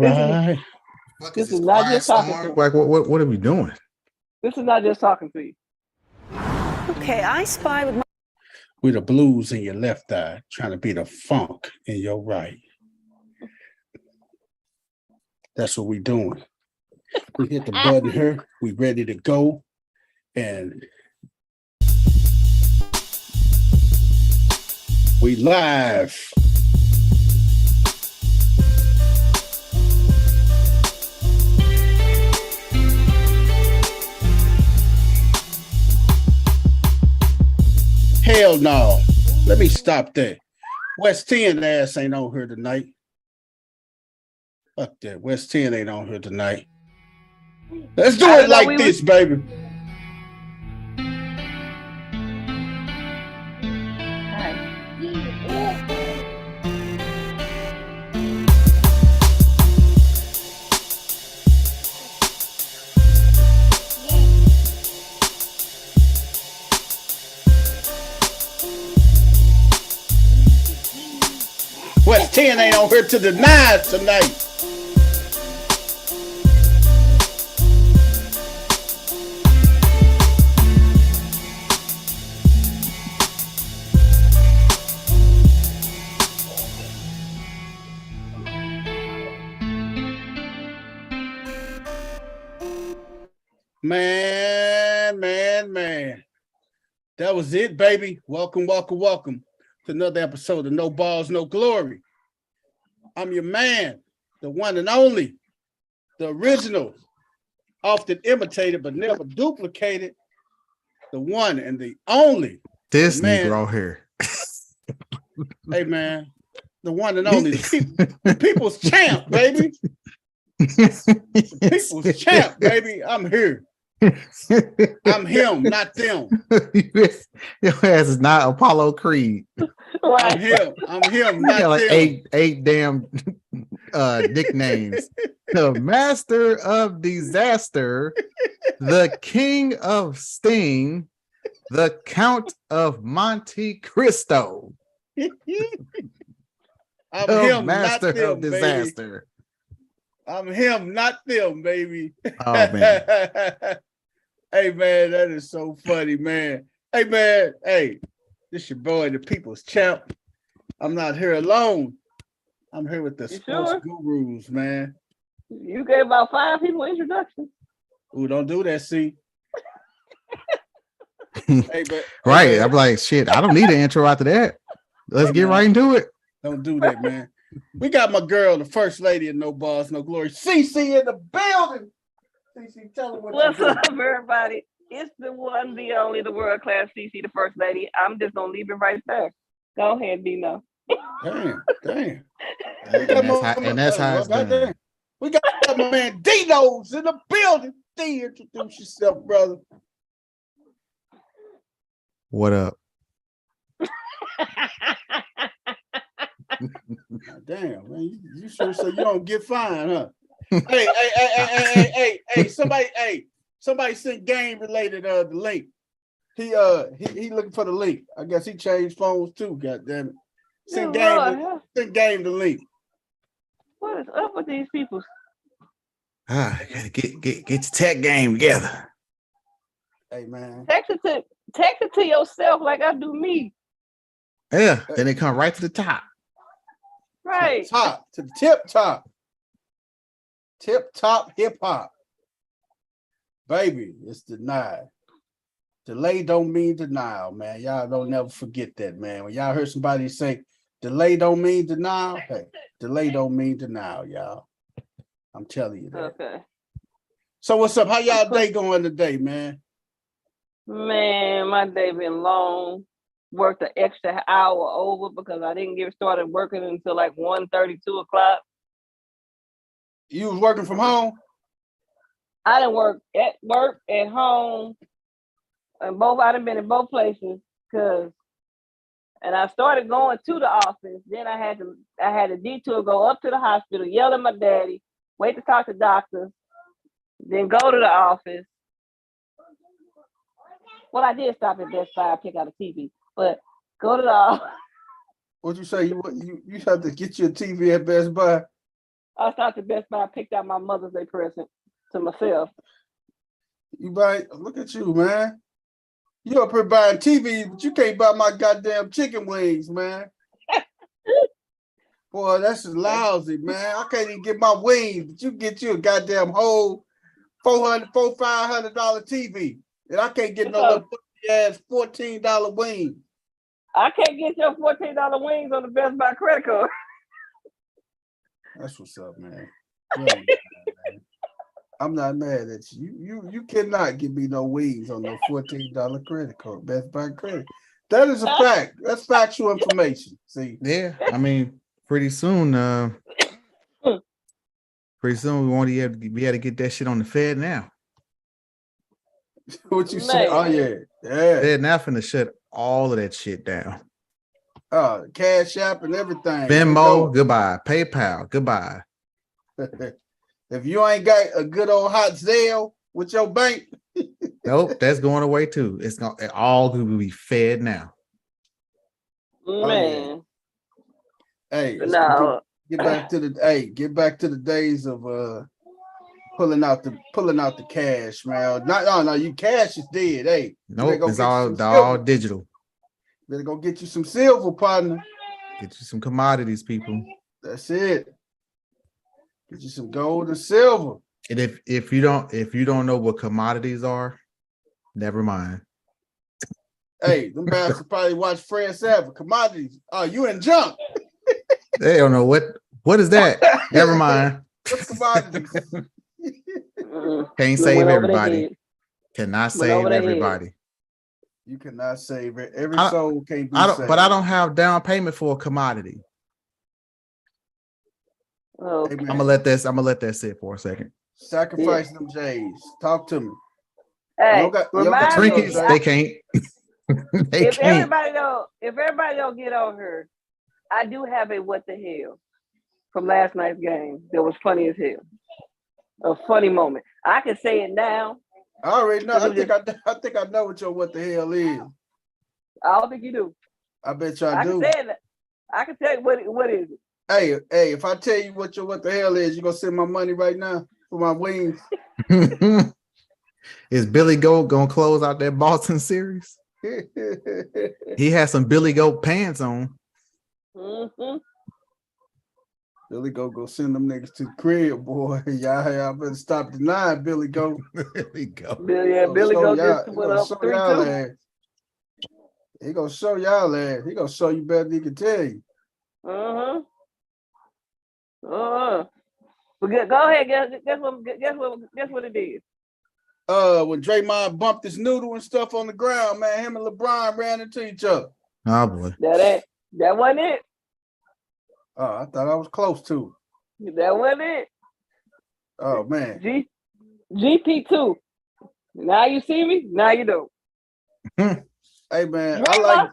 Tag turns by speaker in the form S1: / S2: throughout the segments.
S1: Right.
S2: This is not just talking to you.
S3: Like, what are we doing?
S2: This is not just talking to you.
S4: Okay, I spy with my...
S1: With the blues in your left eye, trying to be the funk in your right. That's what we doing. We hit the button here. We ready to go. And we live. Hell no. Let me stop that. West 10 ass ain't on here tonight. Fuck that. West 10 ain't on here tonight. Let's do it like this, baby. West 10 ain't on here to deny it tonight. Man. That was it, baby. Welcome to another episode of No Balls, No Glory. I'm your man, the one and only, the original, often imitated but never duplicated, the one and the only.
S3: This
S1: man,
S3: Negro here.
S1: Hey, man, the one and only, the people's champ, baby. The people's champ, baby. I'm here. I'm him, not them.
S3: Your ass is not Apollo Creed.
S1: I'm him, not
S3: like
S1: them.
S3: Eight damn nicknames. The Master of Disaster, the King of Sting, the Count of Monte Cristo.
S1: I'm
S3: the
S1: him,
S3: Master
S1: not them,
S3: of Disaster.
S1: Baby. I'm him, not them, baby.
S3: Oh man.
S1: Hey man, that is so funny, man. Hey man, this your boy, the people's champ. I'm not here alone. I'm here with the sports gurus, man.
S2: You gave about 5 people introductions.
S1: Ooh, don't do that, see.
S3: Right. I'm like, shit, I don't need an intro after that. Let's get right into it.
S1: Don't do that, man. We got my girl, the first lady of No Balls, No Glory, CC in the building. CC, tell her
S2: what's up, everybody. It's the one, the only, the world class CC, the first lady. I'm just gonna leave it right there. Go ahead, Dino.
S1: Damn.
S3: And that's how it's done.
S1: We got my man Dino's in the building. D, introduce yourself, brother.
S3: What up?
S1: Damn, man, you sure so you don't get fined, huh? Hey, somebody sent game related the link. He looking for the link. I guess he changed phones too, god damn it. Send game the link.
S2: What is up with these people?
S3: Gotta get your tech game together.
S1: Hey man.
S2: Text it to yourself like I do me.
S3: Yeah, then they come right to the top.
S2: Right.
S1: To the tip top. Tip top hip hop. Baby, it's denied. Delay don't mean denial, man. Y'all don't never forget that, man. When y'all heard somebody say delay don't mean denial, hey, delay don't mean denial, y'all. I'm telling you that.
S2: Okay.
S1: So what's up? How y'all day going today, man?
S2: Man, my day been long. Worked an extra hour over because I didn't get started working until like 1:30, 2 o'clock.
S1: You was working from home?
S2: I didn't work, at home, and both. I done been in both places and I started going to the office. Then I had to detour, go up to the hospital, yell at my daddy, wait to talk to doctors, then go to the office. Well, I did stop at Best Buy, pick out a TV, but go to the office.
S1: What'd you say? You have to get you a TV at Best Buy?
S2: I stopped at Best Buy, picked out my Mother's Day present to myself.
S1: You buy, look at you, man. You up here buying TV, but you can't buy my goddamn chicken wings, man. Boy, that's just lousy, man. I can't even get my wings, but you get you a goddamn whole $500 TV. And I can't get no little ass $14 wing.
S2: I can't get your $14 wings on the Best Buy credit card.
S1: That's what's up, man. I'm not mad at you. You cannot give me no wings on no $14 credit card, Best Buy credit. That is a fact. That's factual information. See?
S3: Yeah, I mean, pretty soon we won't even be able to get that shit on the Fed now.
S1: What you say? Oh yeah.
S3: Fed now finna shut all of that shit down.
S1: Cash App and everything.
S3: Venmo, goodbye. PayPal, goodbye.
S1: If you ain't got a good old hot Zelle with your bank,
S3: nope, that's going away too. It's all going to be Fed now.
S2: Man.
S1: Hey,
S2: no.
S1: get back to the days of pulling out the cash, man. No, you cash is dead. Hey,
S3: nope, it's all digital.
S1: Better go get you some silver, partner.
S3: Get you some commodities, people.
S1: That's it. Get you some gold and silver.
S3: And if you don't know what commodities are, never mind.
S1: Hey, them bastards probably watch Fred Savage. Commodities. Oh, you in junk.
S3: They don't know what is that. Never mind.
S1: What's commodities?
S3: Can't save everybody. Cannot save everybody.
S1: You cannot save it. Every soul can't be saved.
S3: But I don't have down payment for a commodity.
S2: Oh,
S1: hey,
S3: I'm gonna let that sit for a second.
S1: Sacrifice them J's. Talk to me.
S2: Hey,
S3: trinkets, they can't.
S2: If everybody don't get on her, I do have a what the hell from last night's game that was funny as hell. A funny moment. I can say it now.
S1: I already know. I think I know what the hell is.
S2: I don't think you do.
S1: I bet y'all do.
S2: I can tell you what is it.
S1: Hey, if I tell you what the hell is, you gonna send my money right now for my wings?
S3: Is Billy Goat gonna close out that Boston series? He has some Billy Goat pants on.
S2: Mm-hmm.
S1: Billy Goat go send them niggas to the crib, boy. Y'all better stop denying Billy Goat.
S2: Billy Goat just went up 3-2.
S1: He gonna show y'all ass. He gonna show you better than he can tell you.
S2: But go ahead. Guess what it is.
S1: When Draymond bumped his noodle and stuff on the ground, man, him and LeBron ran into each other.
S3: Oh boy.
S2: That wasn't it.
S1: Oh, I thought I was close to
S2: it. That wasn't it.
S1: Oh man.
S2: GP2. Now you see me, now you don't.
S1: Hey man,
S2: Draymond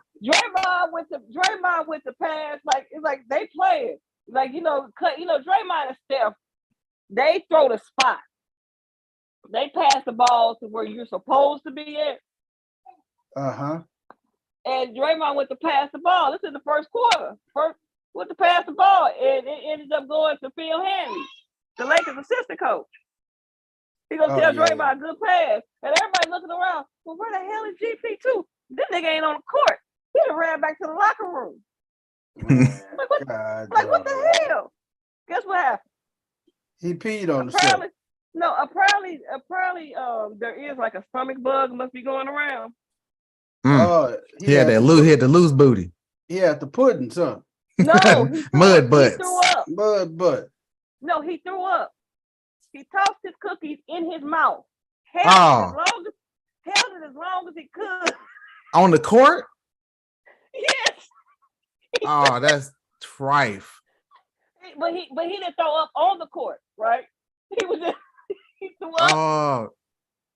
S2: with the pass, like it's like they playing. Like Draymond and Steph, they throw the spot. They pass the ball to where you're supposed to be at. And Draymond went to pass the ball. This is the first quarter. Went to pass the ball, and it ended up going to Phil Hanley, the Lakers assistant coach. He gonna tell Draymond good pass, and everybody looking around. Well, where the hell is GP2? This nigga ain't on the court. He done ran back to the locker room. What the hell? Guess what happened?
S1: He peed on himself.
S2: No, apparently, there is like a stomach bug must be going around.
S1: He
S3: had the loose booty.
S1: He had the pudding, son.
S2: No,
S3: mud butts.
S2: He threw up.
S1: Mud butt.
S2: No, he threw up. He tossed his cookies in his mouth. Held it as long as he could.
S3: On the court?
S2: Yes.
S3: Oh, that's trife.
S2: But he didn't throw up on the court, right? He threw up.
S3: Oh,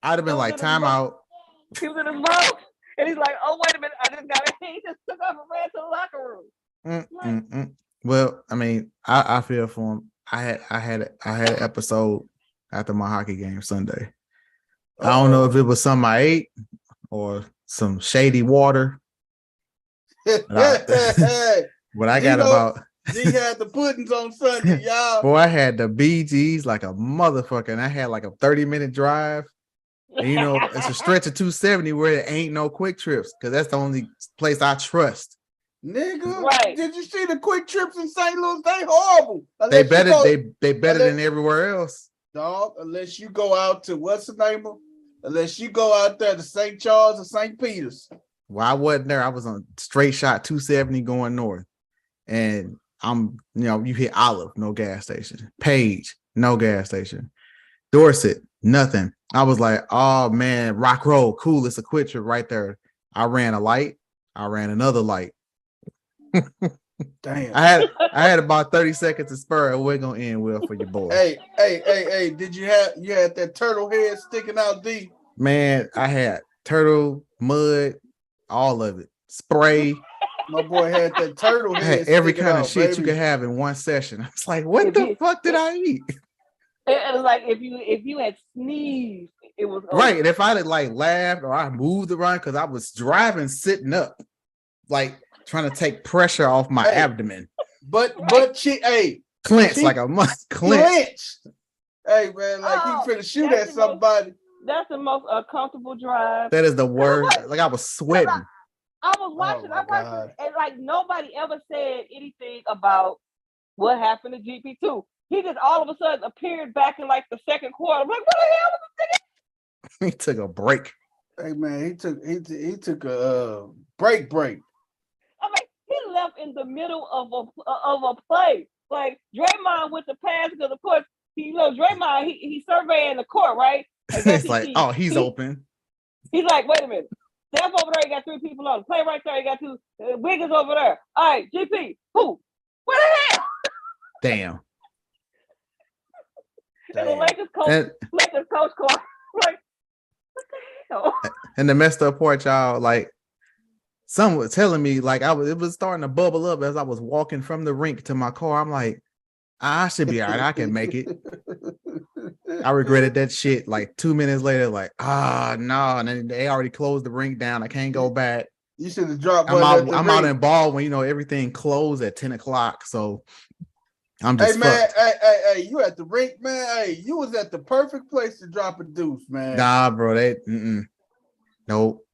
S3: I'd have been like, timeout.
S2: He was in his mouth, and he's like, "Oh, wait a minute, I just got it." He just took off and ran to the locker room.
S3: Well, I mean, I feel for him. I had an episode after my hockey game Sunday. I don't know if it was something I ate or some shady water. But I got
S1: G had the puddings on Sunday, y'all.
S3: Boy, I had the BGs like a motherfucker, and I had like a 30-minute drive. And you know, it's a stretch of 270 where there ain't no quick trips because that's the only place I trust.
S1: Nigga,
S2: Right.
S1: did you see the quick trips in St. Louis? They horrible.
S3: They better than everywhere else.
S1: Dog, unless you go out to what's the name of? Unless you go out there to St. Charles or St. Peter's.
S3: Well, I wasn't there. I was on straight shot 270 going north. And you hit Olive, no gas station. Page, no gas station. Dorset, nothing. I was like, oh man, Rock Road, cool. It's a quick trip right there. I ran a light. I ran another light.
S1: Damn.
S3: I had about 30 seconds to spur. It wasn't gonna end well for your boy.
S1: Hey, did you had that turtle head sticking out deep?
S3: Man, I had turtle, mud, all of it. Spray.
S1: My boy had that turtle
S3: I
S1: head.
S3: had every
S1: sticking
S3: kind of
S1: out,
S3: shit
S1: baby.
S3: you could have in one session. I was like, what the fuck did I eat?
S2: It was like if you had sneezed, it was over.
S3: Right. And if I had like laughed or I moved around because I was driving sitting up, like trying to take pressure off my abdomen.
S1: But
S3: clench like a must clench.
S1: Hey man, like you finna shoot at somebody.
S2: That's the most uncomfortable drive.
S3: That is the worst. Like I was sweating.
S2: I was watching, and like nobody ever said anything about what happened to GP2. He just all of a sudden appeared back in like the second quarter. I'm like, what the hell was this?
S3: He took a break.
S1: Hey man, he took a break.
S2: I'm like, he left in the middle of a play. Like Draymond with the pass because of course Draymond he's surveying the court, right?
S3: It's like, he's open.
S2: He's like, wait a minute. Steph over there, he got 3 people on. Play right there, he got 2. Wiggins over there. All right, GP, who? Where the hell?
S3: Damn.
S2: And the Lakers coach called. Like, what the hell?
S3: And the messed up part, y'all, like, someone was telling me, like, it was starting to bubble up as I was walking from the rink to my car. I'm like, I should be all right. I can make it. I regretted that shit like 2 minutes later, like, no. And then they already closed the rink down. I can't go back.
S1: You should have dropped
S3: I'm out in ball when, everything closed at 10 o'clock. So I'm just fucked.
S1: Hey, you at the rink, man. Hey, you was at the perfect place to drop a deuce, man.
S3: Nah, bro. Nope.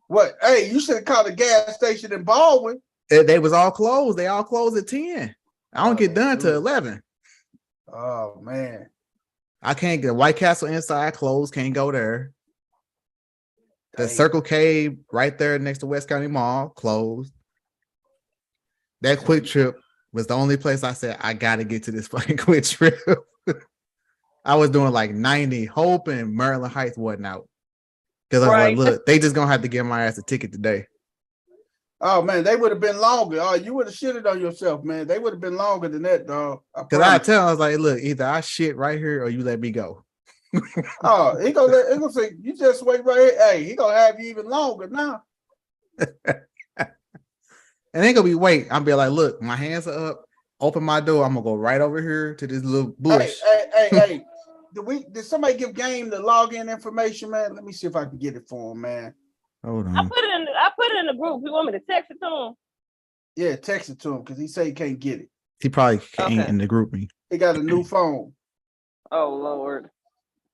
S1: What? Hey, you should have called a gas station in Baldwin.
S3: They was all closed. They all closed at 10. I don't get done till 11.
S1: Oh man.
S3: I can't get White Castle inside closed, can't go there. The
S1: Dang.
S3: Circle K right there next to West County Mall closed. That quick trip was the only place I said I gotta get to this fucking quick trip. I was doing like 90, hoping Maryland Heights wasn't out. Because I was like, look, they just gonna have to give my ass a ticket today.
S1: Oh man, they would have been longer. Oh, you would have shitted on yourself, man. They would have been longer than that, dog.
S3: Because I tell him, I was like, look, either I shit right here or you let me go.
S1: Oh, he gonna say, you just wait right here. Hey, he gonna have you even longer now.
S3: And ain't gonna be wait. I'll be like, look, my hands are up. Open my door. I'm gonna go right over here to this little bush.
S1: Hey. Did somebody give Game the login information, man? Let me see if I can get it for him, man.
S3: Hold on.
S2: I put it in the group. You want me to text it to him?
S1: Yeah, text it to him because he said he can't get it.
S3: He probably can't in the group me.
S1: He got a new phone.
S2: Oh Lord.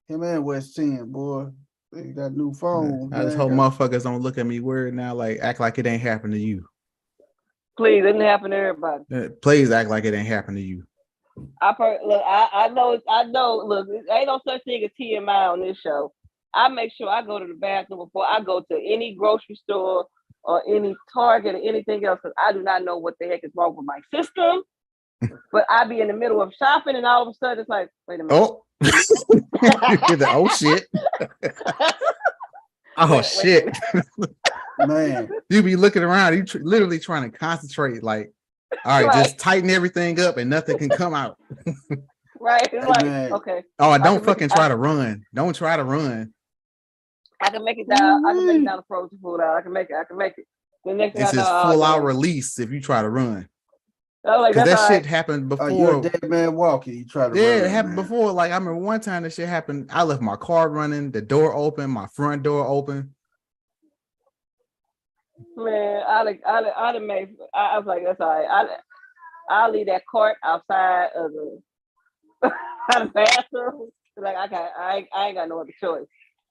S1: Him and West 10, boy. They got a new phone.
S3: I just hope motherfuckers don't look at me weird now, like act like it ain't happened to you.
S2: Please, it didn't happen to everybody.
S3: Please act like it ain't happened to you.
S2: I know. Look, there ain't no such thing as TMI on this show. I make sure I go to the bathroom before I go to any grocery store or any Target or anything else because I do not know what the heck is wrong with my system. But I be in the middle of shopping and all of a sudden it's like, wait a minute.
S3: Oh, oh shit. Oh shit.
S1: Man,
S3: You be looking around, you literally trying to concentrate, like, all right, just tighten everything up and nothing can come out.
S2: Right. It's like,
S1: man.
S2: okay.
S3: Oh, don't fucking try to run. Don't try to run.
S2: I can make it down. I can make it down the frozen food out. I can make it. The next
S3: It's just full out release if you try to run.
S2: Like,
S3: because that shit happened before.
S1: You're a dead man walking. You try to run.
S3: It happened before. Like I remember one time that shit happened. I left my car running, the door open, my front door open.
S2: Man, I was like, that's all right. I'll leave that cart outside of the, out of the bathroom. Like I ain't got no other choice.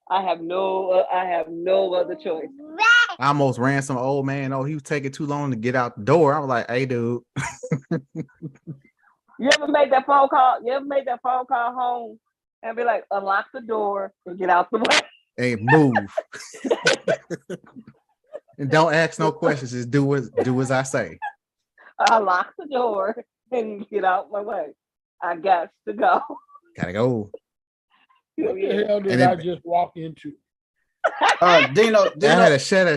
S2: I have no other choice.
S3: I almost ran some old man. Oh, he was taking too long to get out the door. I was like, hey, dude.
S2: You ever made that phone call? You ever made that phone call home and be like, unlock the door and get out the way?
S3: Hey, move. And don't ask no questions. Just do as I say.
S2: Unlock the door and get out my way. I got to go.
S3: Gotta go.
S5: What the hell did I just walk into?
S1: Dino,
S3: I had a shit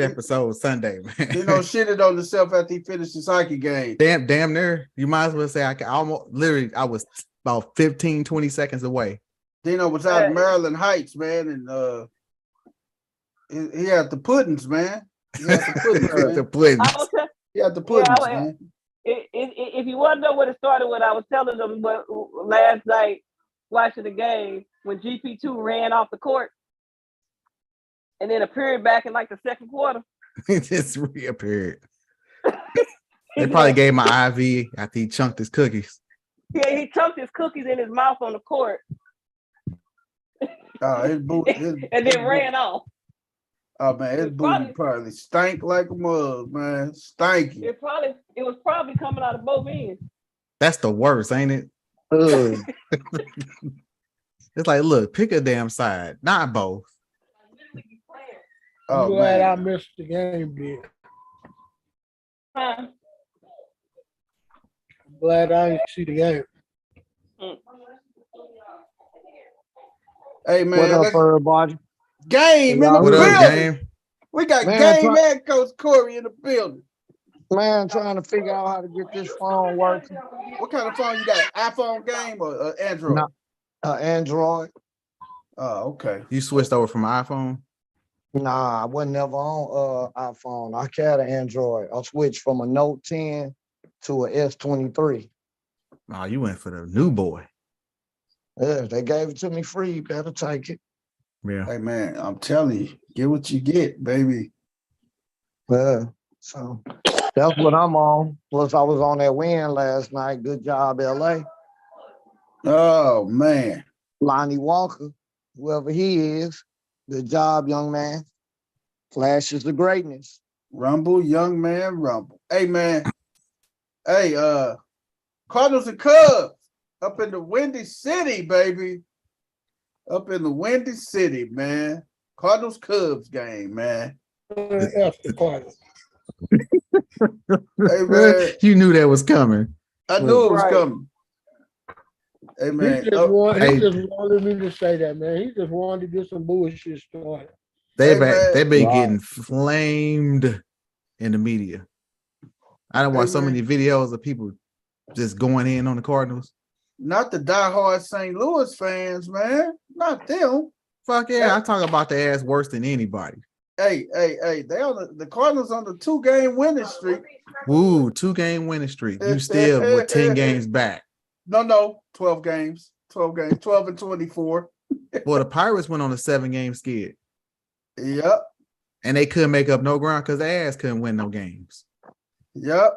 S3: episode Sunday, man.
S1: Dino shitted on himself after he finished his hockey game.
S3: Damn near. You might as well say I was about 15, 20 seconds away.
S1: Dino was out in Maryland Heights, man, and he had the puddings, man. He had the puddings, man.
S3: The puddings.
S1: He had the puddings, man.
S2: If you want to know what it started with, I was telling them last night watching the game when GP2 ran off the court and then appeared back in like the second quarter.
S3: It just reappeared. They probably gave my IV after he chunked his cookies.
S2: Yeah, he chunked his cookies in his mouth on the court. And then ran off.
S1: Oh man, his booty probably stank like a mug, man. Stanky.
S2: It was probably coming out of both ends.
S3: That's the worst, ain't it? It's like, look, pick a damn side, not both.
S5: I'm glad I missed the game, dude.
S2: Huh?
S5: I'm glad I didn't see the game.
S1: Hey man,
S6: what up, everybody?
S1: Game in the
S3: What up,
S1: building.
S3: Game?
S1: We got
S6: Man,
S1: Game and Coach Corey in the building.
S6: Man, trying to figure out how to get this phone working.
S1: What kind of phone you got? iPhone Game or Android?
S6: No, Android.
S1: Oh, okay.
S3: You switched over from iPhone?
S6: Nah, I wasn't never on iPhone. I had an Android. I switched from a Note 10 to a S23.
S3: Oh, you went for the new boy.
S6: Yeah, they gave it to me free. Better take it.
S3: Yeah.
S1: Hey man, I'm telling you, get what you get, baby.
S6: Yeah, so that's what I'm on. Plus, I was on that win last night. Good job, LA.
S1: Oh man.
S6: Lonnie Walker, whoever he is, good job, young man. Flashes of greatness.
S1: Rumble, young man, rumble. Hey man. Hey, Cardinals and Cubs up in the Windy City, baby. Up in the Windy City, man. Cardinals Cubs game, man.
S5: After party.
S1: Hey man,
S3: You knew that was coming.
S1: I knew it was
S2: Right.
S1: coming. Hey man,
S5: He just
S3: Hey.
S5: wanted me to say that, man. He just wanted to get some bullshit started.
S3: They've
S1: Hey, man.
S3: been
S6: Right.
S3: getting flamed in the media. I done watched so
S1: man.
S3: many videos of people just going in on the Cardinals.
S1: not the diehard St. Louis fans, man. Not them.
S3: Fuck yeah, I talk about the ass worse than anybody.
S1: Hey, they on the Cardinals on the 2-game winning streak.
S3: Woo, 2-game winning streak. You still with 10 games back.
S1: No, 12 games. 12 games, 12 and 24.
S3: Well, the Pirates went on a 7-game skid.
S1: Yep.
S3: And they couldn't make up no ground because their ass couldn't win no games.
S1: Yep.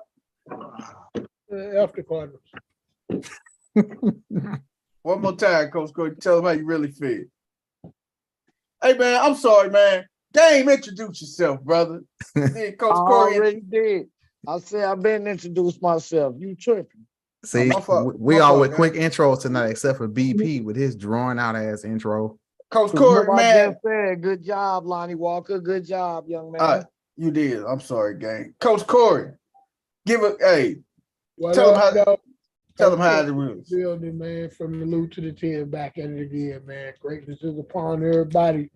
S5: After Cardinals.
S1: One more time, Coach Corey. Tell them how you really feel. Hey man, I'm sorry, man. Game, introduce yourself, brother. Then Coach
S6: I
S1: Corey.
S6: already did. I said I've been introduced myself. You tripping?
S3: See,
S1: my fault.
S3: we
S1: My
S3: all
S1: fault,
S3: with
S1: man.
S3: quick intros tonight, except for BP with his drawn out ass intro.
S1: Coach Corey,
S6: Remember I
S1: man.
S6: just said, good job, Lonnie Walker. Good job, young man.
S1: You did. I'm sorry, gang. Coach Corey,
S5: What
S1: Tell him
S5: up,
S1: how-
S5: though?
S1: tell them how it is.
S5: Building, man, from the loot to the 10, back at it again, man. Greatness is upon everybody.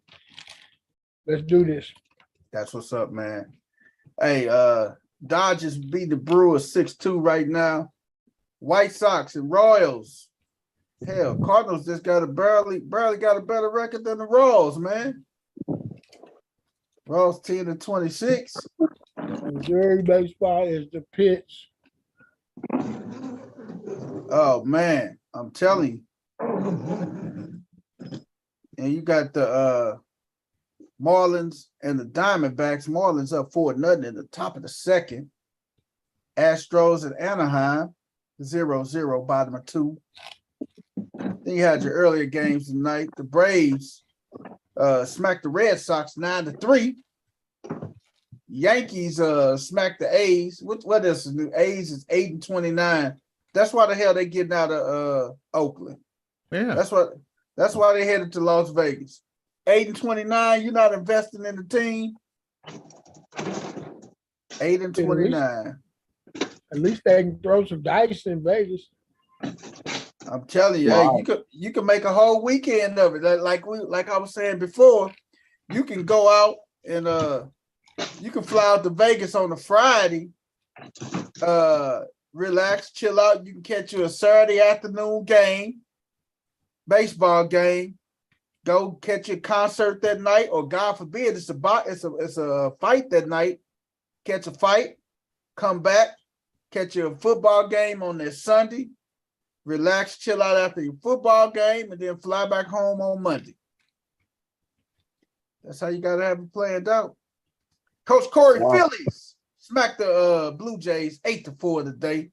S5: Let's do this.
S1: That's what's up, man. Hey, Dodgers beat the Brewers 6-2 right now. White Sox and Royals. Hell, Cardinals just got barely got a better record than the Royals, man. Royals 10-26.
S5: Missouri baseball is the pitch.
S1: Oh man, I'm telling you. And you got the Marlins and the Diamondbacks. Marlins up 4-0 in the top of the second. Astros and Anaheim, 0-0, bottom of 2. Then you had your earlier games tonight. The Braves smacked the Red Sox 9-3. Yankees smacked the A's. What is the A's is 8-29. That's why the hell they getting out of Oakland.
S3: Yeah.
S1: That's why they headed to Las Vegas. 8-29. You're not investing in the team. 8-29.
S5: At least they can throw some dice in Vegas.
S1: I'm telling you,
S6: Wow.
S1: hey, you can make a whole weekend of it. Like I was saying before, you can go out and you can fly out to Vegas on a Friday, relax, chill out. You can catch you a Saturday afternoon game, baseball game. Go catch a concert that night, or God forbid, it's a fight that night. Catch a fight, come back, catch a football game on that Sunday. Relax, chill out after your football game, and then fly back home on Monday. That's how you gotta have it planned out. Coach Corey
S6: Wow.
S1: Phillies smacked the Blue Jays 8-4 today.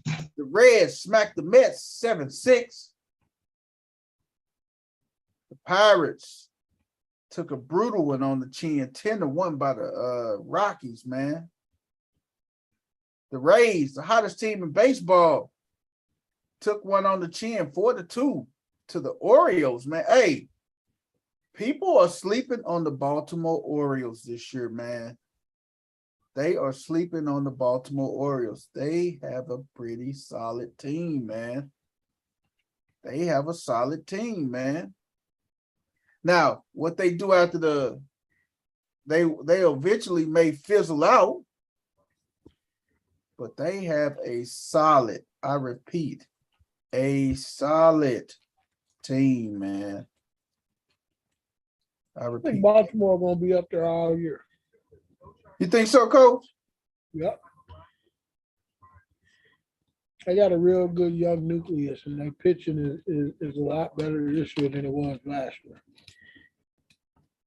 S1: The Reds smacked the Mets 7-6. The Pirates took a brutal one on the chin, 10-1 by the Rockies, man. The Rays, the hottest team in baseball, took one on the chin, 4-2 to the Orioles, man. Hey, people are sleeping on the Baltimore Orioles this year, man. They are sleeping on the Baltimore Orioles. They have a pretty solid team, man. They have a solid team, man. Now, what they do after they eventually may fizzle out, but they have a solid, I repeat, a solid team, man. I
S5: I think
S1: repeat.
S5: Baltimore gonna be up there all year.
S1: You think so, Coach?
S5: Yep. They got a real good young nucleus, and their pitching is a lot better this year than it was last year.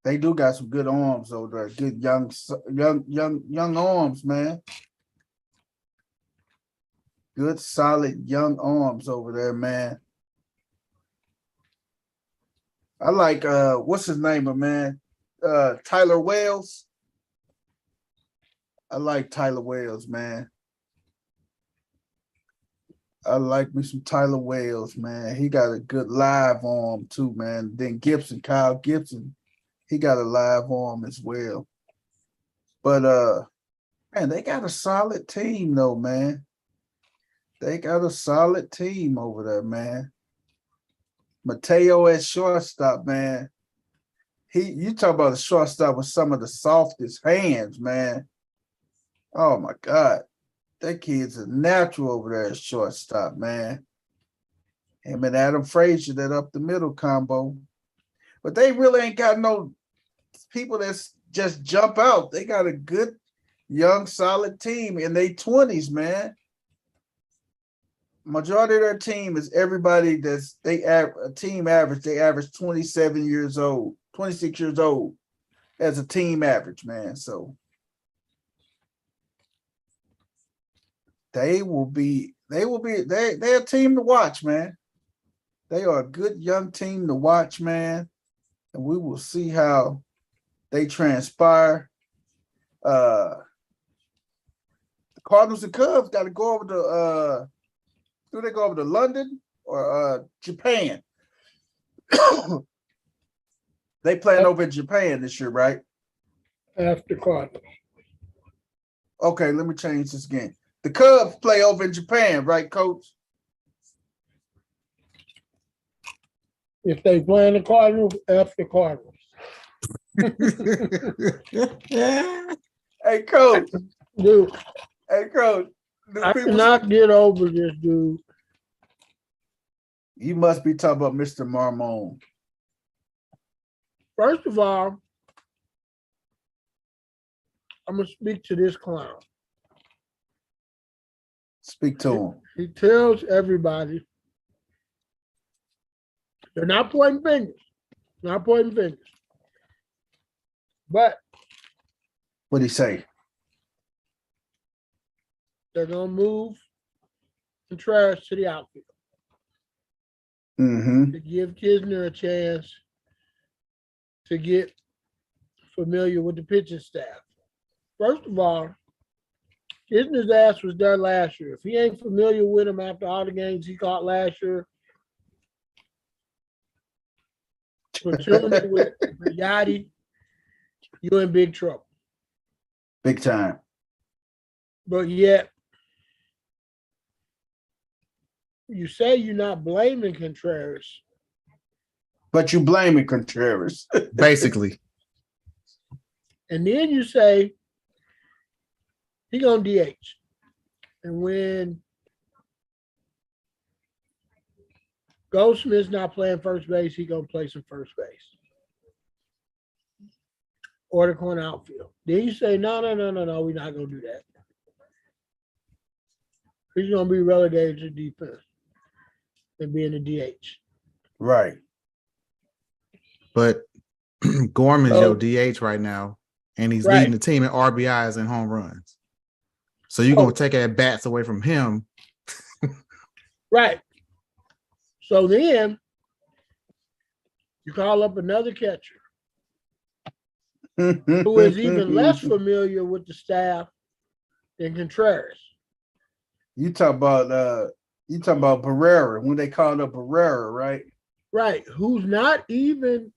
S1: They do got some good arms over there. Good young arms, man. Good, solid, young arms over there, man. I like what's his name, man? Tyler Wells. I like Tyler Wells, man. I like me some Tyler Wells, man. He got a good live arm too, man. Then Kyle Gibson, he got a live arm as well. But man, they got a solid team though, man. They got a solid team over there, man. Mateo at shortstop, man. You talk about a shortstop with some of the softest hands, man. Oh my God. That kid's a natural over there at shortstop, man. Him and Adam Frazier, that up the middle combo. But they really ain't got no people that's just jump out. They got a good, young, solid team in their 20s, man. Majority of their team is everybody that's a team average. They average 27 years old, 26 years old as a team average, man. So they're a team to watch, man. They are a good young team to watch, man. And we will see how they transpire. The Cardinals and Cubs got to go over to do they go over to London or Japan? They playing over in Japan this year, right?
S5: After Cardinals.
S1: Okay, let me change this again. The Cubs play over in Japan, right, Coach?
S5: If they play in the Cardinals, after Cardinals.
S1: Hey, Coach.
S5: Dude,
S1: Hey, Coach.
S5: I cannot get over this, dude.
S1: You must be talking about Mr. Marmon.
S5: First of all, I'm going to speak to this clown.
S1: Speak to him.
S5: He tells everybody they're not pointing fingers. Not pointing fingers. But
S1: What'd he say?
S5: they're gonna move Contreras to the outfield
S1: Mm-hmm.
S5: to give Kisner a chance to get familiar with the pitching staff. First of all, Kisner's ass was there last year. If he ain't familiar with him after all the games he caught last year, platoon with Yachty, you're in big trouble.
S1: Big time.
S5: But yet, you say you're not blaming Contreras.
S1: But you blaming Contreras.
S3: Basically.
S5: And then you say he gonna DH. And when Goldsmith's not playing first base, he gonna play some first base. Or the corner outfield. Then you say, no, we're not gonna do that. He's gonna be relegated to defense and be in the DH.
S1: Right.
S3: But Gorman's
S1: Oh.
S3: your DH right now, and he's
S5: Right.
S3: leading the team in RBIs and home runs. So you're gonna take at bats away from him.
S5: Right. So then you call up another catcher who is even less familiar with the staff than Contreras.
S1: You talk about Pereira when they called up Pereira, right?
S5: Right. Who's not even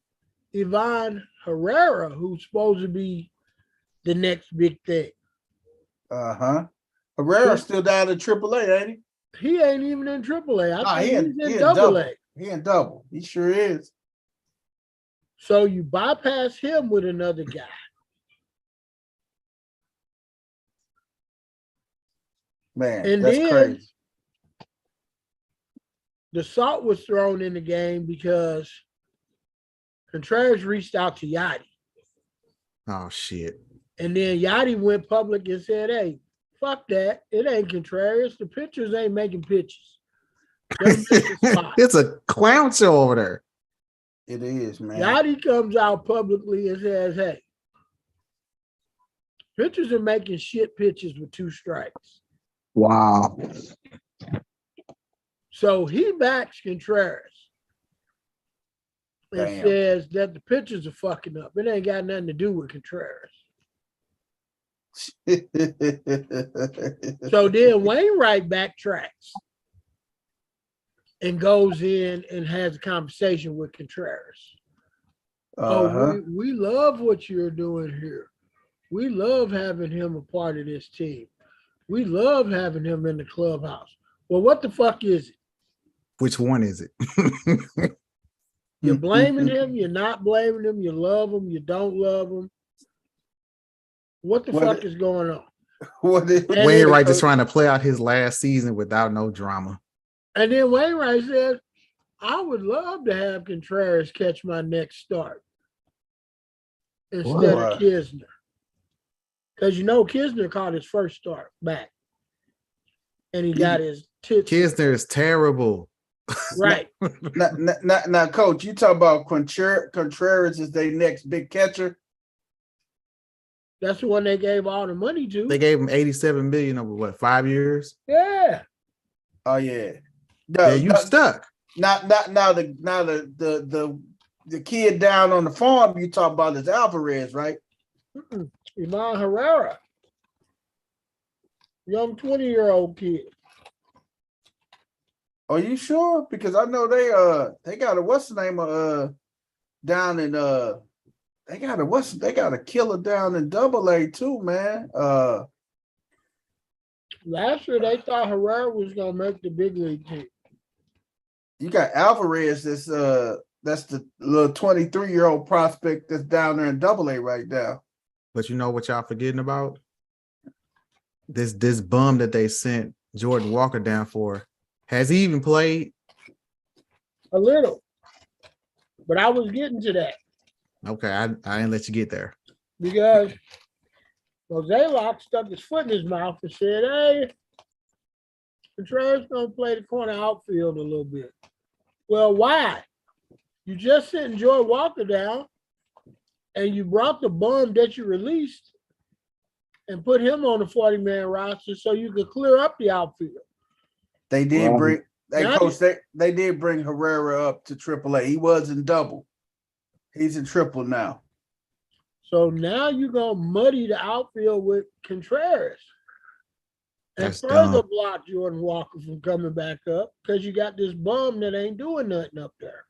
S5: Ivan Herrera, who's supposed to be the next big thing.
S1: Uh-huh. Herrera's still down in AAA, ain't he?
S5: He ain't even in AAA. I think
S1: he
S5: he's in
S1: in
S5: double A.
S1: He in double. He sure is.
S5: So you bypass him with another guy.
S1: Man,
S5: And
S1: that's
S5: then
S1: crazy.
S5: the salt was thrown in the game because Contreras reached out to Yachty.
S3: Oh shit.
S5: And then Yachty went public and said, hey, fuck that. It ain't Contreras. The pitchers ain't making pitches. They're missing spots.
S3: It's a clown show over there.
S1: It is, man.
S5: Yachty comes out publicly and says, hey, pitchers are making shit pitches with 2 strikes.
S6: Wow.
S5: So he backs Contreras and
S1: Damn.
S5: says that the pitchers are fucking up. It ain't got nothing to do with Contreras. So then Wainwright backtracks and goes in and has a conversation with Contreras.
S1: Uh-huh.
S5: We love what you're doing here. We love having him a part of this team. We love having him in the clubhouse. Well, what the fuck is it?
S3: Which one is it?
S5: You're blaming him. You're not blaming him. You love him. You don't love him. What the fuck is going on?
S1: What is
S5: And
S3: Wainwright
S5: then-
S3: just trying to play out his last season without no drama.
S5: And then Wainwright says, I would love to have Contreras catch my next start instead
S1: What?
S5: of Kisner. Because Kisner caught his first start back. And he got his tits.
S3: Kisner is terrible.
S5: Right.
S1: now, Coach, you talk about Contreras is their next big catcher.
S5: That's the one they gave all the money to.
S3: They gave him $87 million over what, 5 years?
S5: Yeah.
S1: Oh yeah.
S3: Yeah, you stuck.
S1: Now the kid down on the farm you talk about is Alvarez, right?
S5: Ivan Herrera. Young 20-year-old kid.
S1: Are you sure? Because I know they got a what's the name of down in they got a killer down in AA too, man.
S5: Last year they thought Herrera was gonna make the big league team.
S1: You got Alvarez, that's the little 23-year-old prospect that's down there in AA right now.
S3: But you know what y'all forgetting about? This bum that they sent Jordan Walker down for. Has he even played?
S5: A little. But I was getting to that
S3: Okay, I didn't let you get there.
S5: because Jose Locke stuck his foot in his mouth and said, hey, Contreras gonna play the corner outfield a little bit. Well, why? You just sent Jordan Walker down and you brought the bum that you released and put him on the 40-man roster so you could clear up the outfield.
S1: They did
S6: Right.
S1: bring
S5: Now
S1: coach, they did bring Herrera up to AAA. He was in double. He's in triple now.
S5: So now you're gonna muddy the outfield with Contreras and
S3: That's
S5: further
S3: dumb.
S5: block Jordan Walker from coming back up because you got this bum that ain't doing nothing up there.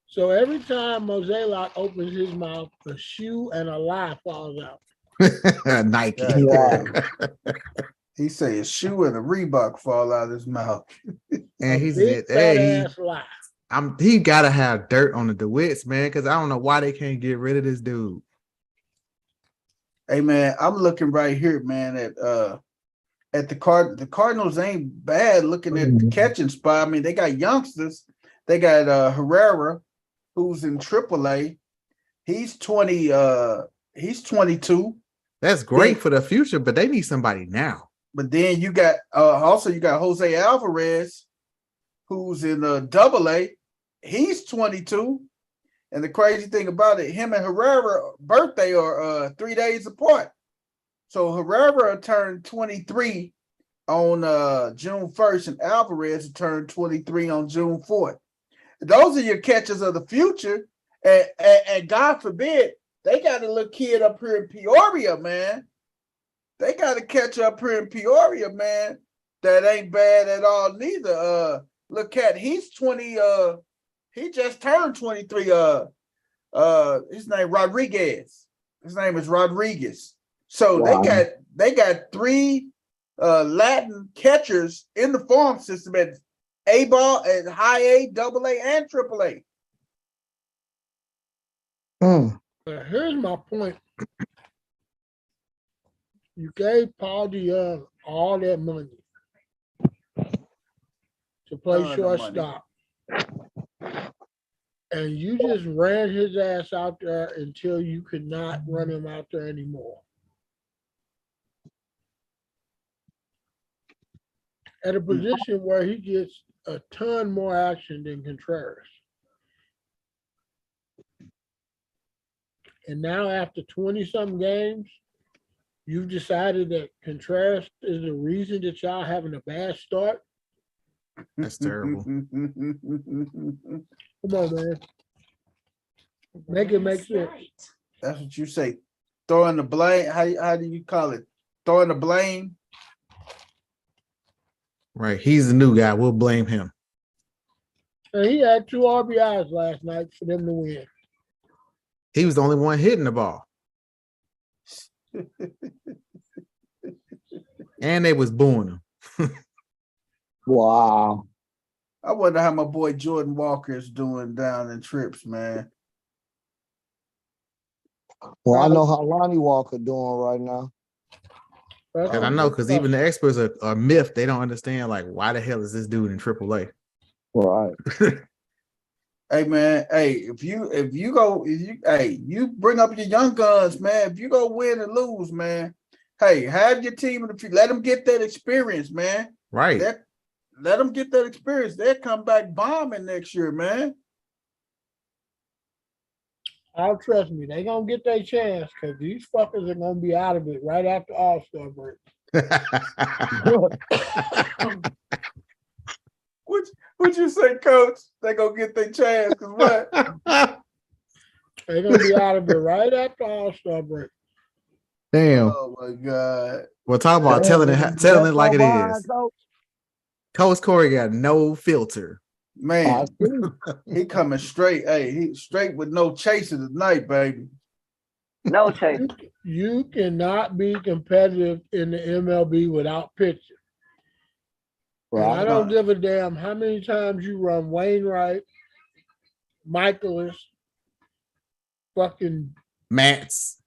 S5: So every time Mozeliak opens his mouth, a shoe and a lie falls out.
S3: Nike.
S1: God
S6: Wow.
S1: damn. He say a shoe and a Reebok fall out of his mouth.
S3: And
S5: A
S3: he's
S5: big fat
S3: hey,
S5: ass lie.
S3: he gotta have dirt on the DeWitts, man, because I don't know why they can't get rid of this dude.
S1: Hey man, I'm looking right here, man, at the Cardinals ain't bad looking at the catching spot. I mean, they got youngsters. They got Herrera, who's in AAA. He's 20, he's 22.
S3: That's great
S1: Then-
S3: for the future, but they need somebody now.
S1: But then you got you got Jose Alvarez, who's in AA. He's 22. And the crazy thing about it, him and Herrera birthday are 3 days apart. So Herrera turned 23 on June 1st, and Alvarez turned 23 on June 4th. Those are your catchers of the future. And God forbid, they got a little kid up here in Peoria, man. They got a catcher up here in Peoria, man, that ain't bad at all neither. Look at, he's 20, he just turned 23. His name Rodriguez. His name is Rodriguez. So
S6: Wow.
S1: they got three Latin catchers in the farm system at A ball, at high A, double A, and triple A.
S5: But here's my point. You gave Paul DeYoung all that money to play
S1: Ton of money.
S5: shortstop. And you just ran his ass out there until you could not run him out there anymore. At a position where he gets a ton more action than Contreras. And now after 20-something games, you've decided that Contreras is the reason that y'all having a bad start?
S3: That's terrible.
S5: Come on, man. Make it make sense.
S1: That's what you say. Throwing the blame. How do you call it? Throwing the blame.
S3: Right. He's the new guy. We'll blame him.
S5: And he had 2 RBIs last night for them to win.
S3: He was the only one hitting the ball. And they was booing him.
S6: Wow.
S1: I wonder how my boy Jordan Walker is doing down in trips, man.
S6: Well, I know how Lonnie Walker doing right now.
S3: And I know because even the experts are myth. They don't understand, like, why the hell is this dude in AAA?
S6: Right.
S1: Hey man, if you bring up your young guns, man. If you go win and lose, man, hey, have your team in the field. Let them get that experience, man.
S3: Right.
S1: Let them get that experience. They'll come back bombing next year, man.
S5: I'll trust me, they gonna get their chance because these fuckers are gonna be out of it right after All-Star break.
S1: What you say, Coach? They gonna get their chance? Cause what?
S5: They're gonna be out of it right after All-Star break.
S3: Damn.
S1: Oh my God.
S3: Well, talk about telling it like it is. Coach Corey got no filter.
S1: Man, he coming straight. Hey, he straight with no chaser tonight, baby.
S2: No chase.
S5: You cannot be competitive in the MLB without pitching. And I don't give a damn how many times you run Wainwright, Michaelis, fucking
S3: Mats,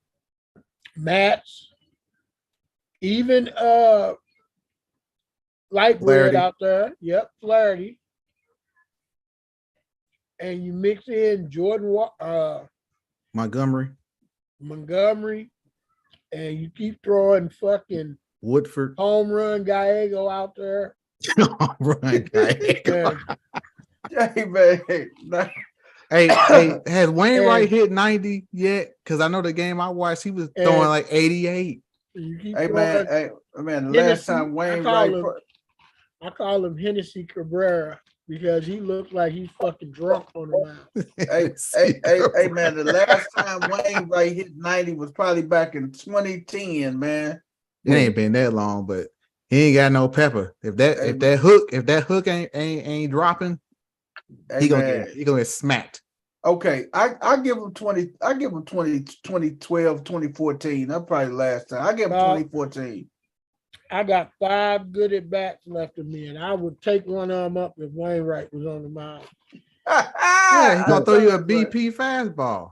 S5: even Lightbread
S3: Flaherty.
S5: out there. Yep, Flaherty. And you mix in Jordan
S3: Montgomery,
S5: and you keep throwing fucking
S3: Woodford.
S5: home run Gallego out there.
S3: Right.
S5: And
S1: Hey man,
S3: Hey, has Wainwright
S5: And-
S3: hit 90 yet? Because I know the game I watched, he was
S5: And-
S3: throwing like 88.
S5: You keep
S1: Hey
S5: going,
S1: man, the last
S5: Hennessy,
S1: time Wayne
S5: I call him Hennessy Cabrera because he looks like he's fucking drunk on the mound.
S1: hey man, the last time Wayne Wright hit 90 was probably back in 2010, man.
S3: It ain't been that long, but he ain't got no pepper. If that hook ain't dropping,
S1: Hey,
S3: he
S1: man.
S3: gonna get smacked.
S1: Okay, I give him 20, 2012, 2014. That's probably the last time. I give him 2014.
S5: I got 5 good at bats left of me, and I would take one of them up if Wainwright was on the mound.
S3: Yeah, he gonna throw you a BP fastball.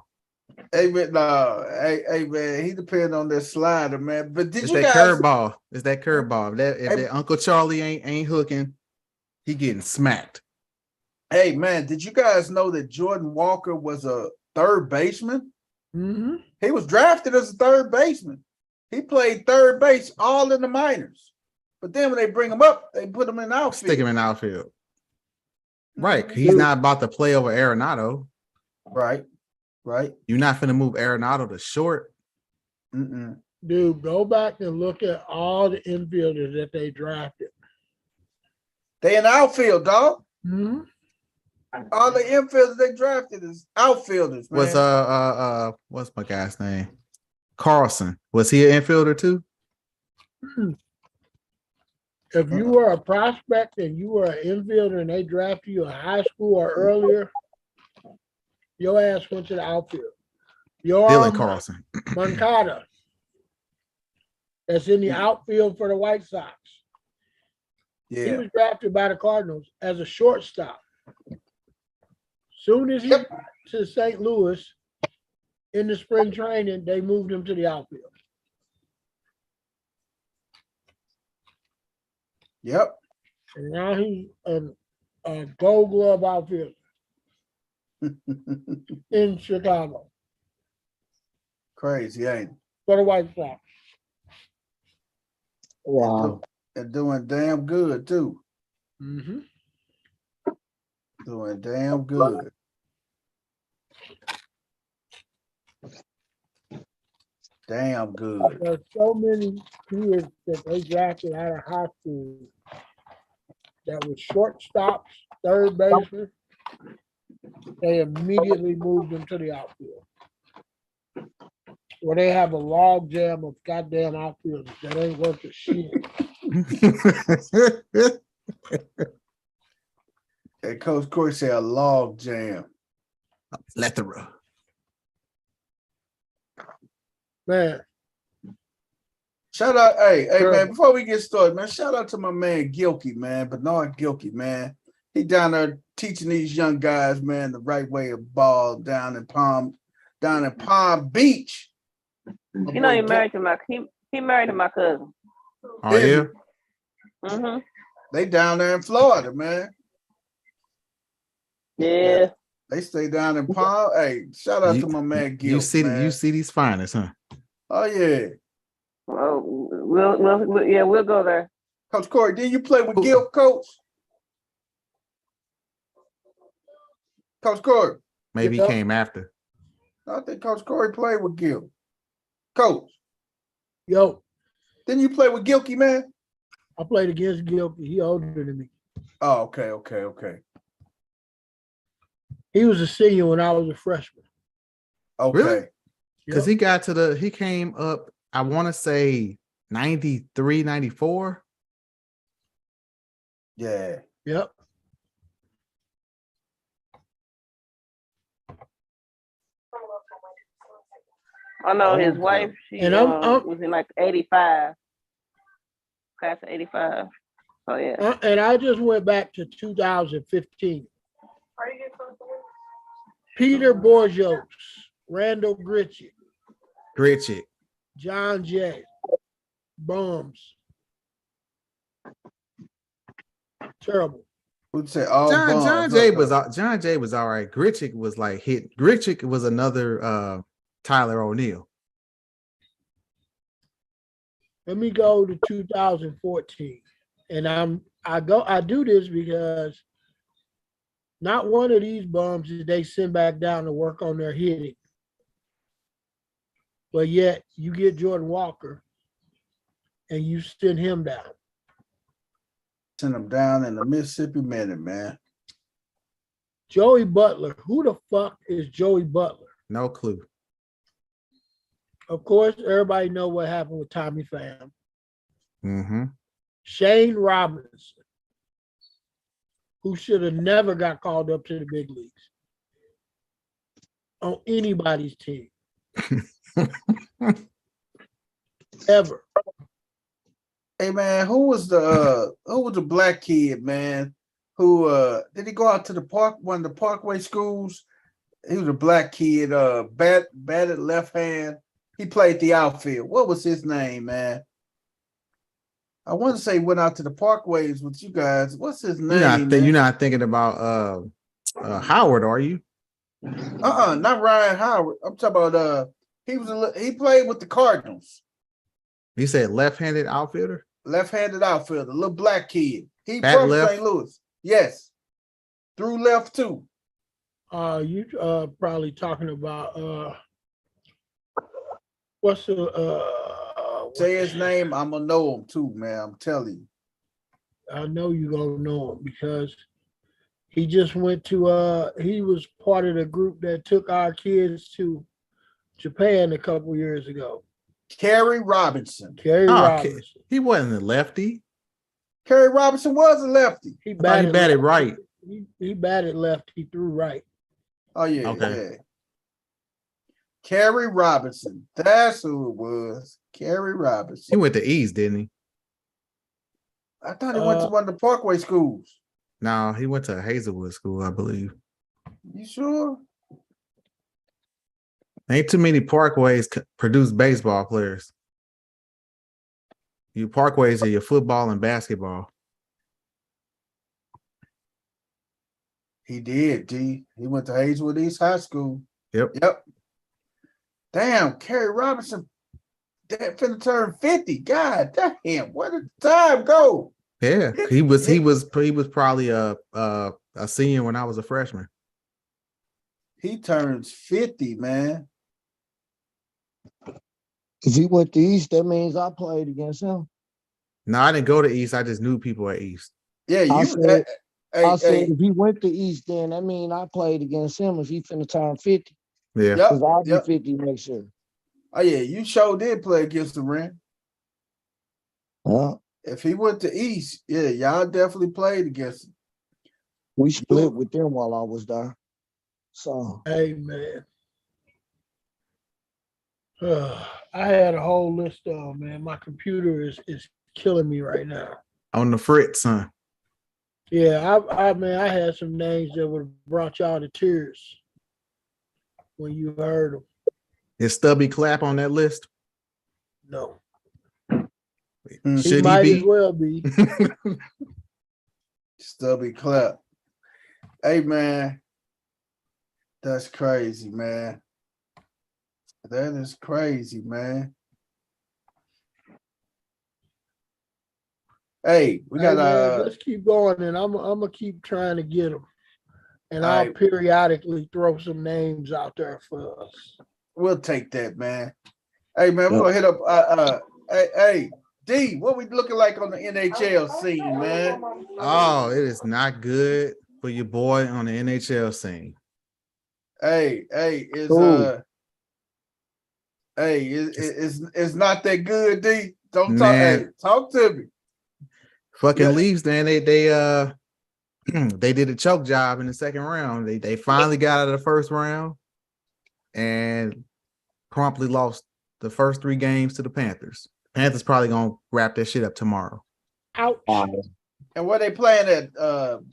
S1: Hey man, no, hey man, he depends on that slider, man. But did
S3: It's
S1: you
S3: that
S1: guys
S3: curveball. It's that curveball. If that Uncle Charlie ain't hooking, he getting smacked.
S1: Hey man, did you guys know that Jordan Walker was a third baseman?
S5: Mm-hmm.
S1: He was drafted as a third baseman. He played third base all in the minors. But then when they bring him up, they put him in the outfield.
S3: Stick him in the outfield. Right. He's not about to play over Arenado.
S1: Right.
S3: You're not finna move Arenado to short.
S5: Dude, go back and look at all the infielders that they drafted.
S1: They in the outfield, dog.
S5: Mm-hmm.
S1: All the infielders they drafted is outfielders, man.
S3: What's my guy's name? Carlson. Was he an infielder too?
S5: If you were a prospect and you were an infielder and they drafted you in high school or earlier, your ass went to the outfield.
S3: Dylan Carlson.
S5: Moncada, that's in the outfield for the White Sox.
S1: Yeah.
S5: He was drafted by the Cardinals as a shortstop. Soon as he to St. Louis in the spring training, they moved him to the outfield.
S1: Yep.
S5: And now he's a Gold Glove outfielder in Chicago
S1: Crazy, ain't it?
S5: for the White Sox.
S6: Wow.
S1: They're doing damn good too.
S5: Mm-hmm.
S1: Doing damn good. Damn good.
S5: There's so many kids that they drafted out of high school that was shortstops, third baseman. They immediately moved them to the outfield. Where they have a log jam of goddamn outfielders that ain't worth a shit.
S1: And Coach Corey said a log jam.
S3: Plethora.
S5: Man.
S1: Shout out, hey
S5: Sure.
S1: man, before we get started, man, shout out to my man Gilkey, man, Bernard Gilkey, man. He down there teaching these young guys, man, the right way of ball down in Palm Beach.
S2: You know, he married to my cousin.
S3: Oh yeah.
S2: Mm-hmm.
S1: They down there in Florida, man.
S2: Yeah.
S1: They stay down in Palm. Hey, shout out to my man Gil.
S3: You see these finest, huh?
S1: Oh yeah.
S2: Well, we'll go there.
S1: Coach Corey, did you play with Gil, Coach? Coach Corey.
S3: Maybe he came after.
S1: I think Coach Corey played with Gil. Coach.
S5: Yo.
S1: Didn't you play with Gilkey, man?
S5: I played against Gilkey. He older than me.
S1: Oh, okay.
S5: He was a senior when I was a freshman.
S1: Okay.
S3: Really? Because he came up, I want to say 93, 94.
S1: Yeah.
S5: Yep.
S2: I know his wife, she was in like 85. Class of 85. Oh yeah.
S5: And I just went back to 2015. Peter Borgios, Randall Gritchick, John Jay, Bums. Terrible.
S1: Who'd say all
S3: John Jay was all right. Gritchick was like hit. Gritchick was another Tyler O'Neill.
S5: Let me go to 2014. And I do this because Not one of these bums did they send back down to work on their hitting. But yet you get Jordan Walker and you send him down.
S1: Send him down in the Mississippi Minute, man.
S5: Joey Butler. Who the fuck is Joey Butler?
S3: No clue.
S5: Of course, everybody know what happened with Tommy Pham.
S3: Mm-hmm.
S5: Shane Robinson, who should have never got called up to the big leagues on anybody's team. Ever.
S1: Hey man, who was the black kid, man? Who did he go out to the park, one of the Parkway schools? He was a black kid, batted left hand. He played the outfield. What was his name, man? I want to say went out to the Parkways with you guys. What's his name?
S3: You're not thinking about Howard, are you?
S1: Not Ryan Howard. I'm talking about he played with the Cardinals.
S3: You said left-handed outfielder?
S1: Left-handed outfielder, little black kid. He
S3: Bat
S1: from
S3: left?
S1: St. Louis. Yes. Through left too.
S5: You probably talking about what's the
S1: Say his name, I'm gonna know him too, man. I'm telling you.
S5: I know you're gonna know him because he just went to he was part of the group that took our kids to Japan a couple years ago.
S1: Kerry Robinson.
S5: Kerry Robinson.
S3: He wasn't a lefty.
S1: Kerry Robinson was a lefty.
S5: He
S3: He batted right.
S5: He batted left. He threw right.
S1: Oh yeah,
S3: Okay.
S1: yeah. Kerry Robinson. That's who it was. Kerry
S3: He
S1: Robinson.
S3: went to East, didn't he?
S1: I thought he went to one of the Parkway schools.
S3: No, he went to Hazelwood School, I believe.
S1: You sure?
S3: Ain't too many Parkways produce baseball players. You Parkways are your football and basketball.
S1: He did, D. He went to Hazelwood East High School.
S3: Yep.
S1: Damn, Kerry Robinson finna turn 50. God damn, where did the time go?
S3: Yeah, he was probably a senior when I was a freshman.
S1: He turns 50, man.
S6: If he went to East, that means I played against him.
S3: No, I didn't go to East. I just knew people at East.
S1: Yeah,
S6: I
S1: you
S6: said- I said
S1: hey,
S6: if he went to East, then that means I played against him if he finna turn 50.
S3: Yeah.
S1: yep,
S6: Because I'll be
S1: yep.
S6: 50 next year.
S1: Oh yeah, you sure did play against the Ren.
S6: Huh?
S1: If he went to East, yeah, y'all definitely played against him.
S6: We split with them while I was there. So
S5: Hey man. I had a whole list of man. My computer is killing me right now.
S3: On the fritz, son.
S5: Yeah, I had some names that would have brought y'all to tears when you heard them.
S3: Is Stubby Clapp on that list?
S5: No,
S1: Hmm.
S5: he
S3: Should
S5: might
S3: he
S5: as
S3: be?
S5: well be.
S1: Stubby clap. Hey man, that's crazy, man. That is crazy, man. Hey, we
S5: Hey,
S1: got
S5: man, let's keep going, and I'm gonna keep trying to get them, and I'll
S1: Alright.
S5: periodically throw some names out there for us.
S1: we'll take that, man. Hey man, we're gonna hit up hey D, what we looking like on the NHL scene, man?
S3: Oh, it is not good for your boy on the NHL scene.
S1: Hey,
S6: Ooh.
S1: it's not that good, D. Don't talk.
S3: Man.
S1: Hey, talk to me.
S3: Fucking
S1: Yeah.
S3: Leafs, man. They they did a choke job in the second round. They finally got out of the first round and promptly lost the first 3 games to the Panthers. Panthers probably gonna wrap that shit up tomorrow.
S5: Ouch.
S1: And where they playing at?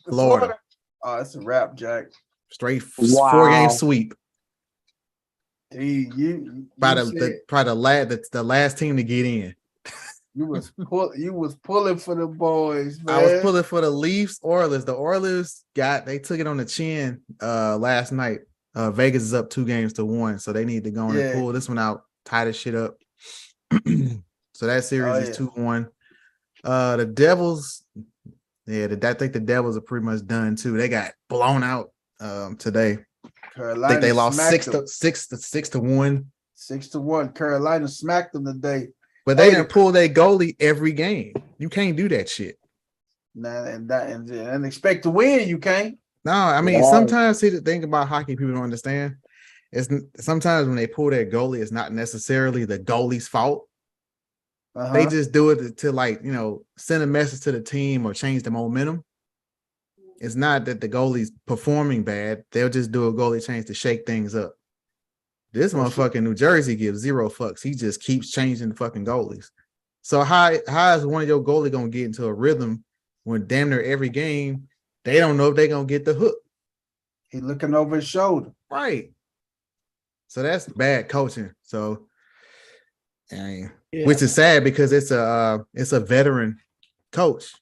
S3: Florida.
S1: Oh, it's a wrap, Jack.
S3: Straight
S6: Wow.
S3: 4-game sweep.
S1: D, you
S3: By
S1: said
S3: the last team to get in.
S1: you was pulling for the boys, man.
S3: I was pulling for the Leafs, Oilers. The Oilers they took it on the chin last night. Vegas is up 2-1, so they need to go and pull this one out, tie this shit up. So that series is 2-1. The Devils, Yeah, I think the Devils are pretty much done too. They got blown out today.
S1: Carolina
S3: I think they lost
S1: smacked
S3: 6-1.
S1: 6-1. Carolina smacked them today.
S3: But they didn't pull their goalie every game. You can't do that shit.
S1: Nah, and expect to win. You can't.
S3: No, I mean,
S6: Right.
S3: sometimes see the thing about hockey people don't understand is sometimes when they pull their goalie, it's not necessarily the goalie's fault. They just do it to like, you know, send a message to the team or change the momentum. It's not that the goalie's performing bad. They'll just do a goalie change to shake things up. This motherfucker in New Jersey gives zero fucks. He just keeps changing the fucking goalies. So how is one of your goalie gonna get into a rhythm when damn near every game they don't know if they're gonna get the hook?
S1: He looking over his shoulder.
S3: Right. So that's bad coaching. So,
S5: Yeah.
S3: which is sad because it's a veteran coach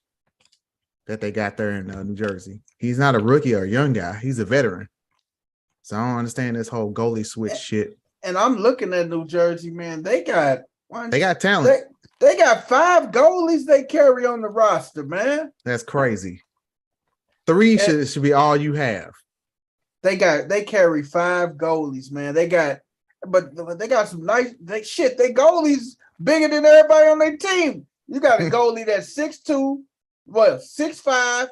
S3: that they got there in New Jersey. He's not a rookie or a young guy. He's a veteran. So I don't understand this whole goalie switch shit.
S1: And I'm looking at New Jersey, man. They got
S3: talent.
S1: They got 5 goalies they carry on the roster, man.
S3: That's crazy. 3 should be all you have.
S1: They carry 5 goalies, man. They got some nice they goalies bigger than everybody on their team. You got a goalie that's 6'2", 6'5".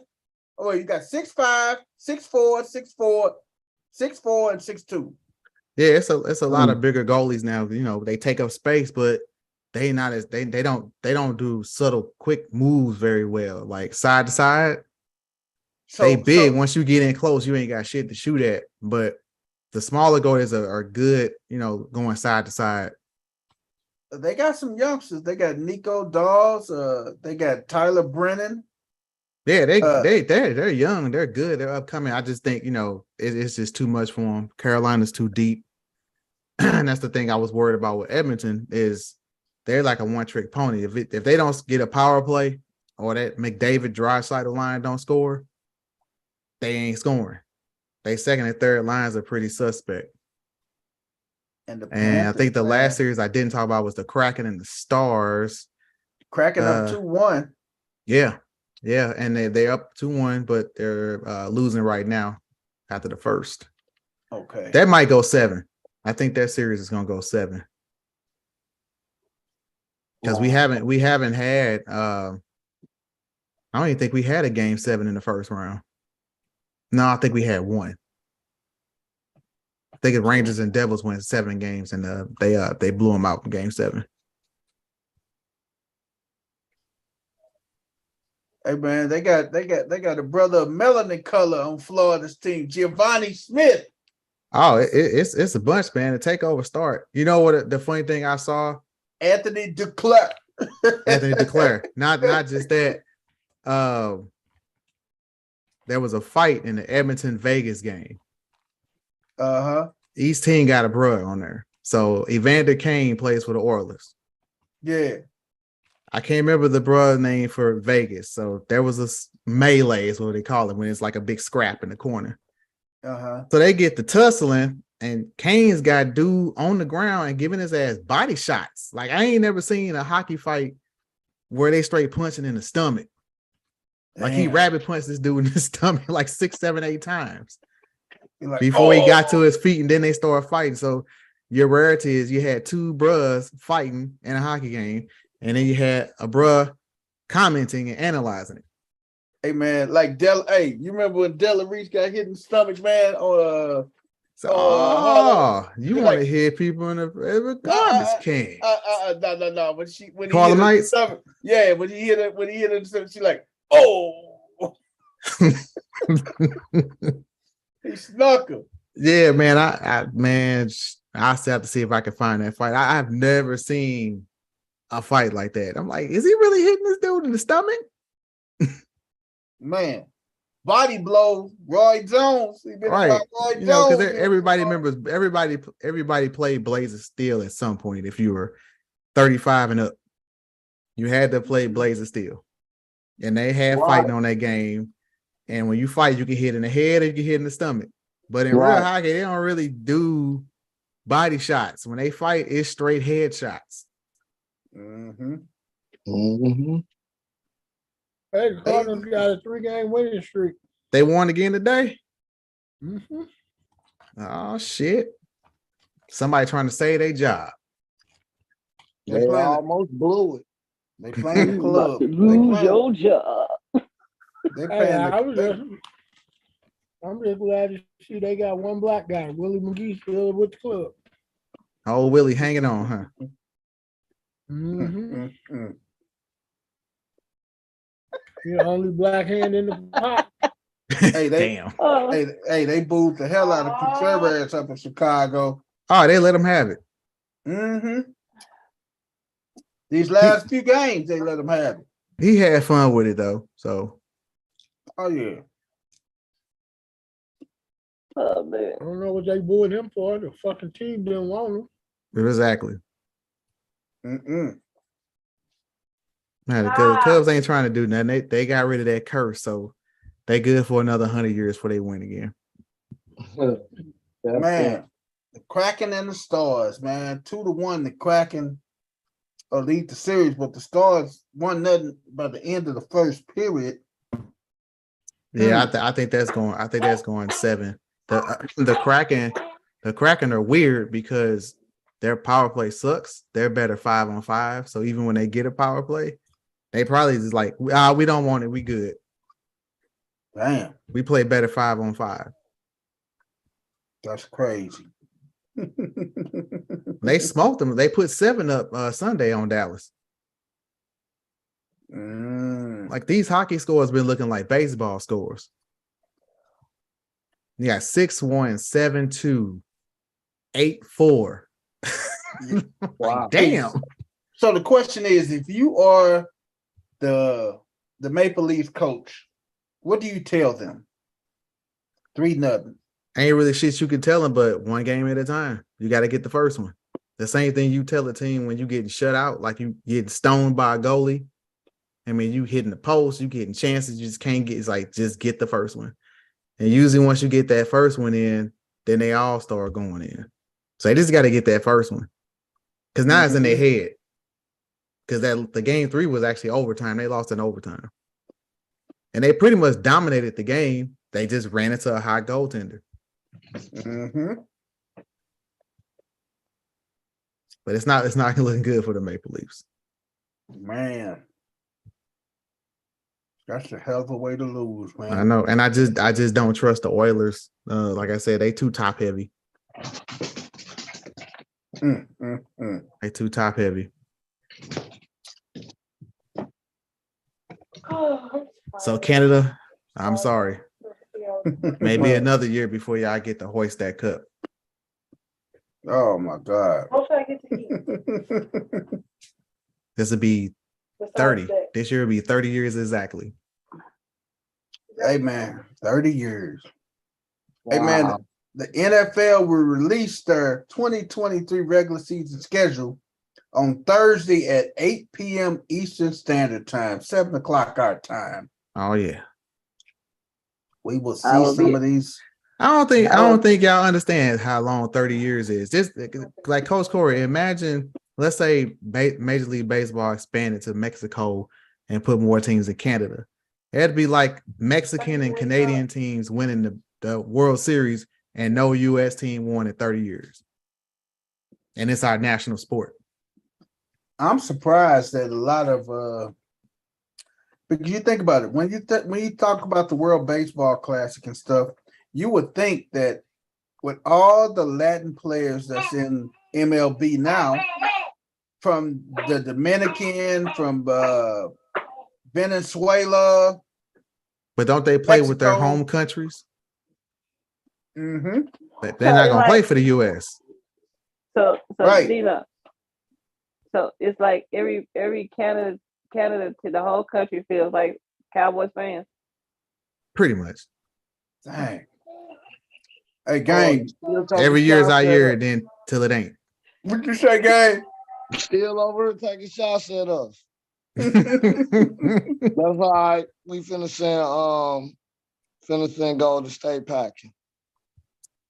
S1: Oh, you got 6'5", 6'4", 6'4", and 6'2".
S3: Yeah, it's a lot of bigger goalies now. You know, they take up space, but they don't do subtle, quick moves very well. Like side to side, they big. Once you get in close, you ain't got shit to shoot at. But the smaller goalies are good, you know, going side to side.
S1: They got some youngsters. They got Nico Dawes. They got Tyler Brennan.
S3: Yeah, they're young. They're good. They're upcoming. I just think, you know, it's just too much for them. Carolina's too deep. And that's the thing I was worried about with Edmonton is they're like a one-trick pony. If they don't get a power play or that McDavid Draisaitl line don't score, they ain't scoring. They second and third lines are pretty suspect. And I think the last series I didn't talk about was the Kraken and the Stars.
S1: Kraken up 2-1.
S3: Yeah. Yeah, and they're up 2-1, but they're losing right now after the first.
S1: Okay.
S3: That might go 7. I think that series is gonna go 7. Because we haven't had I don't even think we had a game 7 in the first round. No, I think we had 1. I think the Rangers and Devils went 7 games and they blew them out in game 7.
S1: Hey man, they got a brother of melanin color on Florida's team, Giovanni Smith.
S3: Oh, it's a bunch, man. The takeover start. You know what? The funny thing I saw,
S1: Anthony Duclair.
S3: Anthony Duclair. Not just that. There was a fight in the Edmonton Vegas game. Each team got a brother on there. So Evander Kane plays for the Oilers.
S1: Yeah.
S3: I can't remember the brother name for Vegas. So there was a melee, is what they call it, when it's like a big scrap in the corner. So they get the tussling, and Kane's got dude on the ground and giving his ass body shots. Like I ain't never seen a hockey fight where they straight punching in the stomach. Like he rabbit punched this dude in the stomach like 6, 7, 8 times before he got to his feet, and then they started fighting. So your rarity is you had 2 bruhs fighting in a hockey game, and then you had a bruh commenting and analyzing it.
S1: Hey man, like you remember when Della Reese got hit in the stomach, man?
S3: You want to hear people in a garbage can?
S1: No. When he
S3: Harlem
S1: hit her in the
S3: Nights?
S1: stomach, yeah. When he hit her in the stomach, she like, oh. He snuck him.
S3: Yeah, man. I still have to see if I can find that fight. I've never seen a fight like that. I'm like, is he really hitting this dude in the stomach?
S1: Man, body blow, Roy Jones.
S3: Right.
S1: Roy
S3: you know, because
S1: Jones.
S3: everybody remembers everybody played Blazer Steel at some point. If you were 35 and up, you had to play Blazer Steel. And they had fighting on that game. And when you fight, you can hit in the head or you can hit in the stomach. But in real hockey, they don't really do body shots. When they fight, it's straight head shots.
S1: Mm-hmm.
S6: Mm-hmm.
S5: Hey, the Cardinals got a 3-game winning streak.
S3: They won again today.
S5: Mm-hmm.
S3: Oh shit! Somebody trying to save their job.
S1: They
S6: They
S1: playing.
S6: almost blew it.
S1: They playing the
S2: You about
S1: club.
S2: to
S1: They
S2: lose
S1: playing.
S2: your job.
S1: They
S5: Hey,
S1: playing
S5: I'm just glad to see they got one black guy, Willie McGee, still with the club.
S3: Oh, Willie hanging on, huh?
S5: Mm-hmm.
S1: Mm.
S5: The only black hand in the pot.
S1: Hey, they
S3: Damn.
S1: they booed the hell out of Contreras up in Chicago.
S3: Oh, they let him have it.
S1: Mm-hmm. These last few games, they let him have it.
S3: He had fun with it though. So
S1: Oh yeah.
S2: Oh man.
S5: I don't know what they booed him for. The fucking team didn't want him.
S3: exactly.
S1: Mm-mm.
S3: Man, the Cubs ain't trying to do nothing. They got rid of that curse, so they good for another 100 years before they win again.
S1: Man, the Kraken and the Stars, man. 2-1, the Kraken lead the series, but the Stars won nothing by the end of the first period.
S3: Yeah, I think that's going. I think that's going 7. The Kraken are weird because their power play sucks. They're better 5-on-5. So even when they get a power play, they probably just like, we don't want it. We good.
S1: Damn,
S3: We play better 5-on-5.
S1: that's crazy.
S3: They smoked them. They put 7 up Sunday on Dallas. Like these hockey scores been looking like baseball scores. You got 6-1, 7-2, 8-4.
S6: Wow.
S3: Damn.
S1: So the question is, if you are the Maple Leafs coach, what do you tell them? 3-0.
S3: Ain't really shit you can tell them, but one game at a time. You got to get the first one. The same thing you tell a team when you getting shut out, like you getting stoned by a goalie. I mean, you hitting the post, you getting chances, you just can't get. It's like just get the first one. And usually once you get that first one in, then they all start going in. So they just got to get that first one. Because now it's in their head. Because the game 3 was actually overtime. They lost in overtime. And they pretty much dominated the game. They just ran into a high goaltender.
S1: Mm-hmm.
S3: But it's not looking good for the Maple Leafs.
S1: Man. That's a hell of a way to lose, man.
S3: I know. And I just don't trust the Oilers. Like I said, they too top heavy. They too top heavy. So Canada, I'm sorry. Maybe another year before y'all get to hoist that cup.
S1: Oh my God.
S7: What should I get to eat?
S3: This would be
S7: Besides
S3: 30.
S7: that?
S3: This year will be 30 years exactly.
S1: Hey man, 30 years.
S6: Wow.
S1: Hey man, the NFL will release their 2023 regular season schedule on Thursday at 8 p.m. Eastern Standard Time, 7 o'clock our time.
S3: Oh yeah.
S1: We will see
S2: will
S1: some
S2: be-
S1: of these.
S3: I don't think y'all understand how long 30 years is. Just like Coach Corey, imagine, let's say Major League Baseball expanded to Mexico and put more teams in Canada. It'd be like Mexican and Canadian teams winning the World Series and no U.S. team won in 30 years. And it's our national sport.
S1: I'm surprised that a lot of because you think about it, when you talk about the World Baseball Classic and stuff, you would think that with all the Latin players that's in MLB now, from the Dominican, from Venezuela.
S3: But don't they play with their
S1: Mexico.
S3: home countries?
S1: Mm-hmm.
S3: But they're not going to play for the U.S.
S2: So
S1: Right.
S2: Dina, so it's like every Canada to the whole country feels like Cowboys fans.
S3: Pretty much.
S1: Dang. Hey, gang.
S3: Every year is our year, then till it ain't.
S1: What you say, gang?
S6: Still over taking shots at us.
S3: Well,
S6: That's all right. We finna send Golden State packing.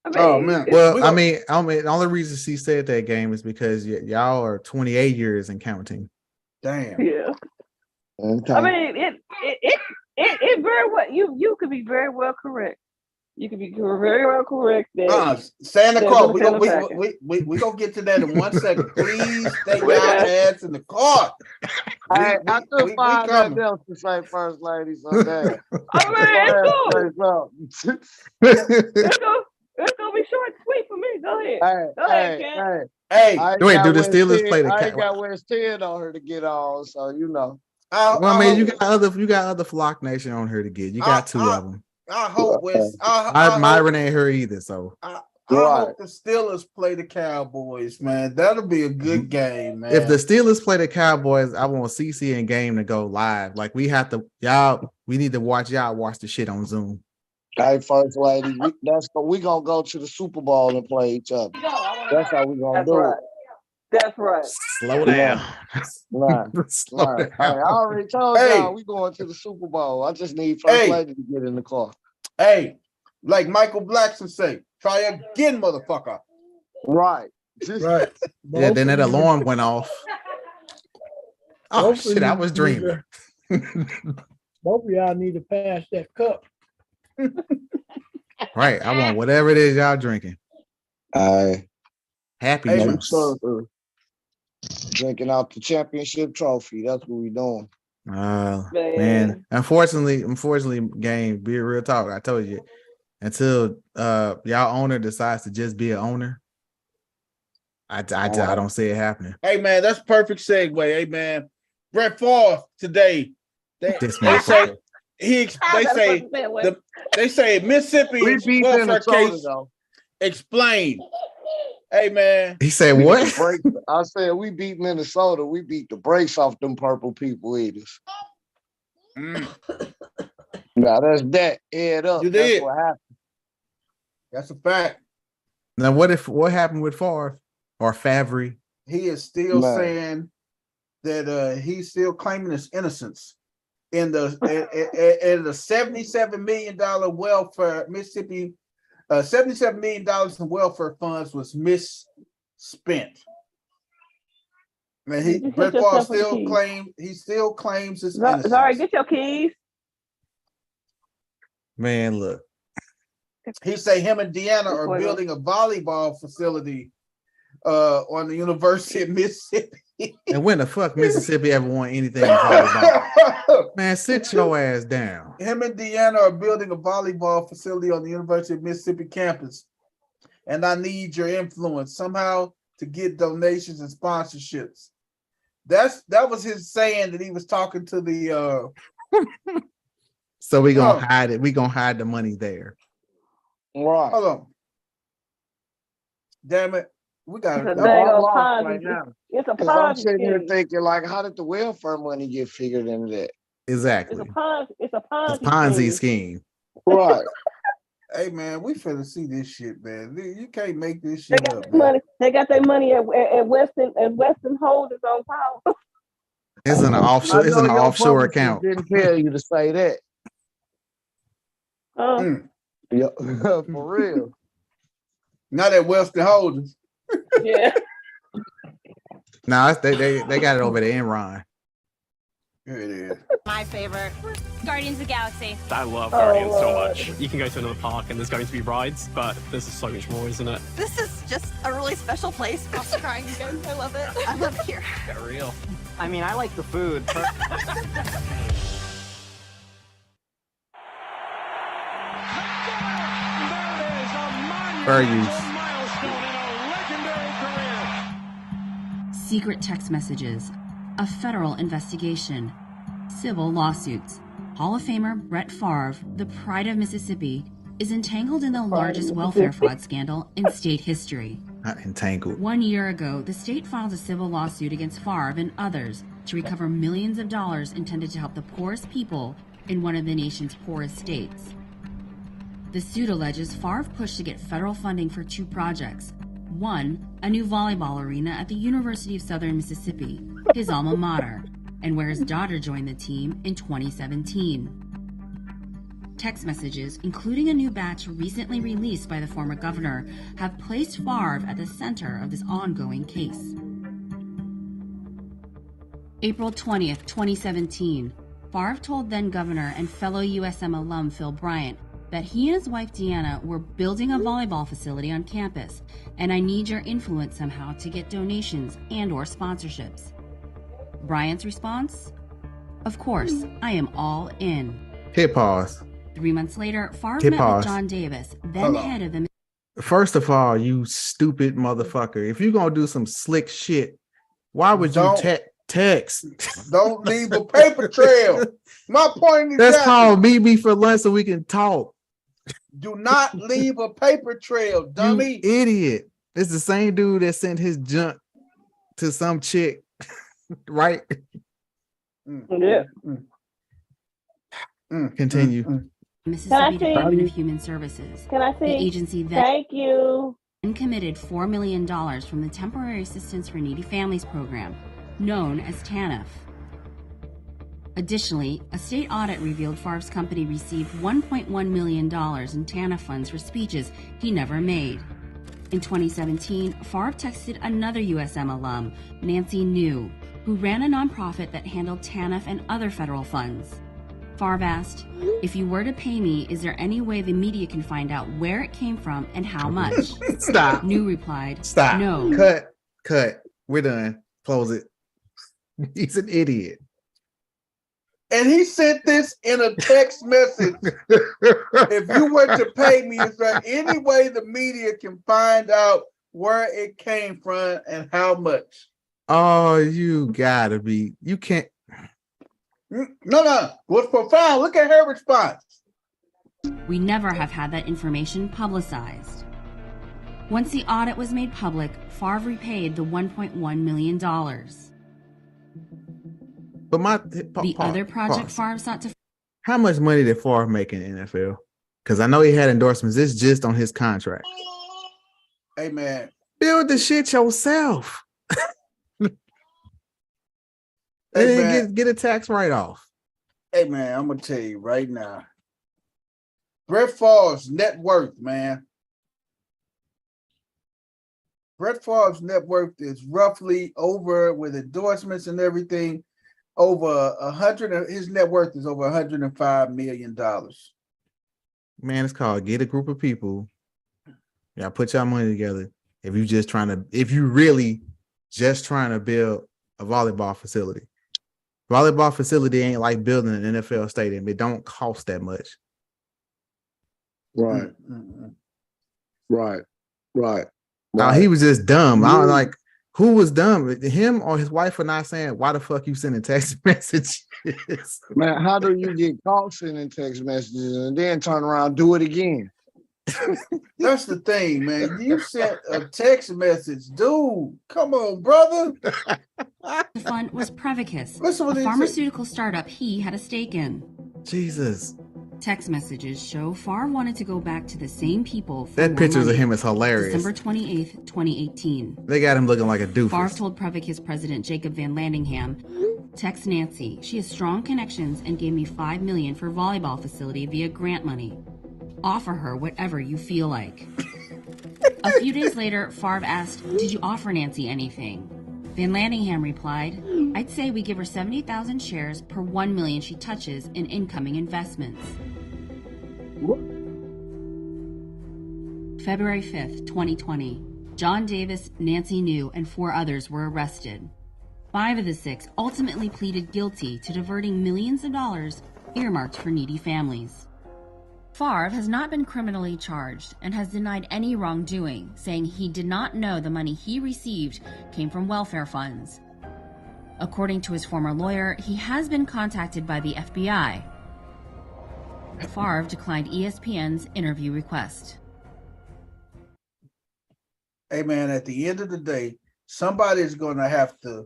S2: I mean,
S1: Oh man.
S3: I mean, the only reason she said that game is because y'all are 28 years and counting.
S1: Damn.
S2: yeah.
S6: Okay.
S2: I mean, it very well. You could be very well correct. You could be very well correct that.
S1: Stay in the
S2: They're
S1: car.
S2: gonna send them back.
S1: We gonna get to that in 1 second. Please stay your
S2: Okay.
S1: ass in the car.
S6: I
S1: We
S6: couldn't find nothing
S1: coming.
S6: else to say, First Lady. So damn.
S2: I mean, it's cool. It's gonna be short and sweet for me. Go ahead. Go ahead, Ken.
S1: Hey,
S6: I ain't
S3: Wait,
S6: got
S3: do the
S6: West
S3: Steelers
S6: 10
S3: play the
S6: I
S3: Cat?
S6: ain't got West 10 on her to get on, so you know.
S3: Well, I mean, you
S1: hope,
S3: got other Flock Nation on here to get. You got two of them.
S1: I hope West. I
S3: Myron ain't here either, so
S1: I
S6: Right.
S1: hope the Steelers play the Cowboys, man. That'll be a good game, man.
S3: if the Steelers play the Cowboys, I want CC and Game to go live. Like we have to, we need to watch the shit on Zoom.
S6: Hey, First Lady, we gonna go to the Super Bowl and play each other. That's how we gonna
S2: That's
S6: do
S2: right.
S6: it.
S2: That's right.
S3: Slow down.
S6: Right.
S3: Slow
S6: Right.
S3: down.
S6: Hey, I already told y'all we going to the Super Bowl. I just need First Lady to get in the car.
S1: Hey, like Michael Blackson say, try again, motherfucker.
S6: Right.
S5: Right.
S3: Yeah, then that alarm went off. Oh
S5: Both of
S3: shit, I
S5: you
S3: was
S5: need
S3: dreaming.
S5: Both of y'all need to pass that cup.
S3: Right. I want whatever it is y'all drinking. Happy
S1: Hey,
S3: juice.
S6: Drinking out the championship trophy. That's what we doing.
S3: Man. Unfortunately, Game, be a real talk. I told you, until y'all owner decides to just be an owner, I don't see it happening.
S1: Hey man, that's perfect segue. Hey man, Brett Favre today. They say they say Mississippi's
S6: We beat
S1: welfare
S6: Minnesota,
S1: case
S6: though.
S1: explained. Hey man,
S3: He said what?
S6: I said we beat Minnesota. We beat the brakes off them purple people eaters. Now that's that. Head up.
S1: You
S6: That's
S1: did.
S6: what happened.
S1: That's a fact.
S3: Now what happened with Favre or Favre?
S1: He is still saying that he's still claiming his innocence in the $77 million welfare Mississippi. $77 million in welfare funds was misspent. Man, Brett Favre still claims his innocence.
S2: Sorry, get your keys.
S3: Man, look.
S1: He say him and Deanna are building a volleyball facility on the University of Mississippi.
S3: And when the fuck Mississippi ever won anything in volleyball? Man, sit your ass down.
S1: Him and Deanna are building a volleyball facility on the University of Mississippi campus. And I need your influence somehow to get donations and sponsorships. That was his saying that he was talking to the
S3: So we gonna hide it. We gonna hide the money there.
S6: Right.
S1: Hold on. Damn it. We got it.
S6: Right now.
S2: It's a
S6: I'm
S2: Ponzi
S6: sitting here
S2: scheme.
S6: thinking, like, how did the welfare money get figured into that?
S3: Exactly.
S2: It's a
S3: Ponzi scheme.
S6: Right.
S1: Hey man, we finna see this shit, man. You can't make this shit up.
S2: They got their money at Western Holders on power.
S3: It's an offshore. It's an offshore account.
S6: Didn't tell you to say that. Yeah, for real.
S1: Not at Western Holders.
S2: Yeah.
S3: No, they got it over there in Ron.
S1: Here it is.
S8: My favorite, Guardians of the Galaxy.
S9: I love Guardians so much. You can go to another park and there's going to be rides, but this is so much more, isn't it?
S8: This is just a really special place. I'm crying again. I love it. I love it here.
S9: Get real.
S10: I mean, I like the food.
S3: Fair use.
S11: Secret text messages, a federal investigation, civil lawsuits. Hall of Famer Brett Favre, the pride of Mississippi, is entangled in the largest welfare fraud scandal in state history.
S3: Not entangled.
S11: 1 year ago, the state filed a civil lawsuit against Favre and others to recover millions of dollars intended to help the poorest people in one of the nation's poorest states. The suit alleges Favre pushed to get federal funding for two projects. One, a new volleyball arena at the University of Southern Mississippi, his alma mater, and where his daughter joined the team in 2017. Text messages, including a new batch recently released by the former governor, have placed Favre at the center of this ongoing case. April 20th, 2017, Favre told then Governor and fellow USM alum Phil Bryant that he and his wife Deanna were building a volleyball facility on campus, and I need your influence somehow to get donations and or sponsorships. Bryant's response? Of course, I am all in.
S3: Hit pause.
S11: 3 months later, Favre
S3: Hit
S11: met
S3: pause.
S11: with John Davis, then head of the...
S3: First of all, you stupid motherfucker. If you're going to do some slick shit, why would you text?
S1: Don't leave a paper trail. My point is
S3: That's called meet me for lunch so we can talk.
S1: Do not leave a paper trail, dummy.
S3: You idiot. It's the same dude that sent his junk to some chick, right?
S2: Yeah.
S3: Continue.
S11: Mississippi Department of Human Services.
S2: Can I see?
S11: The agency
S2: Thank you.
S11: Then committed $4 million from the Temporary Assistance for Needy Families program, known as TANF. Additionally, a state audit revealed Favre's company received $1.1 million in TANF funds for speeches he never made. In 2017, Favre texted another USM alum, Nancy New, who ran a nonprofit that handled TANF and other federal funds. Favre asked, if you were to pay me, is there any way the media can find out where it came from and how much?
S3: Stop.
S11: New replied,
S3: Stop.
S11: No.
S3: Cut. We're done. Close it. He's an idiot.
S1: And he sent this in a text message. If you were to pay me, is there any way the media can find out where it came from and how much?
S3: Oh, you gotta be. You can't.
S1: No. What's profound? Look at her response.
S11: We never have had that information publicized. Once the audit was made public, Favre repaid the $1.1 million.
S3: But
S11: other project Favre sought to...
S3: How much money did Favre make in the NFL? Because I know he had endorsements. It's just on his contract.
S1: Hey, man.
S3: Build the shit yourself.
S1: Hey,
S3: and get a tax write-off.
S1: Hey, man, I'm going to tell you right now. Brett Favre's net worth, man. Brett Favre's net worth is roughly over, with endorsements and everything, over 100. His net worth is over $105 million.
S3: Man, it's called get a group of people. Yeah, put y'all money together. If you really just trying to build a volleyball facility. Volleyball facility ain't like building an NFL stadium. It don't cost that much.
S6: Right. Right.
S3: He was just dumb. I was like, who was dumb? Him or his wife for not saying, why the fuck you sending text messages?
S6: Man, how do you get caught sending text messages and then turn around and do it again?
S1: That's the thing, man. You sent a text message. Dude, come on, brother.
S11: The fund was Prevacus,
S1: Listen
S11: a
S1: what he
S11: pharmaceutical startup he had a stake in.
S3: Jesus.
S11: Text messages show Favre wanted to go back to the same people. For
S3: That
S11: more
S3: pictures
S11: money.
S3: of him is hilarious.
S11: December 28th, 2018.
S3: They got him looking like a doofus.
S11: Favre told Prevacus president Jacob Van Landingham, text Nancy. She has strong connections and gave me $5 million for volleyball facility via grant money. Offer her whatever you feel like. A few days later, Favre asked, did you offer Nancy anything? Van Landingham replied, I'd say we give her 70,000 shares per 1 million she touches in incoming investments. February 5th, 2020. John Davis, Nancy New, and 4 others were arrested. 5 of the 6 ultimately pleaded guilty to diverting millions of dollars earmarked for needy families. Favre has not been criminally charged and has denied any wrongdoing, saying he did not know the money he received came from welfare funds. According to his former lawyer, he has been contacted by the FBI. Favre declined ESPN's interview request.
S1: Hey, man, at the end of the day, somebody's going to have to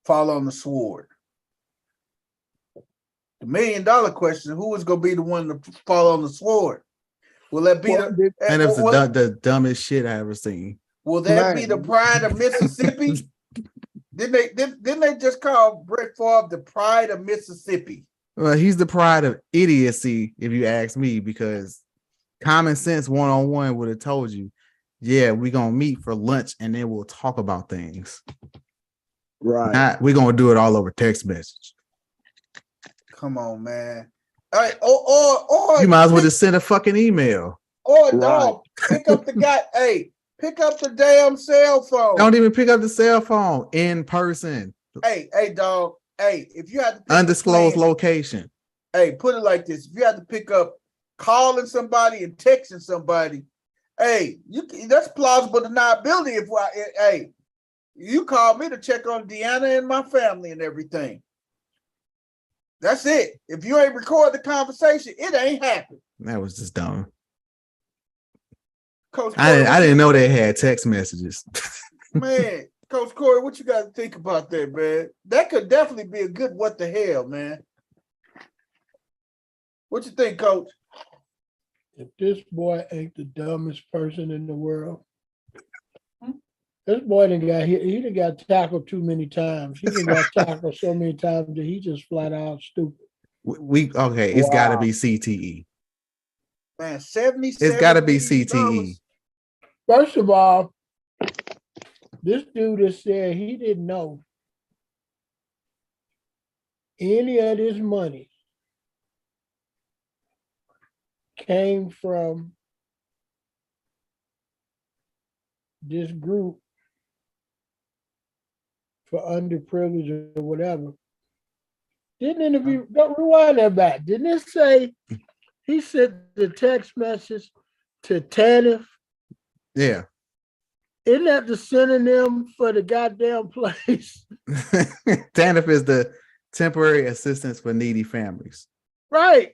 S1: fall on the sword. The $1 million question, who is going to be the one to fall on the sword? Will that be
S3: and it's the dumbest shit I ever seen.
S1: Will that be the pride of Mississippi? Didn't they just call Brett Favre the pride of Mississippi?
S3: Well, he's the pride of idiocy, if you ask me, because common sense one-on-one would have told you, yeah, we're going to meet for lunch and then we'll talk about things.
S6: Right.
S3: We're gonna do it all over text message.
S1: Come on, man. All right, or
S3: You might as well just send a fucking email.
S1: Or dog, pick up the guy. Hey, pick up the damn cell phone.
S3: Don't even pick up the cell phone in person.
S1: Hey, dog. Hey, if you had to
S3: undisclosed location.
S1: Hey, put it like this: if you had to pick up calling somebody and texting somebody, hey, that's plausible deniability. Hey, you call me to check on Deanna and my family and everything. That's it. If you ain't record the conversation, it ain't happened.
S3: That was just dumb.
S1: Coach
S3: I didn't know they had text messages.
S1: Man, Coach Corey, what you got to think about that, man? That could definitely be a good what the hell, man. What you think, Coach?
S5: If this boy ain't the dumbest person in the world, this boy done got tackled too many times. He done got tackled so many times that he just flat out stupid.
S3: It's got to be CTE.
S1: Man, 77.
S3: It's got to be CTE.
S5: First of all, this dude has said he didn't know any of this money came from this group for underprivileged or whatever. Didn't interview, don't rewind that back. Didn't it say he sent the text message to TANF?
S3: Yeah.
S5: Isn't that the synonym for the goddamn place?
S3: TANF is the temporary assistance for needy families.
S5: Right.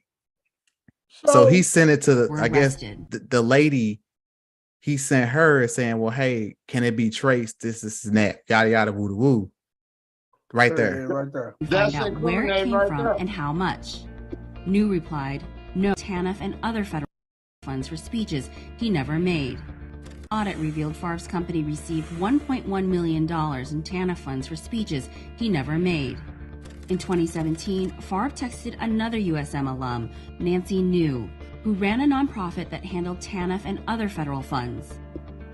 S3: So he sent it to the lady. He sent her saying, well, hey, can it be traced? This is that, yada, yada, woo, woo. Right there.
S1: Right there.
S11: Find out where it came from and how much. New replied, no, TANF and other federal funds for speeches he never made. Audit revealed Favre's company received $1.1 million in TANF funds for speeches he never made. In 2017, Favre texted another USM alum, Nancy New, who ran a nonprofit that handled TANF and other federal funds.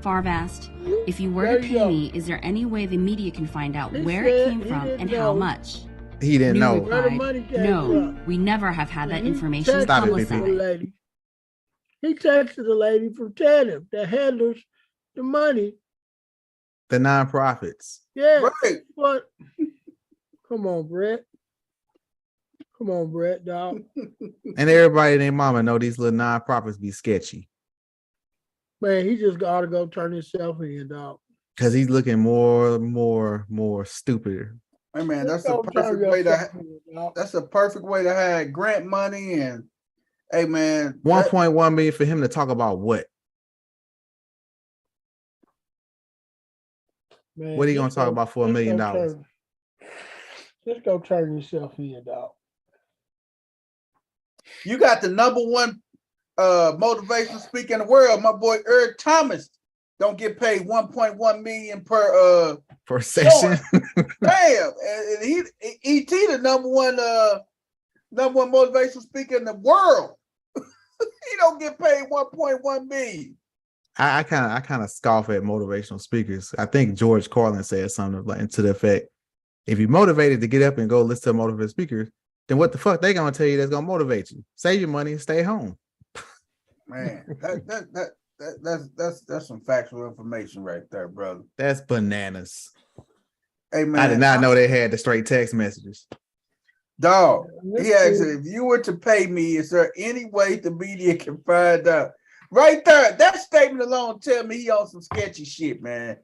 S11: Favre asked, if you were to pay me, is there any way the media can find out where it came from and how much?
S3: He didn't know.
S11: Replied, no, we never have had that information publicized.
S5: He texted the lady from TANF that handles the money.
S3: The nonprofits.
S5: Yeah. Right. But come on, Brett. Come on, Brett, dog.
S3: And everybody and their mama know these little nonprofits be sketchy.
S5: Man, he just got to go turn himself in, dog.
S3: Because he's looking more stupider.
S1: Hey man, that's a perfect way to have grant money and hey man.
S3: 1.1 million for him to talk about what? Man, what are you gonna talk about for $1 million?
S5: Just go turn yourself in, dog.
S1: You got the number one motivational speaker in the world, my boy Eric Thomas. Don't get paid 1.1 million per
S3: session.
S1: Damn, and he the number one motivational speaker in the world. He don't get paid 1.1 million.
S3: I kind of scoff at motivational speakers. I think George Carlin said something like to the effect, if you're motivated to get up and go listen to motivational speakers, then what the fuck they gonna tell you that's gonna motivate you? Save your money and stay home.
S1: Man, that's some factual information right there, brother.
S3: That's bananas.
S1: Hey man,
S3: I did not know they had the straight text messages.
S1: Dog, he asked, if you were to pay me, is there any way the media can find out? Right there, that statement alone tell me he on some sketchy shit, man.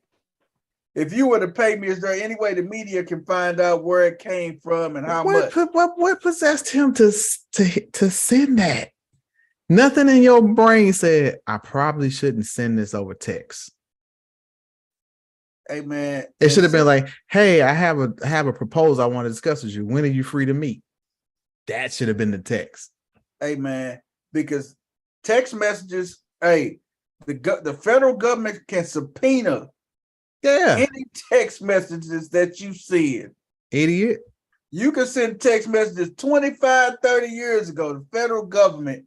S1: If you were to pay me, is there any way the media can find out where it came from and how much?
S3: What possessed him to send that? Nothing in your brain said, I probably shouldn't send this over text.
S1: Hey man,
S3: it should have been like, hey, I have a proposal I want to discuss with you. When are you free to meet? That should have been the text.
S1: Hey man, because text messages, hey, the federal government can subpoena any text messages that you send.
S3: Idiot.
S1: You can send text messages 25, 30 years ago. The federal government,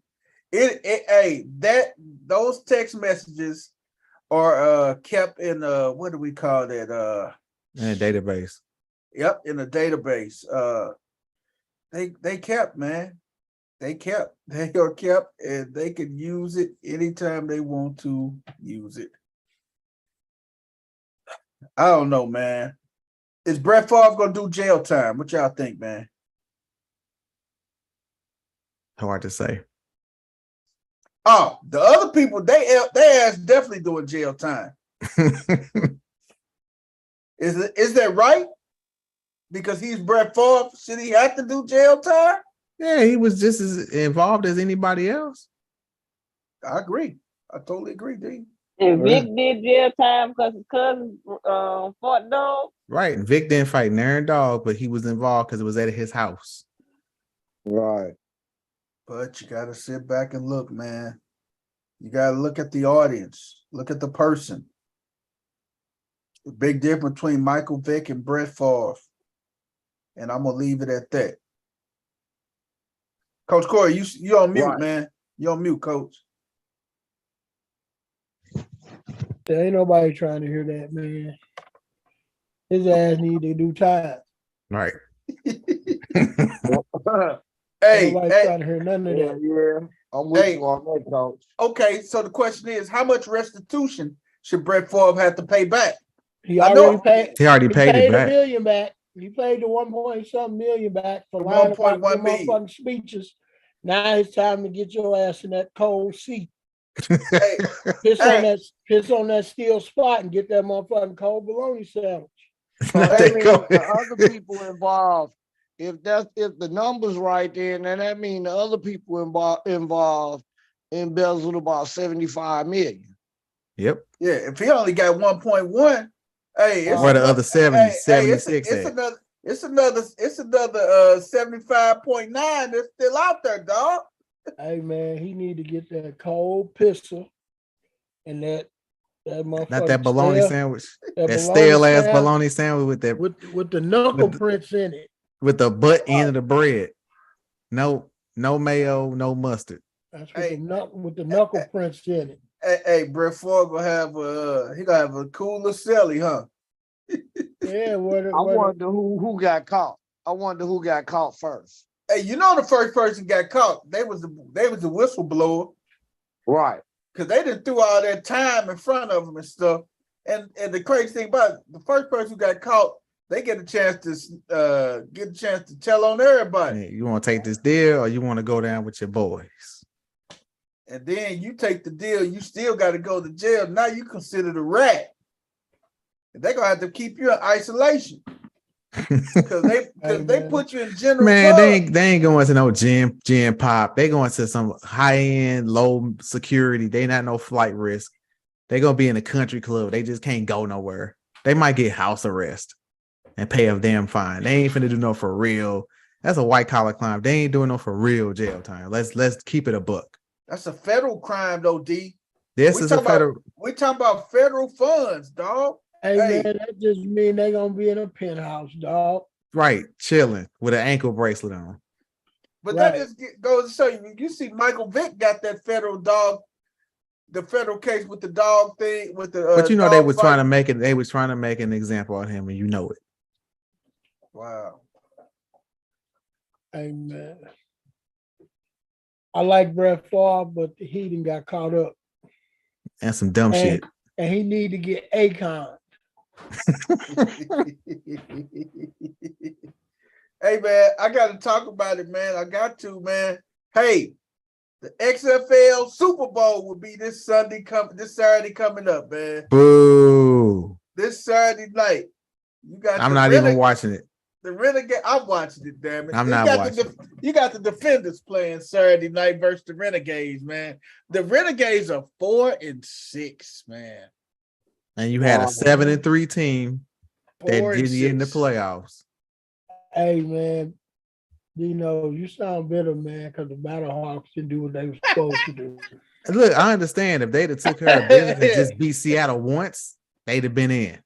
S1: those text messages are kept in what do we call that?
S3: In a database.
S1: Yep, in a database. They kept, man. They are kept, and they can use it anytime they want to use it. I don't know, man. Is Brett Favre gonna do jail time? What y'all think, man?
S3: Hard to say.
S1: Oh, the other people, they ass definitely doing jail time. Is that right? Because he's Brett Favre, should he have to do jail time?
S3: Yeah, he was just as involved as anybody else.
S1: I agree. I totally agree, D.
S2: And Vic did jail time because his cousin fought dog.
S3: Right. Vic didn't fight Naren Dog, but he was involved because it was at his house.
S6: Right.
S1: But you got to sit back and look, man. You got to look at the audience. Look at the person. The big difference between Michael Vick and Brett Favre. And I'm going to leave it at that. Coach Corey, you on mute, man. You on mute, Coach.
S5: There ain't nobody trying to hear that, man. His ass need to do time.
S3: Right.
S1: Hey,
S5: trying to hear none of that.
S6: Yeah, I'm with you on that, Coach.
S1: Okay, so the question is, how much restitution should Brett Favre have to pay back?
S5: He already paid.
S3: He already paid it back.
S5: $1 million back. He paid the 1.something million back for lying about the motherfucking speeches. Now it's time to get your ass in that cold seat. Piss on that steel spot and get that motherfucking cold bologna sandwich.
S6: The other people involved, if the numbers right there, then that means the other people involved embezzled about 75 million.
S3: Yep.
S1: Yeah, if he only got 1.1, hey,
S3: where the other 76
S1: it's another 75.9 that's still out there, dog.
S5: Hey man, he need to get that cold pistol and that motherfucker.
S3: Not that bologna sandwich. That stale ass bologna sandwich with that
S5: with the knuckle prints in it.
S3: With the butt end of the bread. No mayo, no mustard.
S5: That's with the knuckle prints in it.
S1: Hey, Brett Favre gonna have a cooler celly, huh?
S5: Yeah,
S6: I wonder who got caught. I wonder who got caught first.
S1: Hey, you know the first person got caught. They was the whistleblower,
S6: right?
S1: Because they done threw all that time in front of them and stuff. And the crazy thing about it, the first person who got caught, they get a chance to tell on everybody.
S3: Hey, you want to take this deal, or you want to go down with your boys?
S1: And then you take the deal, you still got to go to jail. Now you considered a rat. They're gonna have to keep you in isolation because they put you in general.
S3: Man, they ain't going to no gym pop. They going to some high end, low security. They not no flight risk. They gonna be in a country club. They just can't go nowhere. They might get house arrest and pay a damn fine. They ain't finna do no for real. That's a white collar crime. They ain't doing no for real jail time. Let's keep it a buck.
S1: That's a federal crime though, D.
S3: This is a federal.
S1: We talking about federal funds, dog.
S5: Hey man, that just mean they gonna be in a penthouse, dog.
S3: Right, chilling with an ankle bracelet on.
S1: But that just goes to show you. You see, Michael Vick got that federal case with the dog thing with the.
S3: But you know they was trying to make it. They was trying to make an example of him, and you know it.
S1: Wow.
S5: Hey man, I like Brett Favre, but he done got caught up.
S3: And some dumb shit.
S5: And he need to get Akon.
S1: Hey man, I got to talk about it, man. I got to, man. Hey, the XFL Super Bowl will be this Saturday coming up, man.
S3: Boo!
S1: This Saturday night. You got.
S3: I'm not even watching it.
S1: The Renegade. I'm watching it, damn it.
S3: I'm not watching.
S1: You got the Defenders playing Saturday night versus the Renegades, man. The Renegades are 4-6, man.
S3: And you had a 7-3 team that didn't get in the playoffs.
S5: Hey man, you sound bitter, man, because the Battlehawks didn't do what they were supposed to do.
S3: Look, I understand if they'd have took care of business and just beat Seattle once, they'd have been in.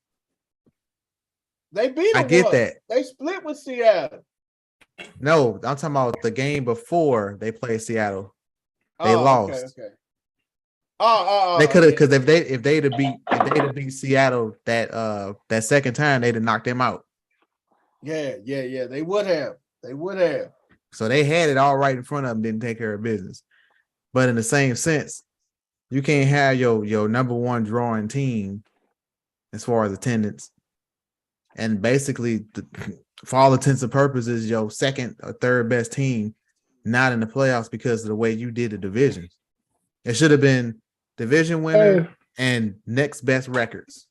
S1: They beat them.
S3: I get that.
S1: They split with Seattle.
S3: No, I'm talking about the game before they played Seattle. They lost.
S1: Okay.
S3: They could have, because if they'd have beat Seattle that second time, they'd have knocked them out.
S1: Yeah. They would have.
S3: So they had it all right in front of them, didn't take care of business. But in the same sense, you can't have your number one drawing team as far as attendance. And basically, for all intents and purposes, your second or third best team not in the playoffs because of the way you did the divisions. It should have been division winner and next best records.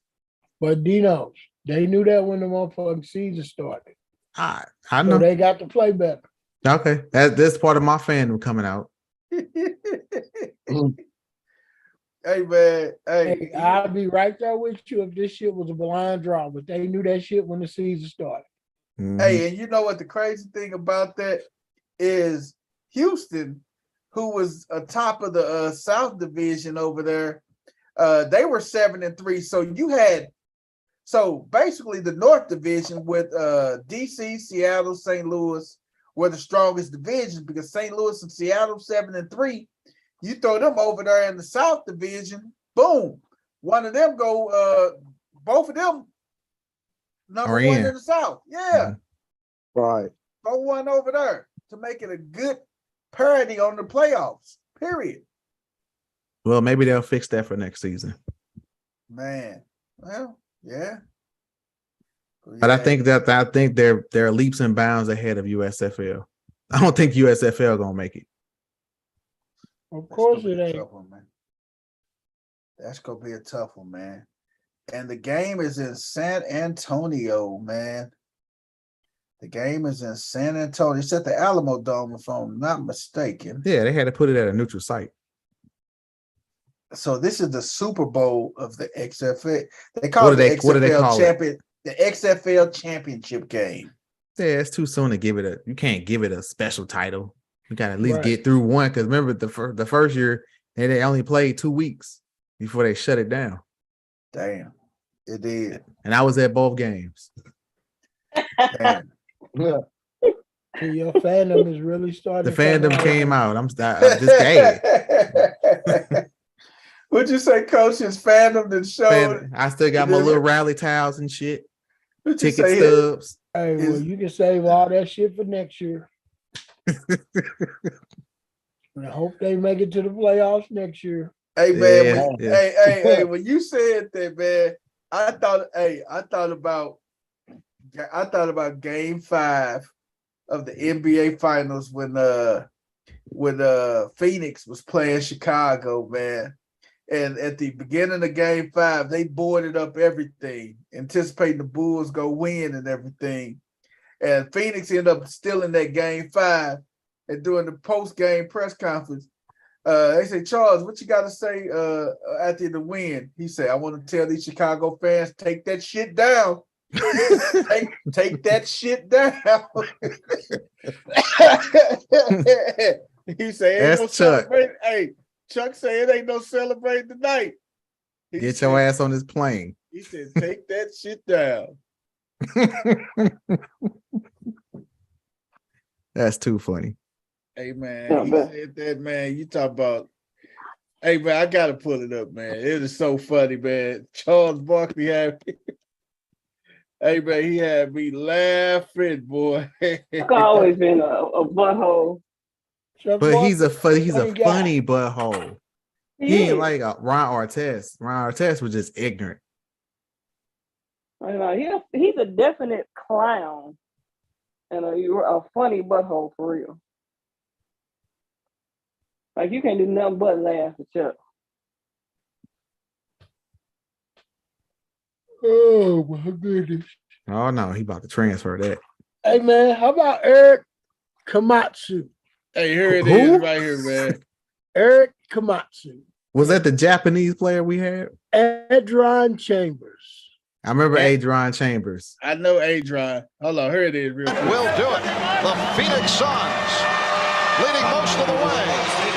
S5: But Dino, they knew that when the motherfucking season started.
S3: I know.
S5: So they got to play better.
S3: Okay. That's part of my fandom coming out.
S1: Hey, man. Hey,
S5: I'll be right there with you if this shit was a blind draw, but they knew that shit when the season started.
S3: Mm-hmm.
S1: Hey, and you know what the crazy thing about that is Houston, who was atop of the South Division over there, they were 7-3. So basically the North Division with DC, Seattle, St. Louis were the strongest divisions because St. Louis and Seattle 7-3. You throw them over there in the South Division, boom. One of them go, both of them number one in the South. Yeah.
S6: Mm-hmm. Right.
S1: Go one over there to make it a good parity on the playoffs, period.
S3: Well, maybe they'll fix that for next season.
S1: Man. Well, yeah.
S3: But I think they're leaps and bounds ahead of USFL. I don't think USFL gonna make it.
S5: Of course it ain't.
S1: That's gonna be a tough one, man. And the game is in San Antonio, man. The game is in San Antonio. It's at the Alamo Dome, if I'm not mistaken.
S3: Yeah, they had to put it at a neutral site.
S1: So this is the Super Bowl of the XFL. They call it the XFL champion, the XFL championship game.
S3: Yeah, it's too soon to give it you can't give it a special title. You gotta at least get through one. Because remember the first year they only played 2 weeks before they shut it down.
S1: Damn, it did. And
S3: I was at both games.
S1: Damn.
S5: Yeah. Your fandom is really starting.
S3: The fandom came out. I'm just gay.
S1: What'd you say, Coach? His fandom that showed.
S3: I still got my little rally towels and shit. Ticket stubs.
S5: Hey, well, you can save all that shit for next year. And I hope they make it to the playoffs next year.
S1: Hey man, hey, when you said that, man, I thought about game 5 of the NBA finals when Phoenix was playing Chicago, man. And at the beginning of game 5, they boarded up everything, anticipating the Bulls go win and everything. And Phoenix ended up stealing that game 5. And during the post-game press conference, they say, Charles, what you got to say after the win? He said, I want to tell these Chicago fans, take that shit down. take that shit down. He said, ain't no celebrating. Hey, Chuck said it ain't no celebrating tonight.
S3: Get your ass on this plane.
S1: He said, take that shit down.
S3: That's too funny.
S1: Hey man, he said that, man. You talk about, hey man, I gotta pull it up, man. It is so funny, man. Charles Barkley had me. Hey man, he had me laughing, boy.
S2: I've always been a butthole.
S3: But he's a funny butthole. He ain't like Ron Artest. Ron Artest was just ignorant.
S2: I know he's a definite clown and a funny butthole for real. Like you can't do nothing but laugh at Chuck.
S5: Oh my goodness.
S3: Oh no, he about to transfer that.
S5: Hey man, how about Eric Komatsu?
S1: Hey, here it is right here, man.
S5: Eric Komatsu.
S3: Was that the Japanese player we had?
S5: Adron Chambers.
S3: I remember Adron Chambers.
S1: I know Adron. Hold on, here it is. Real quick.
S12: Will do it. The Phoenix Suns leading most of the way.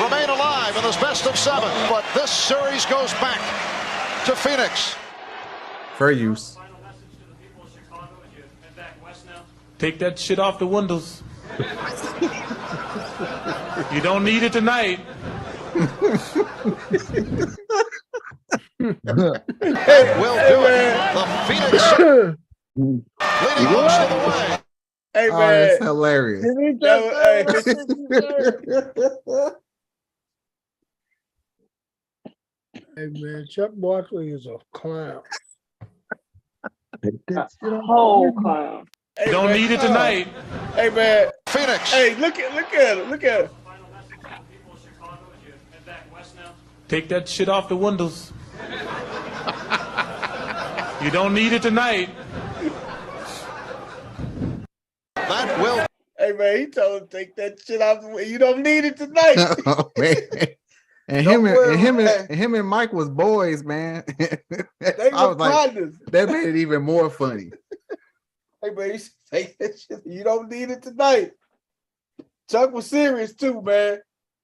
S12: Remain alive in this best of 7. But this series goes back to Phoenix.
S3: For use.
S13: Take that shit off the windows. You don't need it tonight.
S12: Will do it. The Phoenix Suns leading most of the way.
S1: Hey
S3: Oh,
S1: man,
S3: that's hilarious.
S6: Did he
S1: that
S6: just say
S1: was-
S5: Hey man, Chuck Barkley is a clown.
S2: Whole clown.
S1: hey,
S13: Don't
S1: man,
S13: need it tonight.
S1: Hey man,
S12: Phoenix.
S1: hey, look at him, look at him.
S13: Take that shit off the windows. You don't need it tonight.
S12: That will.
S1: Hey man, he told him take that shit off the way. You don't need it tonight.
S3: Oh, man. And
S1: Don't worry,
S3: him and Mike was boys, man.
S1: They
S3: I
S1: were
S3: was like,
S1: partners.
S3: that made it even more funny.
S1: Hey man, he said, take that shit. You don't need it tonight. Chuck was serious too, man.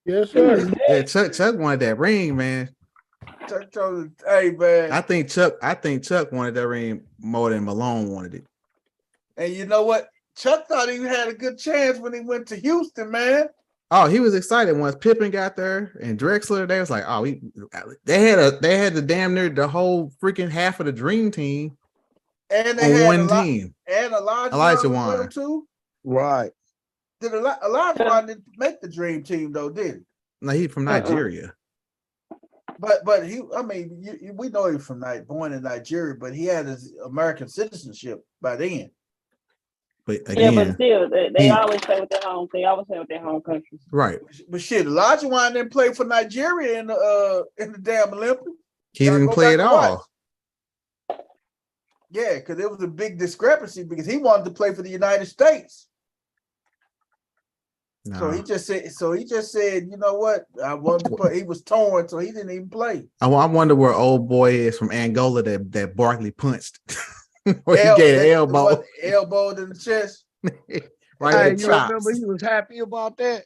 S5: Yes, sir.
S3: Yeah, Chuck wanted that ring, man.
S1: Chuck told him, hey man.
S3: I think Chuck wanted that ring more than Malone wanted it.
S1: And you know what? Chuck thought he had a good chance when he went to Houston, man.
S3: Oh, he was excited once Pippen got there and Drexler. They was like, oh, they had the damn near the whole freaking half of the dream team
S1: And they
S3: on
S1: had
S3: one team.
S1: And Elijah
S3: Elijah
S1: Wan was with
S3: Wan.
S1: him too.
S6: Right.
S1: Did Elijah Wan didn't make the dream team though, did he?
S3: No, he's from Nigeria.
S1: But he, I mean, we know he's from born in Nigeria, but he had his American citizenship by then.
S3: But again,
S2: yeah, but still, they always say with their home. They always say with their home country.
S3: Right.
S1: But shit, Elijah Wan didn't play for Nigeria in the damn Olympics.
S3: He didn't play at all.
S1: Yeah, because there was a big discrepancy because he wanted to play for the United States.
S3: No.
S1: So he just said, you know what? I wanted to play. He was torn, so he didn't even play.
S3: I wonder where old boy is from Angola that Barkley punched. Where he gave an elbow.
S1: Elbowed in the chest.
S3: Right
S6: Hey,
S3: in
S6: you
S3: chops.
S6: remember he was happy about that?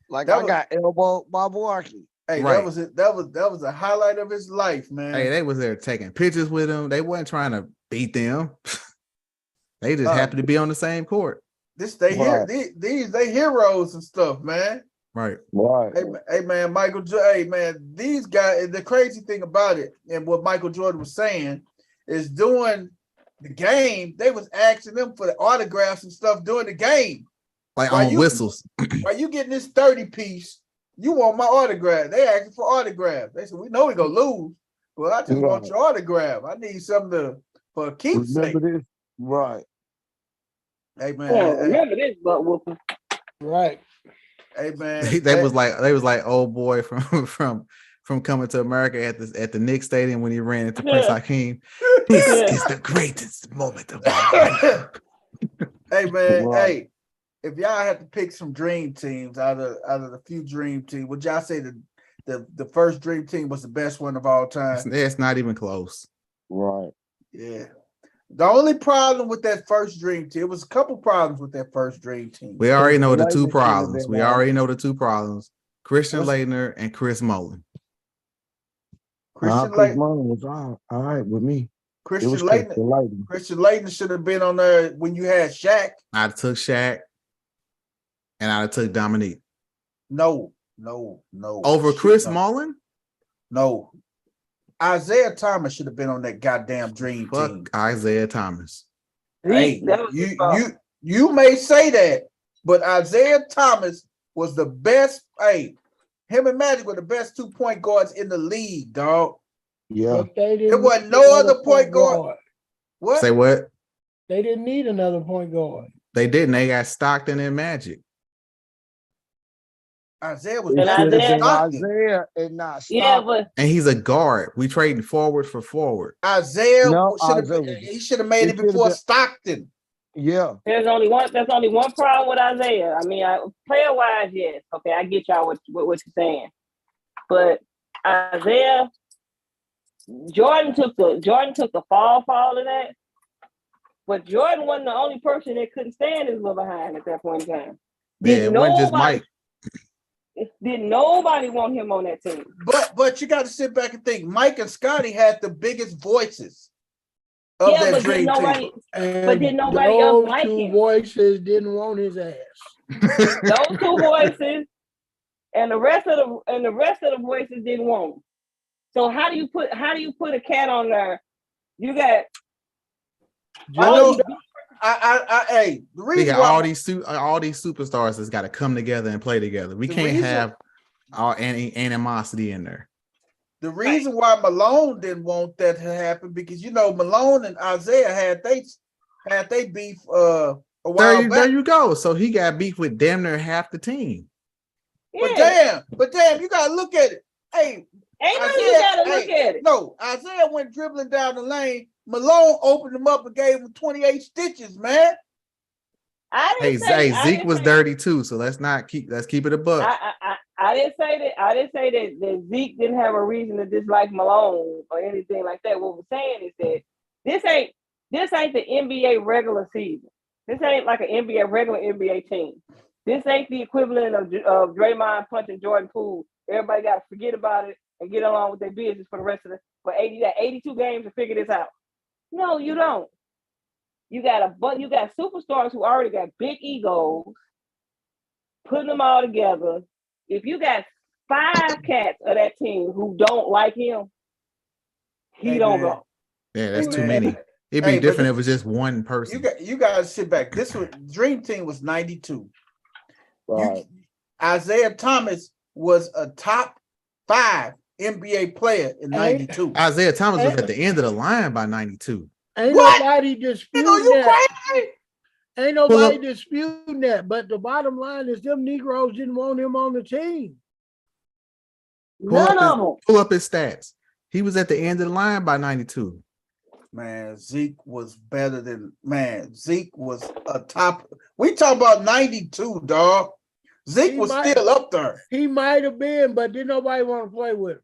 S6: Like
S1: That
S6: I
S1: was-
S6: got elbowed by Barkley.
S1: Hey,
S3: Right.
S1: that was a highlight of his life, man.
S3: Hey, they was there taking pictures with him. They wasn't trying to beat them. They just happened to be on the same court.
S1: These they heroes and stuff, man.
S3: Right.
S6: Right.
S1: Hey man, hey man, these guys. The crazy thing about it, and what Michael Jordan was saying, is during the game, they was asking them for the autographs and stuff during the game.
S3: Like on whistles.
S1: While you getting this 30 piece, you want my autograph. They asking for autograph. They said, we know we gonna lose, but I just want your autograph. I need something for a keepsake.
S6: Remember this? Right.
S1: Hey man.
S2: Oh, remember this butt whooping.
S5: Right.
S1: Hey man.
S3: They was like old boy from coming to America at the Knicks stadium when he ran into Prince Hakeem. This is the greatest moment of my life.
S1: Hey man,
S6: Right.
S1: hey, if y'all had to pick some dream teams out of the few dream teams, would y'all say the first dream team was the best one of all time?
S3: It's not even close.
S6: Right.
S1: Yeah. The only problem with that first dream team, it was a couple problems with that first dream team.
S3: We already know the
S6: Leitner
S3: two
S6: should have
S3: problems.
S6: been
S3: We
S6: on.
S3: already know the two problems. Christian
S1: What's-
S3: Leitner and Chris Mullin.
S1: Christian
S6: Chris
S1: Leitner,
S6: Mullin was all right with me. It
S1: Christian
S6: was
S1: Leitner,
S6: Christian Leitner.
S1: Christian Leitner should have been on there when you had Shaq.
S3: I'd have took Shaq and I'd have took Dominique.
S1: No.
S3: Over Chris
S1: No.
S3: Mullin?
S1: No. Isaiah Thomas should have been on that goddamn dream team.
S3: Fuck Isaiah Thomas.
S1: Hey,
S2: That was his fault.
S1: you may say that, but Isaiah Thomas was the best. Hey, him and Magic were the best 2-point guards in the league, dog.
S6: Yeah.
S5: But they didn't
S1: There wasn't
S5: need
S1: no
S5: another
S1: other point guard. What?
S3: Say what?
S5: They didn't need another point guard.
S3: They didn't. They got Stockton and Magic.
S1: Isaiah was
S6: It
S1: better
S6: should
S1: than
S6: have been
S1: Stockton.
S6: Isaiah and not Stockton.
S2: Yeah, but
S3: And he's a guard. We trading forward for forward.
S1: Isaiah
S6: No,
S1: should have
S6: Isaiah was-
S1: he should have made
S6: it
S1: it
S6: should have
S1: before
S6: been-
S1: Stockton.
S6: Yeah.
S2: there's only one problem with Isaiah. I mean, player wise, yes. Okay, I get y'all what you're saying, but Isaiah, Jordan took the fall in that. But Jordan wasn't the only person that couldn't stand his little behind at that point in time.
S3: Yeah, it wasn't just Mike.
S2: Did nobody want him on that team?
S1: But you got to sit back and think. Mike and Scotty had the biggest voices of
S2: Yeah,
S1: that
S2: but
S1: dream
S2: did nobody?
S1: team.
S5: And
S2: did nobody else
S5: those
S2: like
S5: two
S2: him?
S5: voices didn't want his ass.
S2: Those two voices and the rest of the voices didn't want him. So how do you put a cat on there? You got
S1: I know, Hey, the
S3: We
S1: reason
S3: got
S1: why
S3: all these superstars that's got to come together and play together. We can't have all animosity in there.
S1: the reason why Malone didn't want that to happen because Malone and Isaiah had they beef a while back.
S3: There you go. So he got beef with damn near half the team.
S2: Yeah.
S1: But damn, you gotta look at it. Hey,
S2: ain't no you gotta look at it.
S1: No, Isaiah went dribbling down the lane. Malone opened him up and gave him 28 stitches, man.
S3: Zeke was dirty too, so let's keep it a buck.
S2: I didn't say that. I didn't say that Zeke didn't have a reason to dislike Malone or anything like that. What we're saying is that this ain't the NBA regular season. This ain't like an regular NBA team. This ain't the equivalent of Draymond punching Jordan Poole. Everybody got to forget about it and get along with their business for the rest of for 82 games to figure this out. No, you don't. You got superstars who already got big egos, putting them all together. If you got 5 cats of that team who don't like him, he don't go.
S3: Yeah, that's too many. It'd be different if it was just one person.
S1: You guys sit back. This was Dream Team was 92. Right. Isaiah Thomas was a top 5 NBA player in 92.
S3: Isaiah Thomas was at the end of the line by 92.
S5: Ain't nobody disputing that.
S1: Crazy?
S5: Ain't nobody disputing that. But the bottom line is them Negroes didn't want him on the team.
S2: None of them.
S3: Pull up his stats. He was at the end of the line by 92.
S1: Man, Zeke was better than Zeke was a top. We talk about 92, dog. Zeke was still up there.
S5: He might have been, but didn't nobody want to play with him.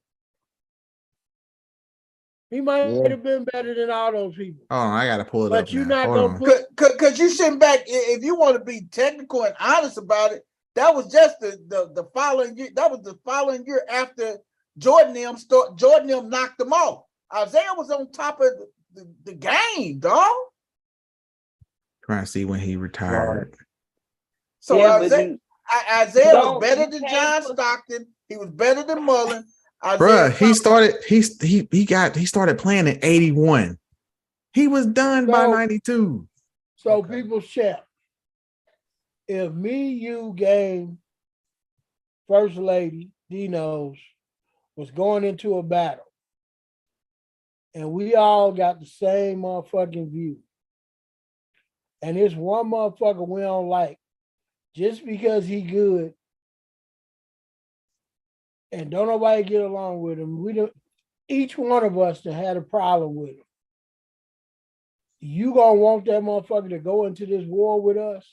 S5: He might have been better than all those people.
S3: Oh, I gotta pull it up.
S5: But you're not gonna put
S1: because you sitting back. If you want to be technical and honest about it, that was just the following year. That was the following year after Jordan them knocked them off. Isaiah was on top of the game, dog.
S3: Trying to see when he retired.
S1: So Isaiah was better than John Stockton. He was better than Mullen.
S3: Bruh, he started playing in 81. He was done by 92.
S5: So people's chat. If me, you, Game, First Lady, D-Nose was going into a battle and we all got the same motherfucking view, and it's one motherfucker we don't like just because he good and don't nobody get along with him, each one of us that had a problem with him, you gonna want that motherfucker to go into this war with us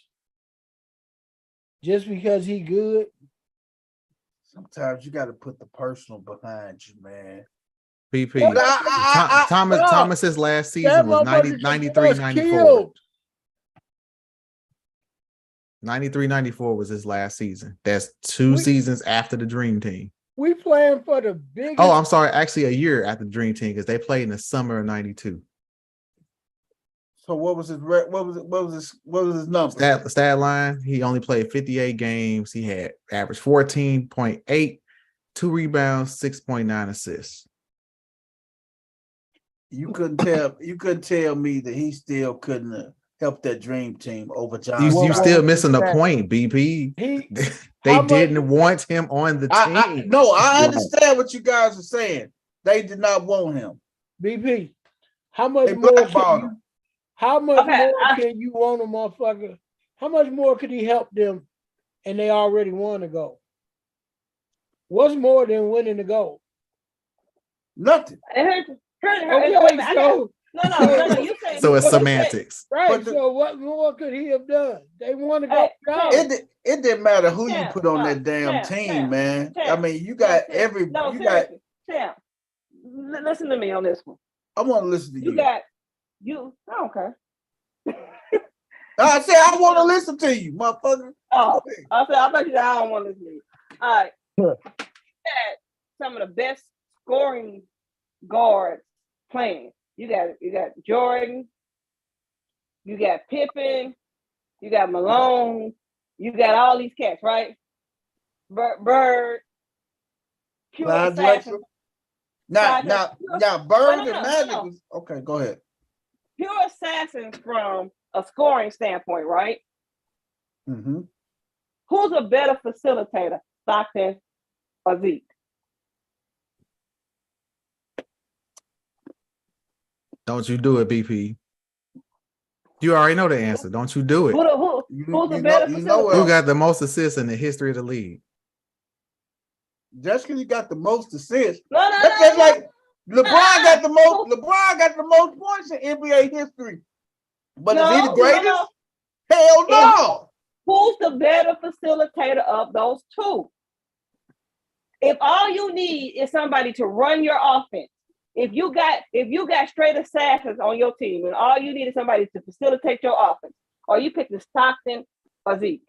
S5: just because he good?
S1: Sometimes you got to put the personal behind you, man.
S3: PP. Thomas's last season was 93, 94. 93, 94 was his last season. That's 2 seasons after the Dream Team.
S5: We playing for the biggest.
S3: Oh, I'm sorry. Actually, a year after the Dream Team because they played in the summer of 92.
S1: So what was his number?
S3: Stat line. He only played 58 games. He had average 14.8, 2 rebounds, 6.9 assists.
S1: You couldn't tell me that he still couldn't help that Dream Team over John.
S3: You still missing the point, BP. They didn't want him on the team.
S1: I understand what you guys are saying. They did not want him.
S5: BP, how much more can you want a motherfucker? How much more could he help them and they already won the goal? What's more than winning the goal?
S1: Nothing.
S3: So it's semantics.
S5: Right. So what more could he have done? They want to go.
S1: It didn't matter who you put on that damn team, man. I mean, you got
S2: listen to me on this one.
S1: I want to listen to you.
S2: Okay.
S1: I said I want to listen to you, motherfucker.
S2: Oh, I thought you said I don't want to listen to you. All right. You had some of the best scoring guards playing. You got Jordan, you got Pippen, you got Malone, you got all these cats, right? Bird, pure assassin.
S1: Now, Bird and Magic was okay. Go ahead.
S2: Pure assassins from a scoring standpoint, right?
S1: Mm-hmm.
S2: Who's a better facilitator, Stockton or Zeke?
S3: Don't you do it, BP. You already know the answer. Don't you do it.
S2: Who's a better facilitator?
S3: Who got the most assists in the history of the league?
S1: Just because he got the most assists.
S2: No,
S1: that's just like LeBron got the most. LeBron got the most points in NBA history. But is he the greatest? Hell no.
S2: Who's the better facilitator of those two? If all you need is somebody to run your offense, if you got straight assassins on your team, and all you need is somebody to facilitate your offense, or you pick the Stockton or Zeke?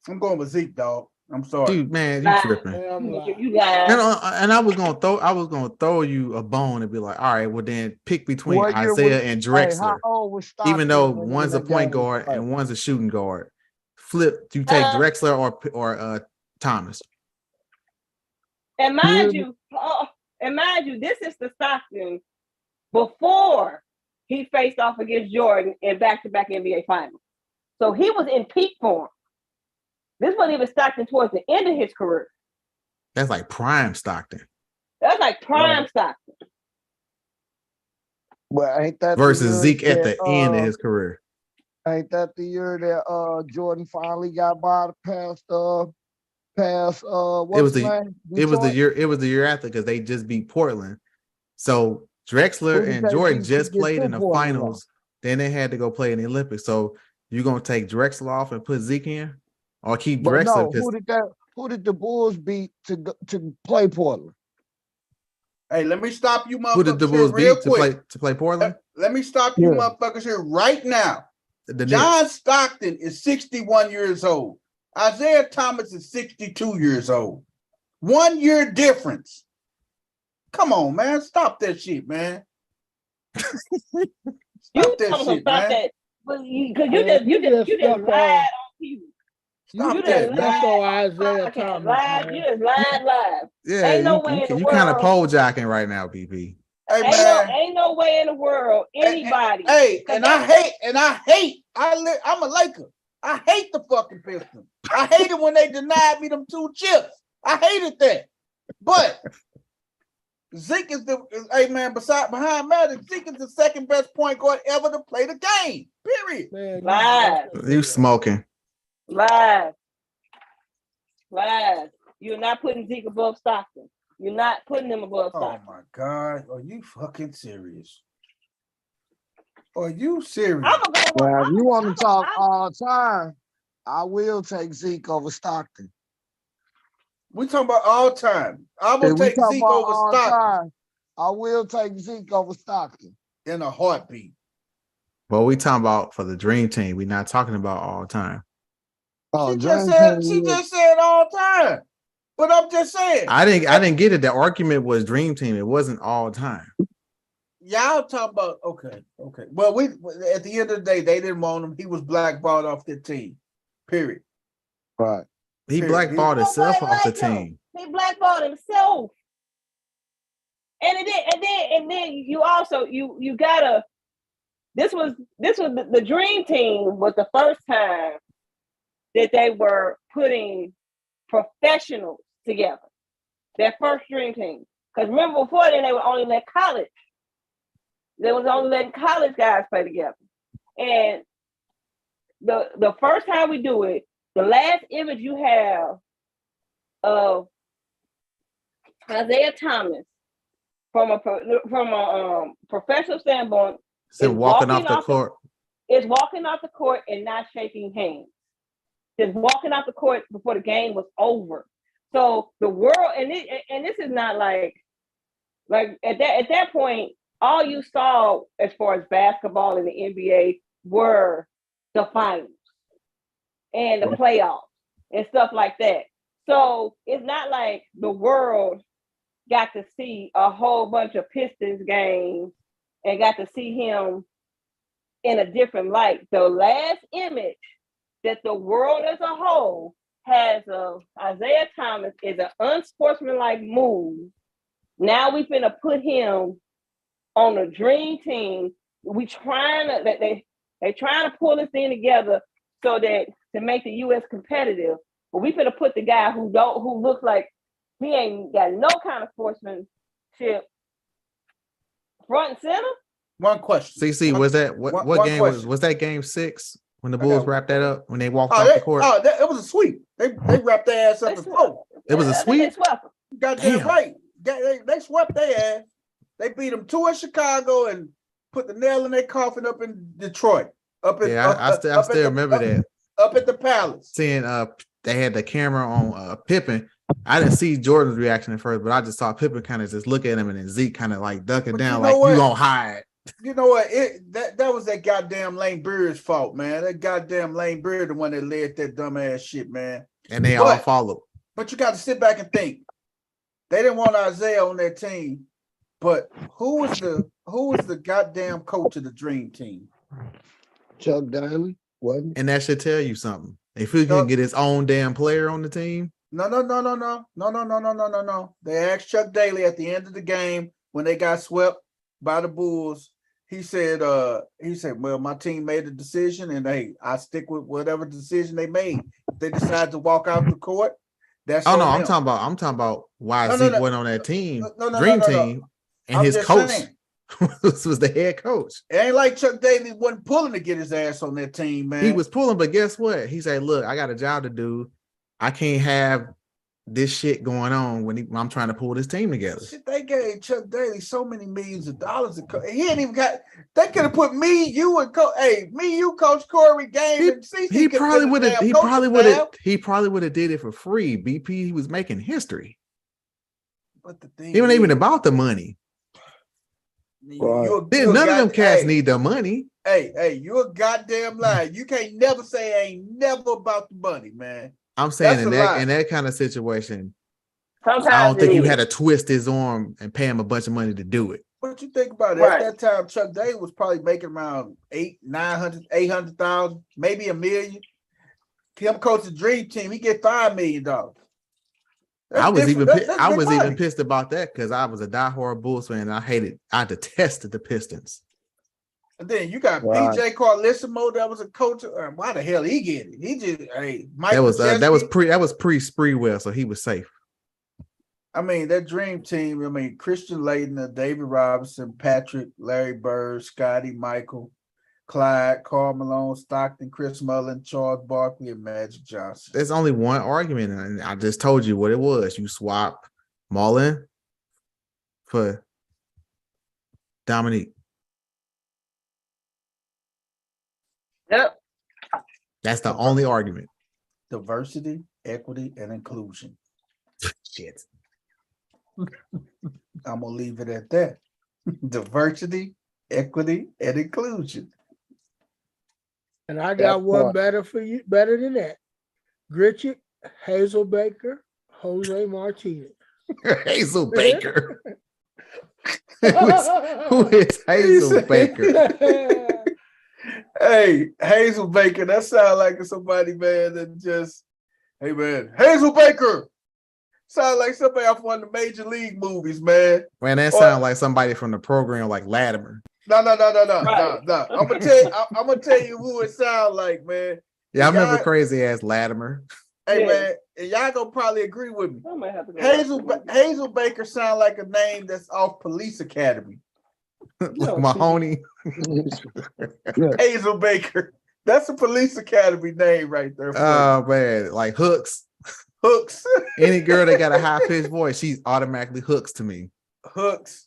S1: I'm going with Zeke, dog. I'm sorry,
S3: dude. Man, you tripping?
S2: You lying.
S3: And I was gonna throw you a bone and be like, all right, well then pick between Isaiah and Drexler.
S6: How old was Stockton
S3: Even though
S6: when
S3: one's a
S6: that
S3: point
S6: game was
S3: guard
S6: played?
S3: and one's a shooting guard. Flip, you take Drexler or Thomas.
S2: And mind you, this is the Stockton before he faced off against Jordan in back-to-back NBA finals. So he was in peak form. This wasn't even Stockton towards the end of his career.
S3: That's like prime Stockton.
S2: That's like prime Stockton.
S6: Well, ain't that
S3: versus Zeke at the end of his career?
S6: Ain't that the year that Jordan finally got by past what's his name?
S3: It was the year after, because they just beat Portland. So Drexler and Jordan just played in the finals. Then they had to go play in the Olympics. So you gonna take Drexler off and put Zeke in, or keep Drexler?
S6: No, who did the Bulls beat to play Portland?
S1: Hey, let me stop you, motherfuckers.
S3: Who did the Bulls beat to play Portland?
S1: Let me stop you, motherfuckers, here right now. John Stockton is 61 years old. Isaiah Thomas is 62 years old. 1 year difference. Come on, man. Stop that shit, man. Stop that shit, man.
S2: Because you just lied on people.
S1: Stop that, man.
S5: Isaiah Thomas.
S2: You just lied.
S3: Yeah,
S2: ain't no way in the
S3: you
S2: world.
S3: kind of pole jacking right now, BP.
S1: Hey, man.
S2: Ain't no way in the world anybody.
S1: I'm a Laker. I hate the fucking Pistons. I hated when they denied me them 2 chips. I hated that. But Zeke is behind Magic, Zeke is the second best point guard ever to play the game. Period.
S2: Lies.
S3: You smoking.
S2: Lies. You're not putting Zeke above Stockton. You're not putting him above Stockton.
S1: Oh my God. Are you fucking serious? Are you serious?
S6: Well, if you want to talk all time, I will take Zeke over Stockton.
S1: We talking about all time. I will take Zeke over Stockton.
S6: I will take Zeke over Stockton.
S1: In a heartbeat.
S3: Well, we talking about for the dream team. We're not talking about all time.
S6: Oh,
S1: she just said all time. But I'm just saying.
S3: I didn't get it. The argument was dream team. It wasn't all time.
S1: Y'all talking about okay. Well, we at the end of the day, they didn't want him. He was blackballed off the team. Period.
S6: Right.
S3: He blackballed himself off the team.
S2: He blackballed himself. And then you also you gotta. This was the dream team was the first time that they were putting professionals together. Their first dream team. Because remember before then they were only let college. They was only letting college guys play together. And the first time we do it, the last image you have of Isaiah Thomas from a professional standpoint
S3: is walking off the court.
S2: Is walking off the court and not shaking hands. Just walking off the court before the game was over. So the world, and this is not like at that point, all you saw as far as basketball in the NBA were the finals and the playoffs and stuff like that. So it's not like the world got to see a whole bunch of Pistons games and got to see him in a different light. The last image that the world as a whole has of Isaiah Thomas is an unsportsmanlike move. Now we finna put him on a dream team we trying to they trying to pull this thing together so that to make the U.S. competitive. But we finna put the guy who looks like he ain't got no kind of sportsmanship front and center.
S1: One question.
S3: CC, was that what game was that game 6 when the Bulls wrapped that up when they walked off the court?
S1: It was a sweep. They wrapped their ass up in 4.
S3: It was a sweep.
S1: Goddamn right. They swept their ass. They beat them 2 in Chicago and put the nail in their coffin up in Detroit.
S3: I still remember that.
S1: Up at the Palace.
S3: Seeing they had the camera on Pippen. I didn't see Jordan's reaction at first, but I just saw Pippen kind of just look at him, and then Zeke kind of like ducking down, like you gonna hide.
S1: You know what? That was that goddamn Lane Beard's fault, man. That goddamn Lane Beard, the one that led that dumbass shit, man.
S3: And they all followed.
S1: But you got to sit back and think. They didn't want Isaiah on their team, but who was the goddamn coach of the Dream Team?
S6: Chuck Daly, wasn't?
S3: And that should tell you something. If he can get his own damn player on the team.
S1: No. They asked Chuck Daly at the end of the game when they got swept by the Bulls. He said, well, my team made a decision, and hey, I stick with whatever decision they made. If they decide to walk out the court, that's
S3: I'm talking about why Zeke went on that team, Dream Team, and his coach was the head coach.
S1: It ain't like Chuck Daly wasn't pulling to get his ass on that team, man.
S3: He was pulling, but guess what? He said, look, I got a job to do. I can't have this shit going on when I'm trying to pull this team together.
S1: Shit, they gave Chuck Daly so many millions of dollars. He ain't even got. They could have put me, you, and Coach Corey, Game, and CC.
S3: He probably would have. He probably would have did it for free. BP, he was making history.
S1: But the thing,
S3: it wasn't even about the money. None of them cats need the money.
S1: Hey, you're a goddamn liar. You can't never say ain't never about the money, man.
S3: I'm saying in that kind of situation,
S2: sometimes
S3: I don't think you had to twist his arm and pay him a bunch of money to do it.
S1: What you think about it? At that time, Chuck Daly was probably making around 800,000, maybe $1 million. Him coach the Dream Team, he get $5 million.
S3: I was even pissed about that because I was a diehard Bulls fan and I detested the Pistons. And
S1: then you got PJ Carlissimo, that was a coach. Why the hell he get it? He just
S3: that was pre Spreewell, so he was safe.
S1: I mean, that Dream Team. I mean, Christian Laettner, David Robinson, Patrick, Larry Bird, Scotty, Michael, Clyde, Karl Malone, Stockton, Chris Mullin, Charles Barkley, and Magic Johnson.
S3: There's only one argument, and I just told you what it was. You swap Mullin for Dominique.
S2: Yep.
S3: That's the only argument.
S1: Diversity, equity, and inclusion.
S3: Shit.
S1: I'm gonna leave it at that. Diversity, equity, and inclusion.
S5: And I got one better for you, better than that. Gritchick, Hazel Baker, Jose Martinez.
S3: Hazel Baker. Who is Hazel Baker?
S1: Hey, Hazel Baker, that sounds like somebody, man, that just, hey, man, Hazel Baker. Sound like somebody off one of the major league movies, man.
S3: Man, that sounds like somebody from the program like Latimer.
S1: No. I'm gonna tell you who it sounds like, man.
S3: Yeah, I remember crazy ass Latimer.
S1: Hey, man, and y'all gonna probably agree with me. Hazel Baker sound like a name that's off Police Academy.
S3: Like Mahoney.
S1: Hazel Baker. That's a Police Academy name right there.
S3: Oh man, like Hooks.
S1: Hooks.
S3: Any girl that got a high pitched voice, she's automatically Hooks to me.
S1: Hooks.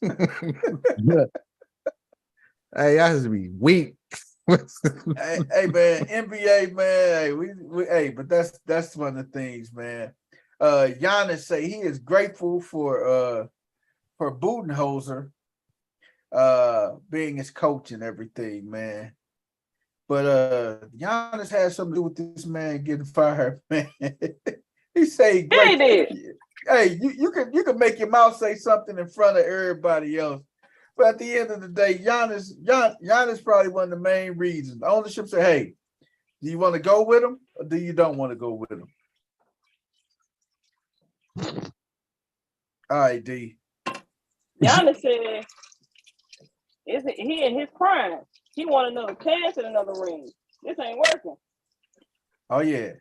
S3: Hey, I have to be weak.
S1: hey man, NBA man. Hey, but that's one of the things, man. Giannis say he is grateful for Budenholzer being his coach and everything, man. But Giannis has something to do with this man getting fired, man. He say, hey, you can make your mouth say something in front of everybody else. But at the end of the day, Giannis probably one of the main reasons. The ownership say, hey, do you want to go with him or do you don't want to go with him? All right, D.
S2: Giannis said he in his prime. He want another chance at another ring. This ain't working.
S1: Oh yeah.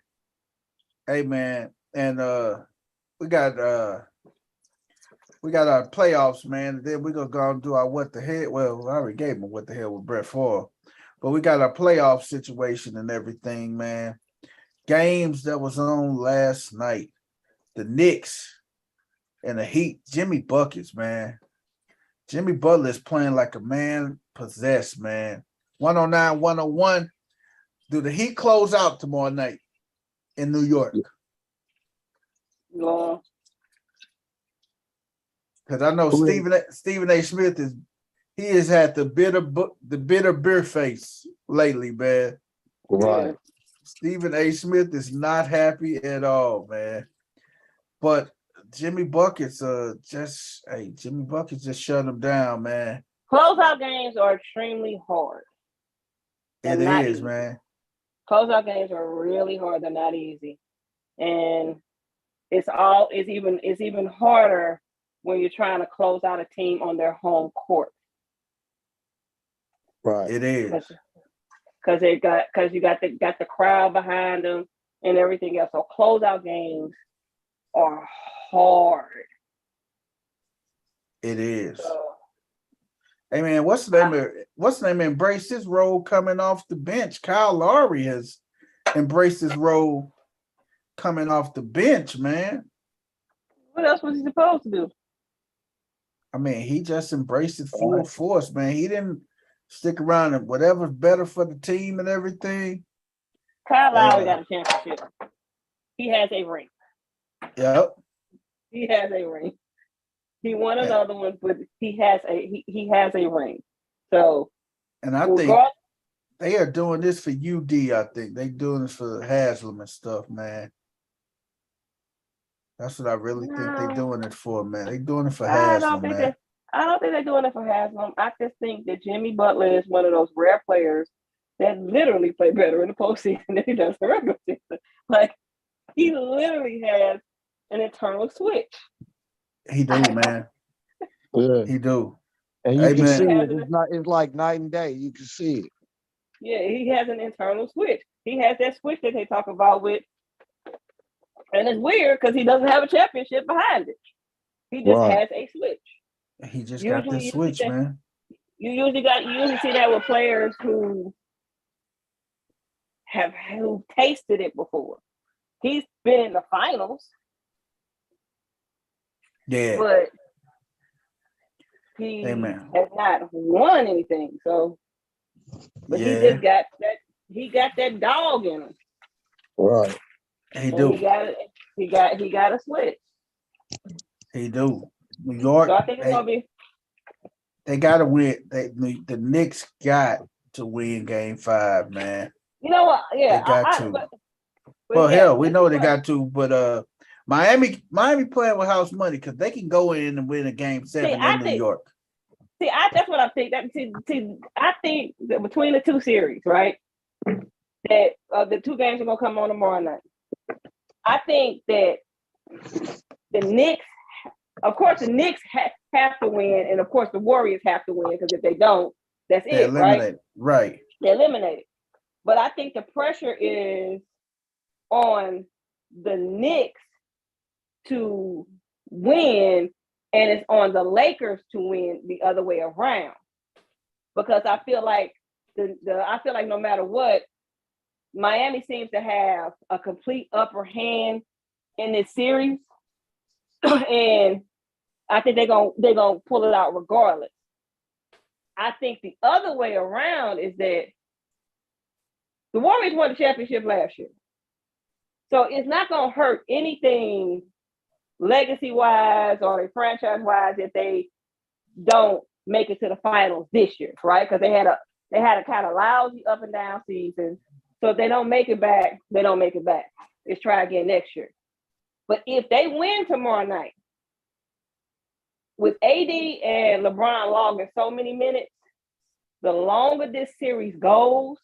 S1: Hey man, and we got our playoffs, man. And then we're gonna go and do our what the hell. Well, I already gave him what the hell with Brett Favre, but we got our playoff situation and everything, man. Games that was on last night. The Knicks and the Heat. Jimmy Buckets, man. Jimmy Butler is playing like a man possessed, man. 109, 101. Do the Heat close out tomorrow night in New York?
S2: No.
S1: Because I know Stephen A. Smith has had the bitter beer face lately, man.
S6: Right.
S1: Stephen A. Smith is not happy at all, man. But Jimmy Buckets just shut him down, man.
S2: Closeout games are extremely hard.
S1: It is, man.
S2: Closeout games are really hard. They're not easy, and it's even harder when you're trying to close out a team on their home court.
S6: Right.
S1: It is
S2: because you got the crowd behind them and everything else. So closeout games are hard.
S1: It is. Hey man, what's the name? Embrace his role coming off the bench. Kyle Lowry has embraced his role coming off the bench, man.
S2: What else was he supposed to do?
S1: I mean, he just embraced it full force, man. He didn't stick around and whatever's better for the team and everything.
S2: Kyle Lowry got a championship. He has a ring.
S1: Yep.
S2: He has a ring. He won another one, but he has a ring. So,
S1: and I think they are doing this for UD. I think they're doing this for Haslam and stuff, man. That's what I really think they're doing it for, man. They're doing it for Haslam, man.
S2: I don't think they're doing it for Haslam. I just think that Jimmy Butler is one of those rare players that literally play better in the postseason than he does in the regular season. Like, he literally has an internal switch.
S1: He do, man.
S6: Yeah.
S1: He do.
S6: And you can see it. It's like night and day. You can see it.
S2: Yeah, he has an internal switch. He has that switch that they talk about with, and it's weird because he doesn't have a championship behind it. He just has a switch.
S1: He just got this switch, man.
S2: You usually see that with players who tasted it before. He's been in the finals.
S1: Yeah.
S2: But he has not won anything. So but he just got that, he got that dog in him.
S6: Right.
S1: He do.
S2: He got a switch.
S1: He do. New York.
S2: So I think it's gonna be.
S1: They gotta win. The Knicks got to win Game 5, man.
S2: You know what? Yeah,
S1: they got to.
S2: But
S1: well, hell, we know they got to, but Miami playing with house money because they can go in and win a Game 7 in New York.
S2: That's what I think. I think that between the two series, right? That the two games are gonna come on tomorrow night. I think that the Knicks, of course, the Knicks have to win, and of course, the Warriors have to win because if they don't, that's it, right?
S1: Right.
S2: They're eliminated. But I think the pressure is on the Knicks to win, and it's on the Lakers to win the other way around. Because I feel like no matter what, Miami seems to have a complete upper hand in this series, and I think they're gonna pull it out regardless. I think the other way around is that the Warriors won the championship last year, so it's not gonna hurt anything legacy-wise or franchise-wise if they don't make it to the finals this year, right? Because they had a kind of lousy up and down season. So if they don't make it back, they don't make it back. Let's try again next year. But if they win tomorrow night, with AD and LeBron logging so many minutes, the longer this series goes,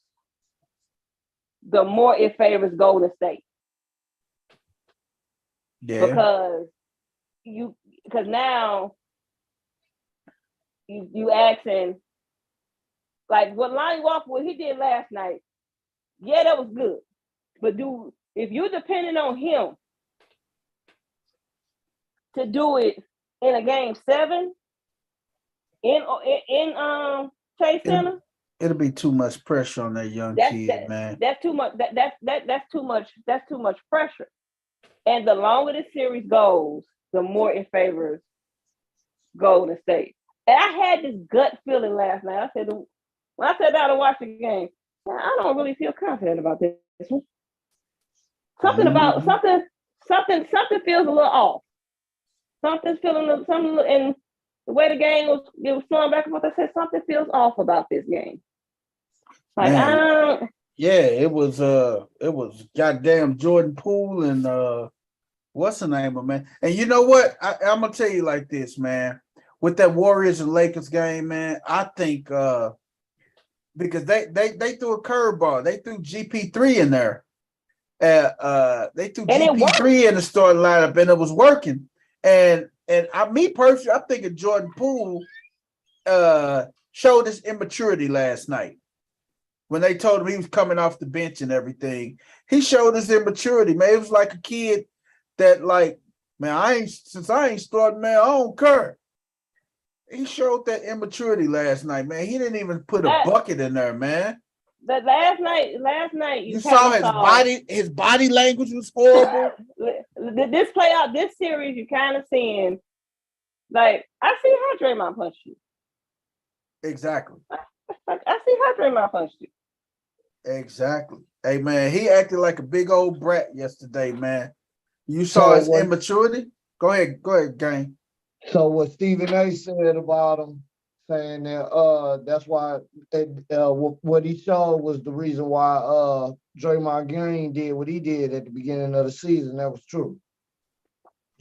S2: the more it favors Golden State.
S1: Yeah.
S2: Because now you asking like what Lonnie Walker, what he did last night, yeah, that was good. But if you're depending on him to do it in a game 7 in Chase Center,
S1: it'll be too much pressure on that young kid, man.
S2: That's too much. That's too much. That's too much pressure. And the longer the series goes, the more it favors Golden State. And I had this gut feeling last night. I said, when I sat down to watch the game, I don't really feel confident about this one. Something about something feels a little off. Something's feeling something, and the way the game was flowing back and forth, I said something feels off about this game. Like
S1: Man, it was goddamn Jordan Poole and what's the name of man? And you know what? I'm gonna tell you like this, man. With that Warriors and Lakers game, man, I think because they threw a curveball. They threw GP3 in there. They threw GP3 in the starting lineup, and it was working. And me personally, I'm thinking Jordan Poole showed his immaturity last night. When they told him he was coming off the bench and everything, he showed his immaturity, man. It was like a kid that, like, man, I ain't starting, man, I don't care. He showed that immaturity last night, man. He didn't even put a bucket in there, man.
S2: That last night you
S1: saw his body language was horrible.
S2: This series, you kind of seeing, like, I see how Draymond punched you.
S1: Exactly.
S2: I see how Draymond punched you.
S1: Exactly. Hey, man, he acted like a big old brat yesterday, man. You saw his immaturity? Go ahead, Gang.
S6: So what Stephen A said about him, saying that that's why what he showed was the reason why Draymond Green did what he did at the beginning of the season. That was true.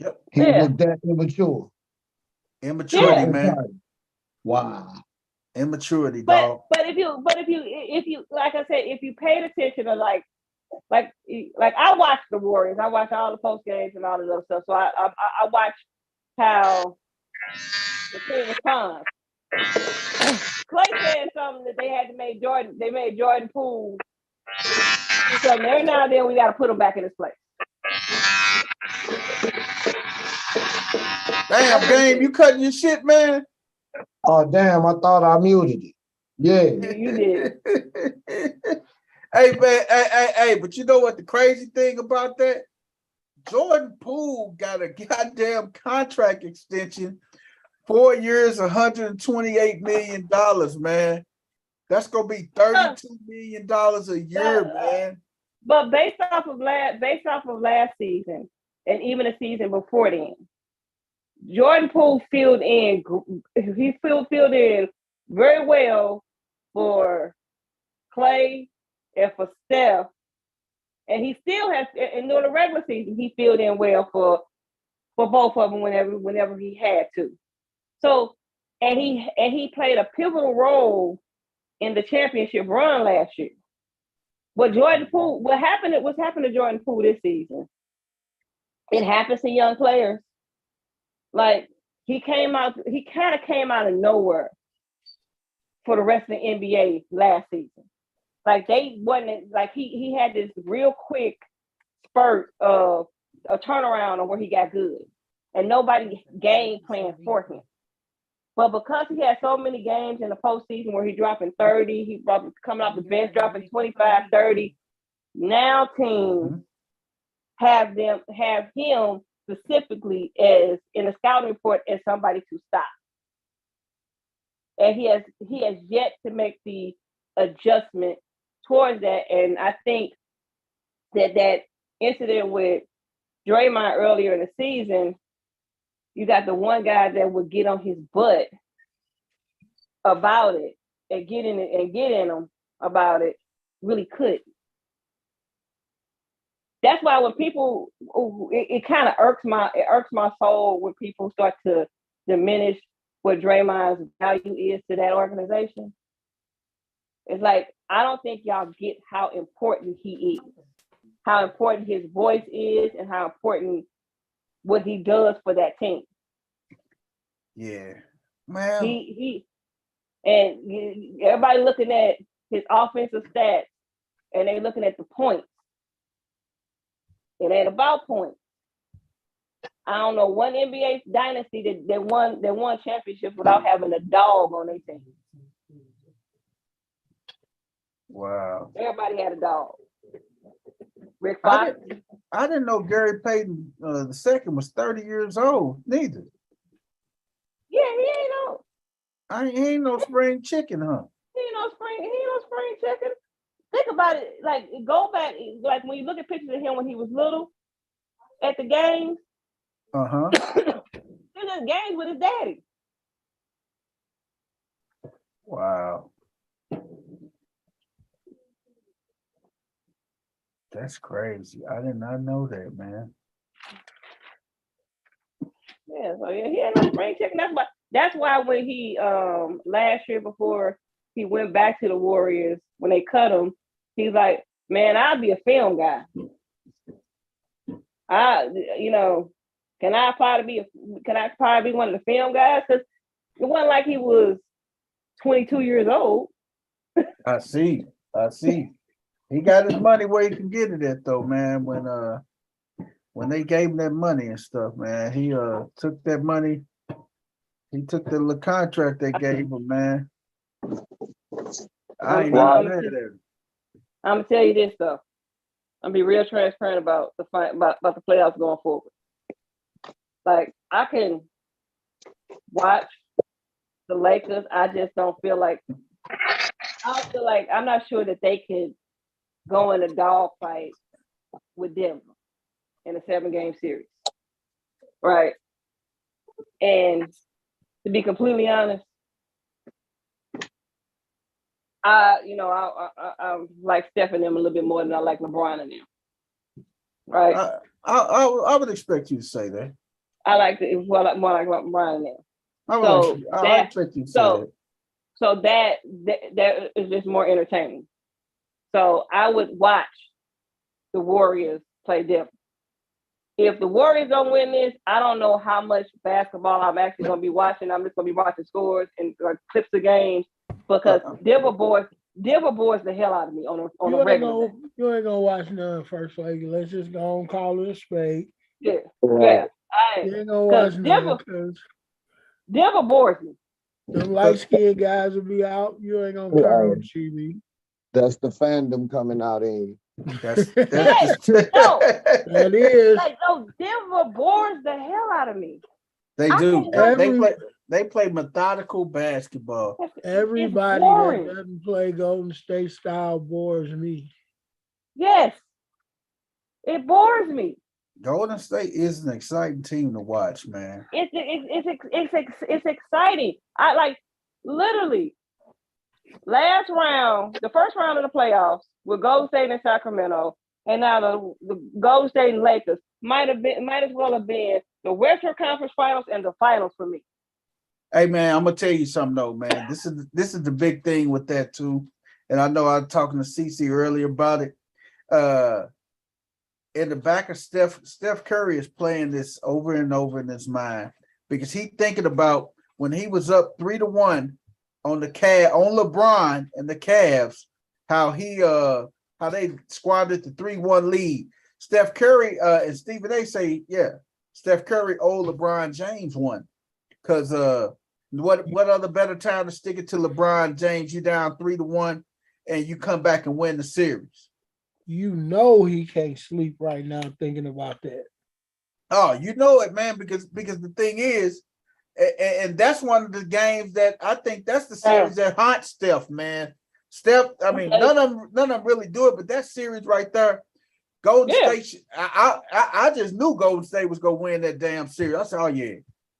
S1: Yep.
S6: He was that immature.
S1: Immaturity, man.
S6: Wow.
S1: Immaturity, dog.
S2: But if you like I said, if you paid attention to like I watched the Warriors, I watched all the post games and all of those stuff. So I watched how the team responds. Clay said something that they had to make Jordan. They made Jordan Poole do something every now and then. We got to put him back in his place.
S1: Damn, Game, you cutting your shit, man.
S6: Oh, damn, I thought I muted it. Yeah.
S2: You did.
S1: Hey, man, hey, but you know what the crazy thing about that? Jordan Poole got a goddamn contract extension, 4 years, $128 million, man. That's gonna be $32 million a year, man.
S2: But based off of last season, and even the season before then, Jordan Poole filled in very well for Clay and for Steph. And he still has, and during the regular season, he filled in well for both of them whenever he had to. So, and he played a pivotal role in the championship run last year. But Jordan Poole, what happened to Jordan Poole this season? It happens to young players. Like he kind of came out of nowhere for the rest of the NBA last season. Like they wasn't like he had this real quick spurt of a turnaround on where he got good, and nobody game planned for him. But because he had so many games in the postseason where he dropping 30, he coming off the bench dropping 25, 30. Now teams have him specifically as in the scouting report as somebody to stop. And he has yet to make the adjustment towards that. And I think that incident with Draymond earlier in the season, you got the one guy that would get on his butt about it and get in him about it, really couldn't. That's why when people, it kind of irks my soul when people start to diminish what Draymond's value is to that organization. It's like, I don't think y'all get how important he is, how important his voice is, and how important what he does for that team.
S1: Yeah, man.
S2: And everybody looking at his offensive stats, and they looking at the points. It ain't about points. I don't know one NBA dynasty that won championships without having a dog on their team.
S1: Wow.
S2: Everybody had a dog. Rick Fox.
S1: I didn't know Gary Payton the second was 30 years old, neither.
S2: Yeah, he ain't no.
S1: He ain't no spring chicken, huh?
S2: He ain't no spring chicken. Think about it. Like, go back. Like, when you look at pictures of him when he was little at the games.
S1: Uh-huh.
S2: He was at games with his daddy.
S1: Wow. That's crazy. I did not know that, man.
S2: Yeah, so yeah, he had no spring chicken. That's why when he last year before he went back to the Warriors, when they cut him, he's like, man, I'll be a film guy. Can I probably be one of the film guys? Because it wasn't like he was 22 years old.
S1: I see. He got his money where he can get it at, though, man. When they gave him that money and stuff, man, he took that money. He took the little contract they gave him, man. I ain't
S2: I'm
S1: mad at him.
S2: gonna tell you this though. I'm gonna be real transparent about the playoffs going forward. Like, I can watch the Lakers. I just don't feel like I'm not sure that they could go in a dog fight with Denver in a 7-game series. Right. And to be completely honest, I like Steph and them a little bit more than I like LeBron and them. Right.
S1: I would expect you to say that.
S2: I like more like LeBron and them.
S1: I expect you to say that.
S2: So that is just more entertaining. So I would watch the Warriors play Denver. If the Warriors don't win this, I don't know how much basketball I'm actually going to be watching. I'm just going to be watching scores and clips of games because Denver boys the hell out of me on a regular day.
S5: You ain't gonna watch none, First Lady. Let's just go and call it a spade.
S2: Yeah.
S5: You ain't gonna watch none.
S2: Denver bores me.
S5: Them light-skinned guys will be out. You ain't gonna turn on TV.
S6: That's the fandom coming out in you.
S5: That is.
S2: Like, no, Denver bores the hell out of me.
S1: They do. They play methodical basketball.
S5: Everybody that doesn't play Golden State style bores me.
S2: Yes, it bores me.
S1: Golden State is an exciting team to watch, man.
S2: It's exciting. I like literally the first round of the playoffs with Golden State and Sacramento, and now the Golden State and Lakers might as well have been the Western Conference Finals and the finals for me.
S1: Hey man, I'm gonna tell you something though, man. This is the big thing with that too, and I know I was talking to CC earlier about it. In the back of Steph Curry is playing this over and over in his mind because he's thinking about when he was up 3-1 on LeBron and the Cavs, how they squandered the 3-1 lead. Steph Curry and Stephen A say, yeah, Steph Curry owed LeBron James one because what other better time to stick it to LeBron James? You down 3-1 and you come back and win the series.
S5: You know he can't sleep right now thinking about that.
S1: Oh, you know it, man, because the thing is, and that's one of the games that I think that's the series that haunts Steph, man. Steph, I mean, none of them really do it, but that series right there, Golden State. I just knew Golden State was gonna win that damn series. I said, oh yeah,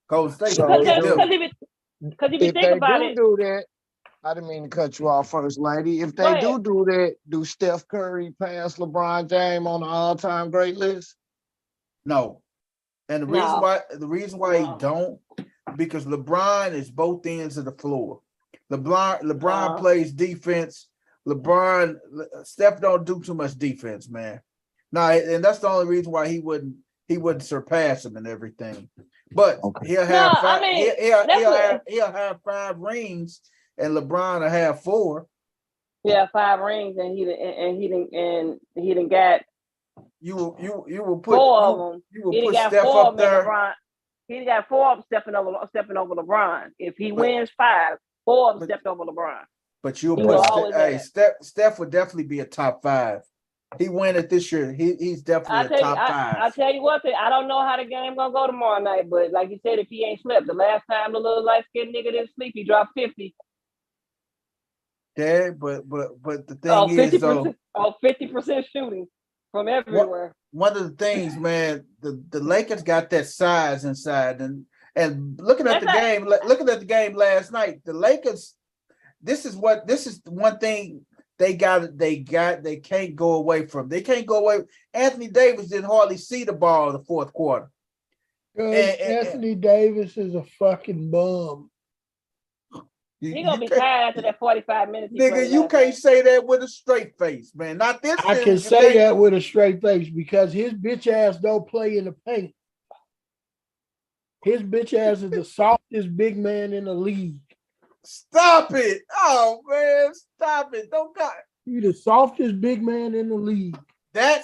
S1: Golden State.
S2: Because if you think about it,
S6: do that. I didn't mean to cut you off, First Lady. If they do that, do Steph Curry pass LeBron James on the all-time great list?
S1: No. And the reason why he don't, because LeBron is both ends of the floor. LeBron plays defense. Steph don't do too much defense, man. No, and that's the only reason why he wouldn't surpass him and everything. But he'll have he'll have 5 rings and LeBron will have 4.
S2: Yeah, 5 rings, and he didn't got
S1: You will put
S2: 4 of them.
S1: You will
S2: He didn't
S1: put
S2: got
S1: Steph
S2: 4 of
S1: up
S2: them.
S1: there.
S2: LeBron. He didn't got 4 of them stepping over LeBron. If he wins 5, 4 of them stepped over LeBron.
S1: But you'll
S2: He will
S1: put
S2: always have that.
S1: Steph would definitely be a top 5. He win it this year. He's definitely a top 5.
S2: I tell you what, I don't know how the game gonna go tomorrow night, but like you said, if he ain't slept, the last time the little light skinned nigga didn't sleep, he dropped 50.
S1: Yeah, but the thing is though,
S2: 50% shooting from everywhere.
S1: One of the things, man, the Lakers got that size inside, and looking at the game last night, the Lakers. This is one thing they can't go away from. They can't go away. Anthony Davis didn't hardly see the ball in the fourth quarter.
S5: Anthony Davis is a fucking bum.
S2: He gonna be tired after that 45 minutes.
S1: Nigga, you can't say that with a straight face, man. Not this.
S5: I can say that with a straight face because his bitch ass don't play in the paint. His bitch ass is the softest big man in the league.
S1: Stop it. Oh, man. Stop it. Don't got.
S5: He's the softest big man in the league.
S1: That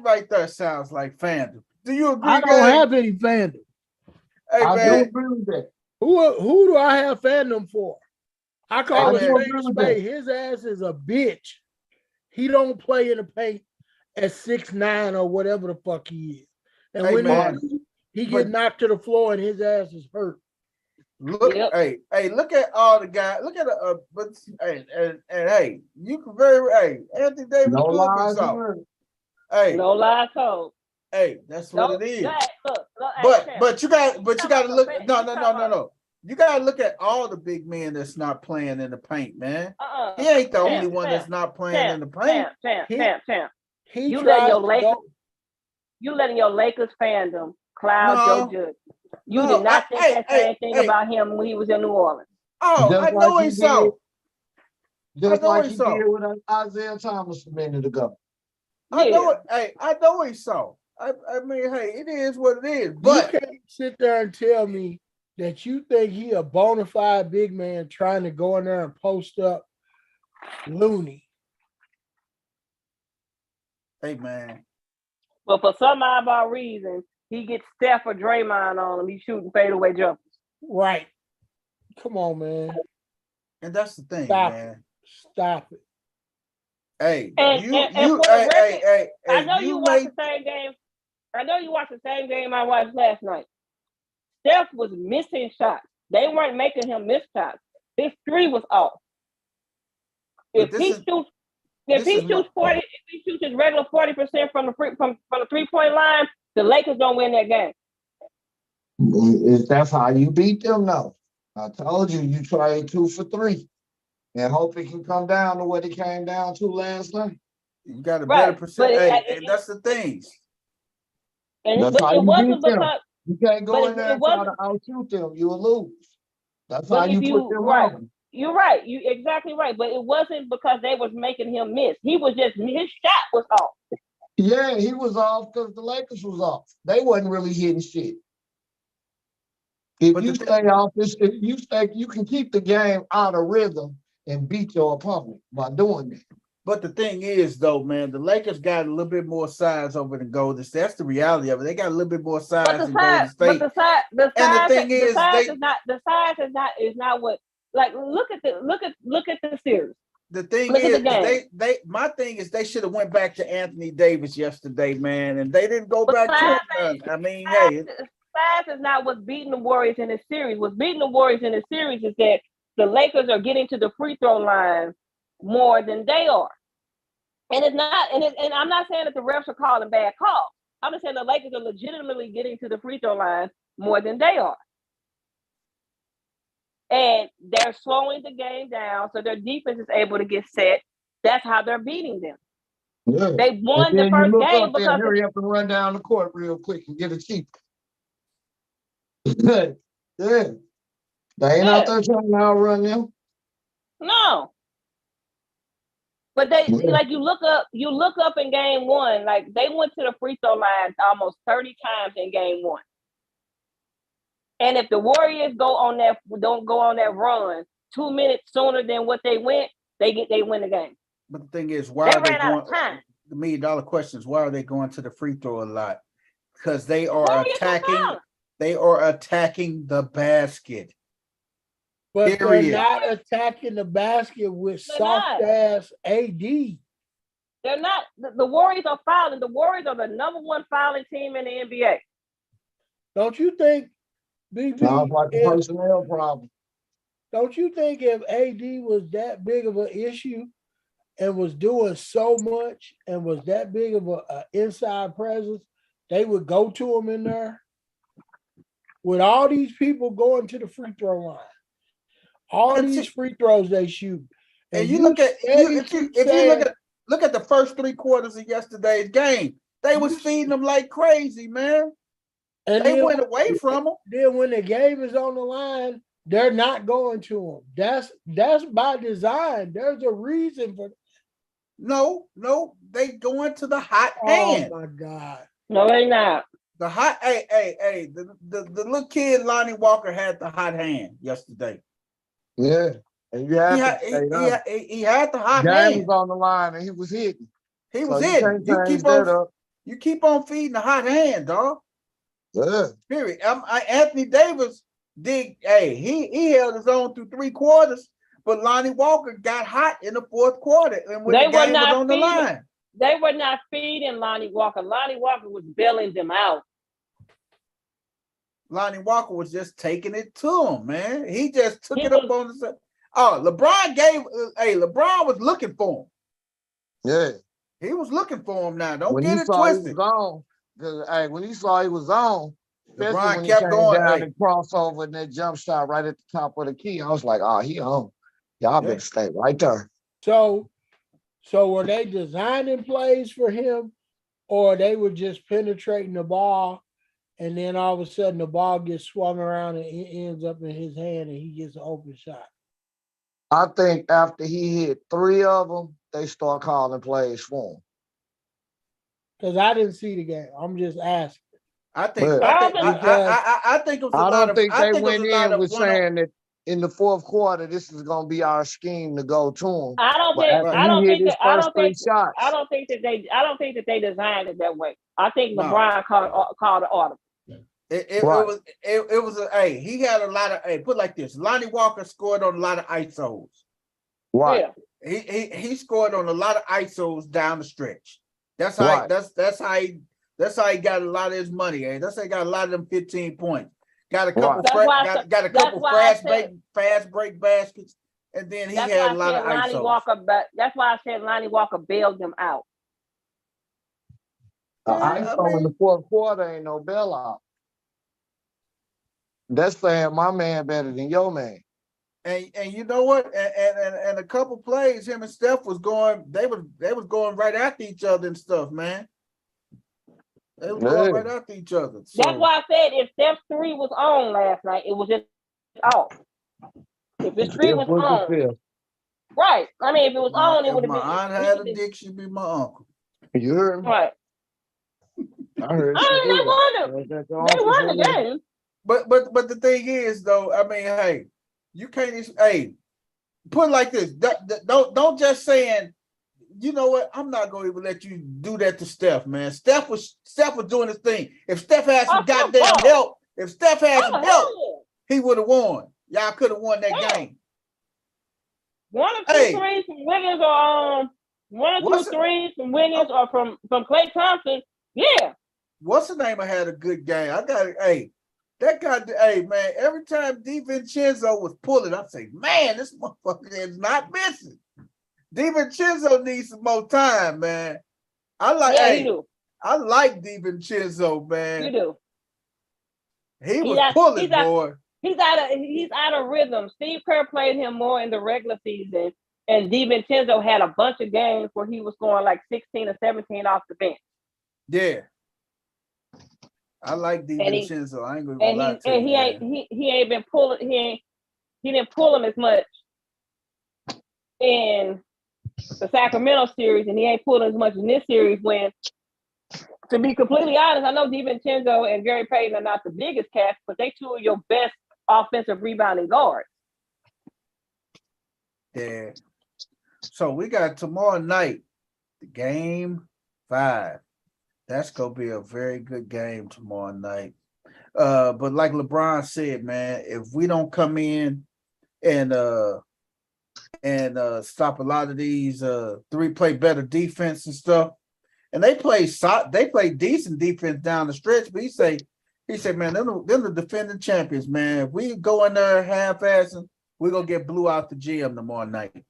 S1: right there sounds like fandom. Do you agree?
S5: I don't have any fandom.
S1: Hey,
S6: I
S1: man.
S6: do agree with that.
S5: Who do I have fandom for? I call
S1: Hey,
S5: it spade. His ass is a bitch. He don't play in the paint at 6'9" or whatever the fuck he is. And
S1: Hey,
S5: when
S1: man.
S5: he get knocked to the floor and his ass is hurt.
S1: Look, hey, look at all the guys. Look at hey, you can Anthony Davis
S6: No
S1: could
S6: lies
S1: be soft.
S6: heard.
S1: Hey,
S2: no lies told.
S1: Hey, that's what it is.
S2: Look,
S1: but you got to look. No. You got to look at all the big men that's not playing in the paint, man. He ain't the only one that's not playing in the paint.
S2: You letting your Lakers fandom cloud your judgment. You did not think that same thing about him when he was in New Orleans.
S1: Oh, I know he's so.
S6: Just like he did with Isaiah Thomas a minute ago.
S1: I know it. Hey, I know he's so. I mean, hey, it is what it is. But
S5: you can't sit there and tell me that you think he a bona fide big man trying to go in there and post up loony.
S1: Hey, man.
S2: But for some oddball reason, he gets Steph or Draymond on him. He's shooting fadeaway jumpers.
S5: Right. Come on, man.
S1: And that's the thing,
S5: man. Stop it.
S1: Hey,
S2: I know you watched the same game. I know you watched the same game I watched last night. Steph was missing shots. They weren't making him miss shots. His 3 was off. If he shoots 40, if he shoots his regular 40% from the 3-point line, the Lakers don't win that game.
S6: That's how you beat them, though. I told you, you try 2 for 3 and hope it can come down to what it came down to last night.
S1: You got a better percentage. And that's the things.
S6: That's how you beat them. You can't go in there and try to outshoot them. You will lose. That's how you put them on.
S2: You're right. You exactly right. But it wasn't because they was making him miss. He was just his shot was off.
S6: Yeah, he was off because the Lakers was off. They wasn't really hitting shit. If you stay off this, you can keep the game out of rhythm and beat your opponent by doing that.
S1: But the thing is, though, man, the Lakers got a little bit more size over the Golden State. That's the reality of it. They got a little bit more size than Golden State.
S2: But the size is not what. Like, look at the series.
S1: The thing my thing is they should have went back to Anthony Davis yesterday, man, and they didn't go back to him. I mean,
S2: size is not what's beating the Warriors in this series. What's beating the Warriors in this series is that the Lakers are getting to the free throw line more than they are. And it's not, and I'm not saying that the refs are calling bad calls. I'm just saying the Lakers are legitimately getting to the free throw line more than they are. And they're slowing the game down, so their defense is able to get set. That's how they're beating them.
S6: Yeah.
S2: They won the first game because
S6: hurry up and run down the court real quick and get a cheap. Yeah. They ain't out there trying to outrun them.
S2: No. But they like you look up in game 1, like they went to the free throw line almost 30 times in game 1. And if the Warriors don't go on that run, 2 minutes sooner than what they went, they win the game.
S1: But the thing is, why
S2: They
S1: are they
S2: ran out
S1: going?
S2: of time.
S1: The $1 million question is, why are they going to the free throw a lot? Because they are
S2: Warriors
S1: attacking.
S2: are
S1: They are attacking the basket.
S5: But
S1: Period.
S5: they're not attacking the basket with
S2: They're
S5: soft
S2: not.
S5: ass AD.
S2: They're not. The Warriors are fouling. The Warriors are the number one fouling team in the NBA.
S5: Don't you think, BB?
S6: Sounds like a personnel problem.
S5: Don't you think if AD was that big of an issue and was doing so much and was that big of a inside presence, they would go to him in there? With all these people going to the free throw line, all these free throws they shoot,
S1: and you look at if you look at the first 3 quarters of yesterday's game, they was feeding them like crazy, man.
S5: And
S1: they went away from them.
S5: Then when the game is on the line, they're not going to them. That's by design. There's a reason for.
S1: No, they going to the hot hand.
S5: Oh my God.
S2: No, they not.
S1: The hot, hey, the little kid Lonnie Walker had the hot hand yesterday.
S6: Yeah, and you have
S1: he had the hot
S6: game
S1: hand.
S6: was on the line and he was hitting.
S1: He was hitting. You keep on feeding the hot hand, dog.
S6: Yeah.
S1: Period. Anthony Davis did. Hey, he held his own through 3 quarters, but Lonnie Walker got hot in the 4th quarter, and when the game was on the line.
S2: They were not feeding Lonnie Walker. Lonnie Walker was bailing them out.
S1: Lonnie Walker was just taking it to him, man. He just took it up on the side. Oh, LeBron was looking for him.
S6: Yeah.
S1: He was looking for him now. Don't
S6: when
S1: get
S6: he
S1: it
S6: saw
S1: twisted.
S6: He was on, when he saw he was on,
S1: LeBron
S6: when
S1: kept
S6: he came
S1: going.
S6: Down and crossover and that jump shot right at the top of the key. I was like, oh, he on. Y'all better stay right there.
S5: So were they designing plays for him, or they were just penetrating the ball, and then all of a sudden the ball gets swung around and it ends up in his hand and he gets an open shot?
S6: I think after he hit 3 of them, they start calling plays for him.
S5: Because I didn't see the game. I'm just asking.
S1: I think it was a
S6: I
S1: lot
S6: don't
S1: of.
S6: think
S1: I
S6: they
S1: think
S6: went
S1: it was a lot
S6: in
S1: of
S6: with saying that in the 4th quarter, this is going to be our scheme to go to him.
S2: I don't think that they designed it that way. I think LeBron called the audible.
S1: It was he had a lot of put it like this. Lonnie Walker scored on a lot of ISOs.
S6: Right.
S2: Yeah.
S1: He scored on a lot of ISOs down the stretch. That's how that's how he got a lot of his money. That's how he got a lot of them 15 points. Got a couple got a couple fast break baskets, and then he had a lot of ISOs.
S2: That's why I said Lonnie Walker bailed them out.
S6: ISO in the 4th quarter ain't no bailout. That's saying my man better than your man.
S1: And you know what? And a couple plays, him and Steph was going. They was going right after each other and stuff, man. They was going right after each other. So.
S2: That's why I said if Steph's 3 was on last night, it was just off. If his 3 was on, right? I mean, if it was on, it would have been.
S1: My aunt had a dick, she'd be my uncle.
S6: You heard me?
S2: Right.
S6: I heard.
S2: They won the game.
S1: But the thing is, though, I mean, hey, you can't. Hey, put it like this. Don't just saying. You know what? I'm not going to even let you do that to Steph, man. Steph was doing his thing. If Steph had some goddamn help, he would have won. Y'all could have won that game.
S2: 1 or 2 threes from Wiggins, or 1 or 2 threes from Wiggins, or from Klay Thompson. Yeah.
S1: What's the name? I had a good game. I got it. That guy, man, every time DiVincenzo was pulling, I say, man, this motherfucker is not missing. DiVincenzo needs some more time, man. I like DiVincenzo, man.
S2: You do.
S1: He was pulling, boy.
S2: He's out of rhythm. Steve Kerr played him more in the regular season, and DiVincenzo had a bunch of games where he was scoring like 16 or 17 off the bench.
S1: Yeah. I like DiVincenzo. I ain't gonna lie to you.
S2: He ain't been pulling. He didn't pull him as much in the Sacramento series, and he ain't pulled as much in this series. When, to be completely honest, I know DiVincenzo and Gary Payton are not the biggest cats, but they 2 of your best offensive rebounding guards.
S1: Yeah. So we got tomorrow night, the game 5. That's gonna be a very good game tomorrow night. But like LeBron said, man, if we don't come in and stop a lot of these play better defense and stuff, and they play decent defense down the stretch. But he said, man, they're the defending champions, man. If we go in there half-assing, we're gonna get blew out the gym tomorrow night.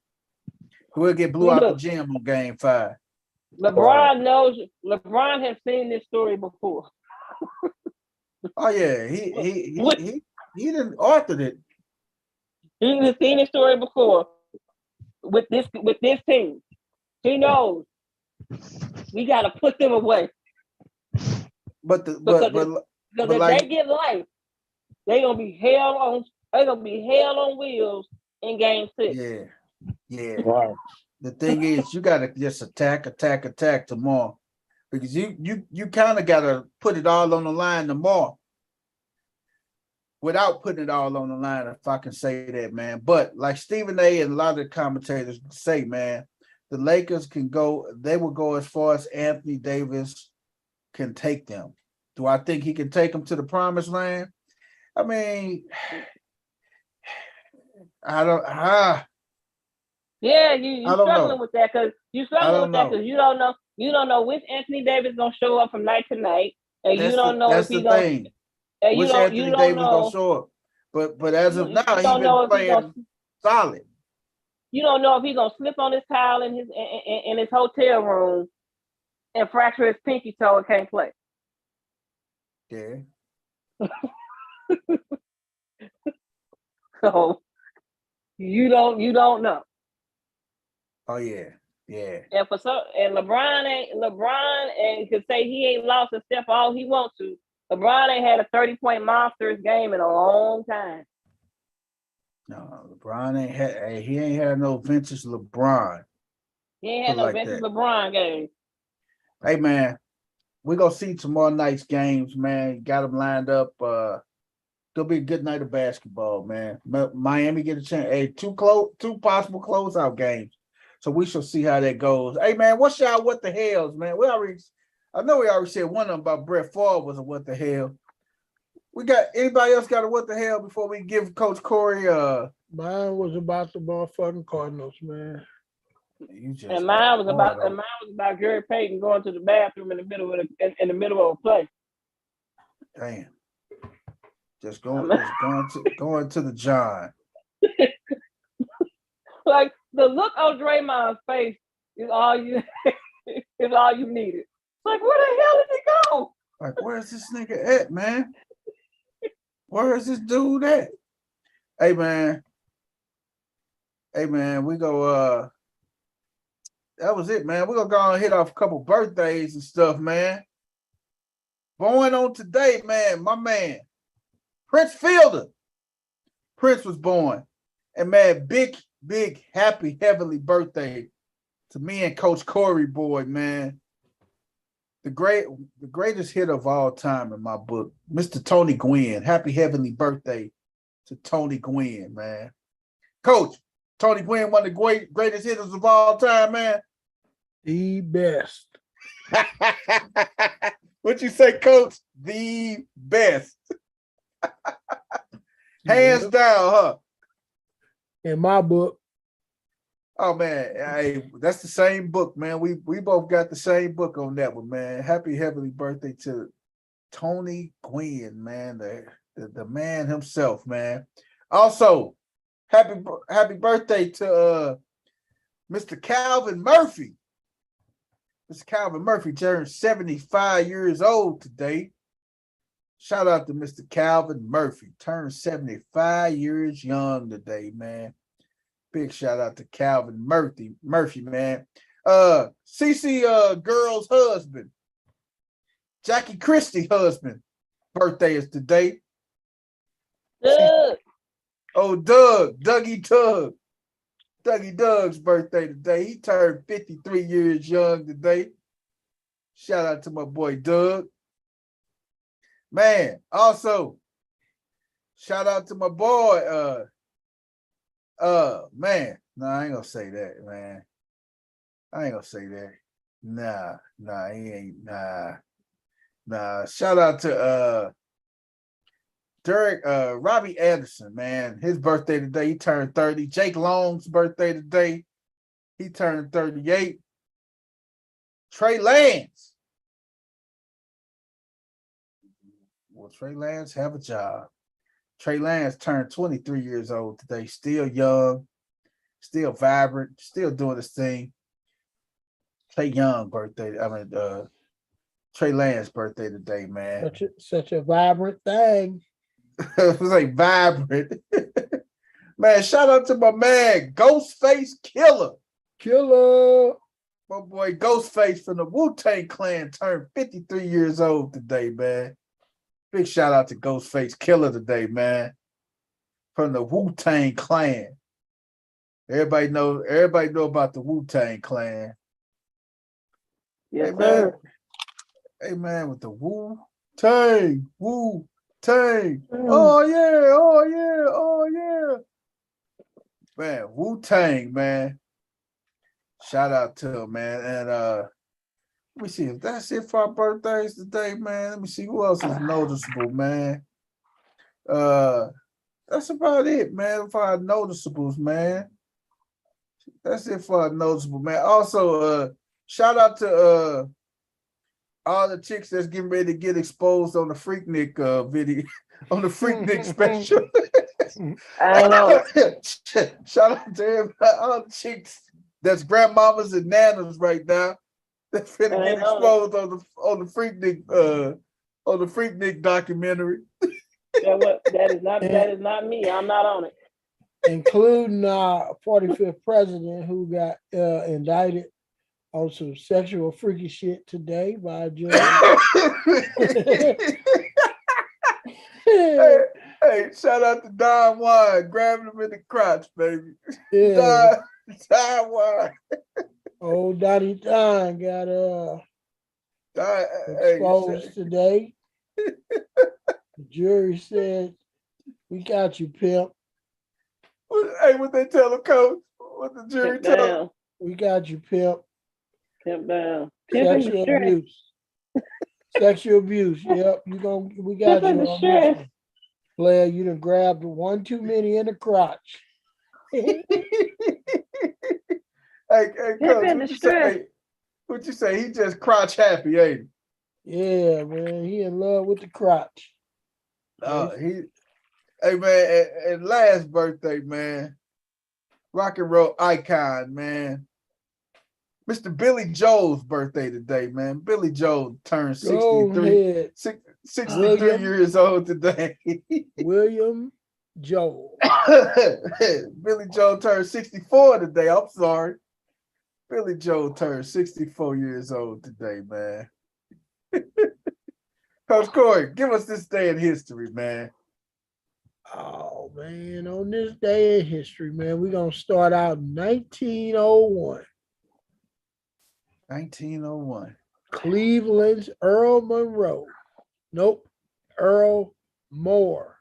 S1: We'll get blew out the gym on game 5.
S2: LeBron has seen this story before.
S1: Oh yeah, he didn't author it.
S2: He's seen this story before with this team. He knows we got to put them away.
S1: But if
S2: they get life, they're gonna be hell on wheels in game 6.
S1: Yeah. Wow. The thing is, you gotta just attack tomorrow, because you kind of gotta put it all on the line tomorrow without putting it all on the line, if I can say that, man. But like Stephen A. and a lot of the commentators say, man, the Lakers they will go as far as Anthony Davis can take them. Do I think he can take them to the promised land? I mean, I don't.
S2: Yeah, you're struggling with that because you don't know which Anthony Davis gonna show up from night to night, and you don't know if he's gonna.
S1: Which Anthony Davis gonna show up? But as of now, he's been playing solid.
S2: You don't know if he's gonna slip on his towel in his hotel room and fracture his pinky toe and can't play.
S1: Yeah.
S2: So you don't know.
S1: Oh yeah.
S2: And LeBron could say he ain't lost a step all he wants to. LeBron ain't had a 30-point monstrous game in a long time.
S1: No, LeBron ain't had no vintage LeBron.
S2: He ain't had no vintage LeBron game.
S1: Hey man, we're gonna see tomorrow night's games, man. Got them lined up. It'll be a good night of basketball, man. Miami get a chance. Hey, two possible closeout games. So we shall see how that goes. Hey man, what's y'all what the hells, man? I know we already said one of them about Brett Favre was a what the hell. We got anybody else got a what the hell before we give Coach Corey
S5: Mine was about the motherfucking Cardinals, man.
S2: Mine was about Gary Payton going to the bathroom in the middle of a play.
S1: Damn. Just going to the John.
S2: Like the look on Draymond's face is all you needed. Like, where the hell did he go?
S1: Like, where's this nigga at, man? Where is this dude at? Hey man, we go that was it, man. We're gonna go and hit off a couple birthdays and stuff, man. Born on today, man, my man, Prince Fielder. Prince was born. And man, big, happy, heavenly birthday to me and Coach Corey, boy, man. The greatest hit of all time in my book, Mr. Tony Gwynn. Happy heavenly birthday to Tony Gwynn, man. Coach, Tony Gwynn, one of the greatest hitters of all time, man.
S5: The best.
S1: What you say, Coach? The best. Hands down, huh?
S5: In my book.
S1: Oh man, hey, that's the same book, man. We both got the same book on that one, man. Happy heavenly birthday to Tony Gwynn, man, the man himself, man. Also, happy birthday to Mr. Calvin Murphy. Mr. Calvin Murphy turned 75 years old today. Shout out to Mr. Calvin Murphy, turned 75 years young today, man. Big shout out to Calvin Murphy, man. CC girl's husband, Jackie Christie husband, birthday is today.
S2: Doug.
S1: Oh, Dougie Doug's birthday today. He turned 53 years young today. Shout out to my boy Doug. Man, also, shout out to my boy, No, I ain't gonna say that, man. I ain't gonna say that. Nah, he ain't. Nah. Shout out to Derek, Robbie Anderson, man. His birthday today. He turned 30. Jake Long's birthday today. He turned 38. Trey Lance. Will Trey Lance have a job? Trey Lance turned 23 years old today. Still young, still vibrant, still doing his thing. Trey Lance birthday today, man.
S5: Such a vibrant thing.
S1: It was like vibrant. Man, shout out to my man, Ghostface Killer. My boy Ghostface from the Wu-Tang Clan turned 53 years old today, man. Big shout out to Ghostface Killer today, man. From the Wu-Tang Clan. Everybody know about the Wu-Tang Clan.
S2: Yes, sir.
S1: Hey man, with the Wu-Tang. Oh yeah. Man, Wu-Tang, man. Shout out to him, man. And let me see if that's it for our birthdays today, man. Let me see who else is noticeable, man. That's about it, man, for our noticeables, man. That's it for our noticeable, man. Also, shout out to all the chicks that's getting ready to get exposed on the Freaknik video, on the Freaknik special.
S2: I know.
S1: Shout out to everybody, all the chicks that's grandmamas and nanas right now. That's finna get exposed on the Freaknik documentary.
S2: That is not me. I'm not on it.
S5: Including 45th president who got indicted on some sexual freaky shit today by a judge.
S1: Hey, shout out to Don Juan, grabbing him in the crotch, baby.
S5: Yeah.
S1: Don Juan.
S5: Old Donnie Don got exposed today. The jury said, "We got you, pimp."
S1: Hey, what they tell the coach? What the jury tell him?
S5: We got you, pimp.
S2: Pimp down.
S5: Sexual abuse. Sexual abuse. Yep, we got you on this one. Blair, you done grabbed one too many in the crotch.
S1: Hey, coach, what you say? He just crotch happy, ain't
S5: he? Yeah, man. He in love with the crotch.
S1: Hey man, and last birthday, man. Rock and roll icon, man. Mr. Billy Joel's birthday today, man. Billy Joel turned 63 years old today.
S5: William Joel.
S1: Billy Joel turned 64 today. I'm sorry. Billy Joel turned 64 years old today, man. Coach Corey, give us this day in history, man.
S5: Oh, man. On this day in history, man, we're going to start out in 1901.
S1: 1901.
S5: Cleveland's Earl Monroe. Nope. Earl Moore.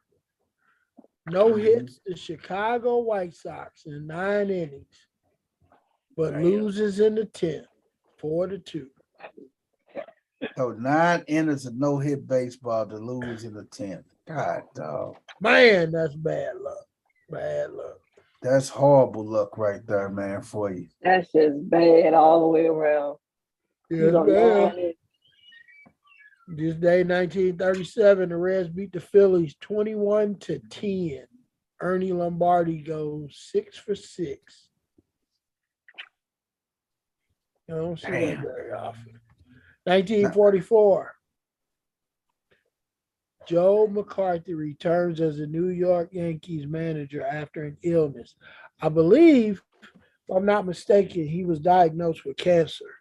S5: No hits the Chicago White Sox in 9 innings, but loses in the 10th, 4-2.
S1: So 9 innings of no-hit baseball to lose in the 10th. God, dog.
S5: Man, that's bad luck. Bad luck.
S1: That's horrible luck right there, man, for you.
S2: That's just bad all the way around.
S5: Yeah, bad. This day, 1937, the Reds beat the Phillies 21-10. Ernie Lombardi goes 6 for 6. You don't see that very often. 1944. Joe McCarthy returns as the New York Yankees manager after an illness. I believe, if I'm not mistaken, he was diagnosed with cancer.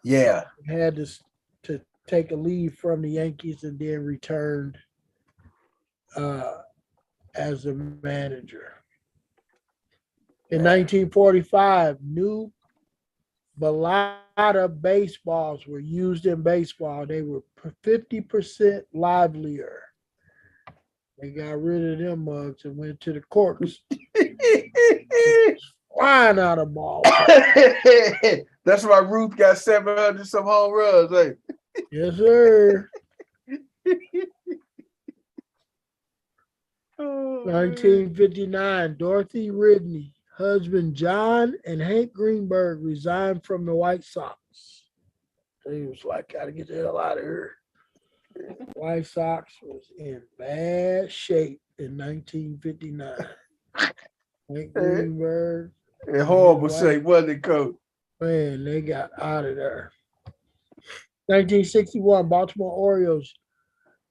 S1: Yeah.
S5: He had to take a leave from the Yankees and then returned as a manager. In 1945, new Balata baseballs were used in baseball. They were 50% livelier. They got rid of them mugs and went to the corks. flying out of ball.
S1: That's why Ruth got 700 some home runs. Hey.
S5: Yes, sir. 1959, Dorothy Ridney, husband John and Hank Greenberg resigned from the White Sox. He was like, gotta get the hell out of here. White Sox was in bad shape in 1959. Hank Greenberg.
S1: In horrible shape, wasn't it, Coach?
S5: Man, they got out of there. 1961, Baltimore Orioles.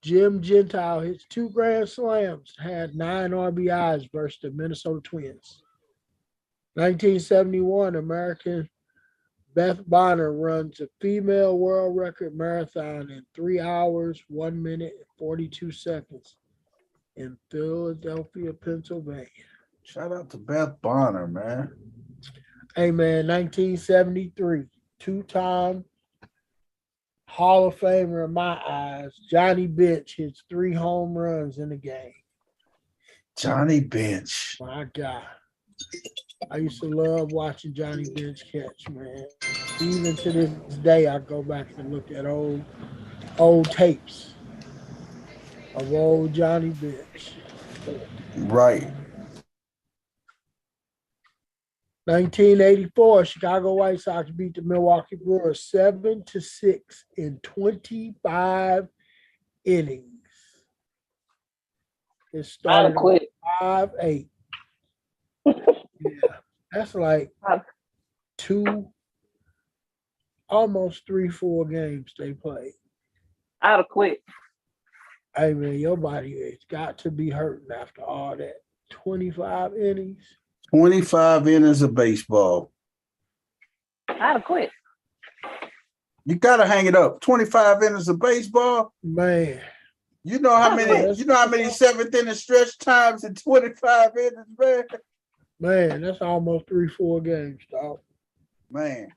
S5: Jim Gentile hits 2 grand slams, had 9 RBIs versus the Minnesota Twins. 1971, American Beth Bonner runs a female world record marathon in 3 hours, 1 minute, and 42 seconds in Philadelphia, Pennsylvania.
S1: Shout out to Beth Bonner, man.
S5: Hey, man, 1973, 2-time Hall of Famer in my eyes, Johnny Bench hits 3 home runs in the game.
S1: Johnny Bench.
S5: My God. I used to love watching Johnny Bench catch, man. Even to this day, I go back and look at old tapes of old Johnny Bench.
S1: Right.
S5: 1984, Chicago White Sox beat the Milwaukee Brewers 7-6 in 25 innings. It started 5-8. Yeah, that's like almost 3-4 games they played.
S2: I'd have quit.
S5: Hey, man, your body has got to be hurting after all that. 25 innings.
S1: 25 innings of baseball.
S2: I'd have quit.
S1: You gotta hang it up. 25 innings of baseball.
S5: Man.
S1: You know how many seventh inning stretch times in 25 innings, man?
S5: Man, that's almost 3-4 games, dog.
S1: Man.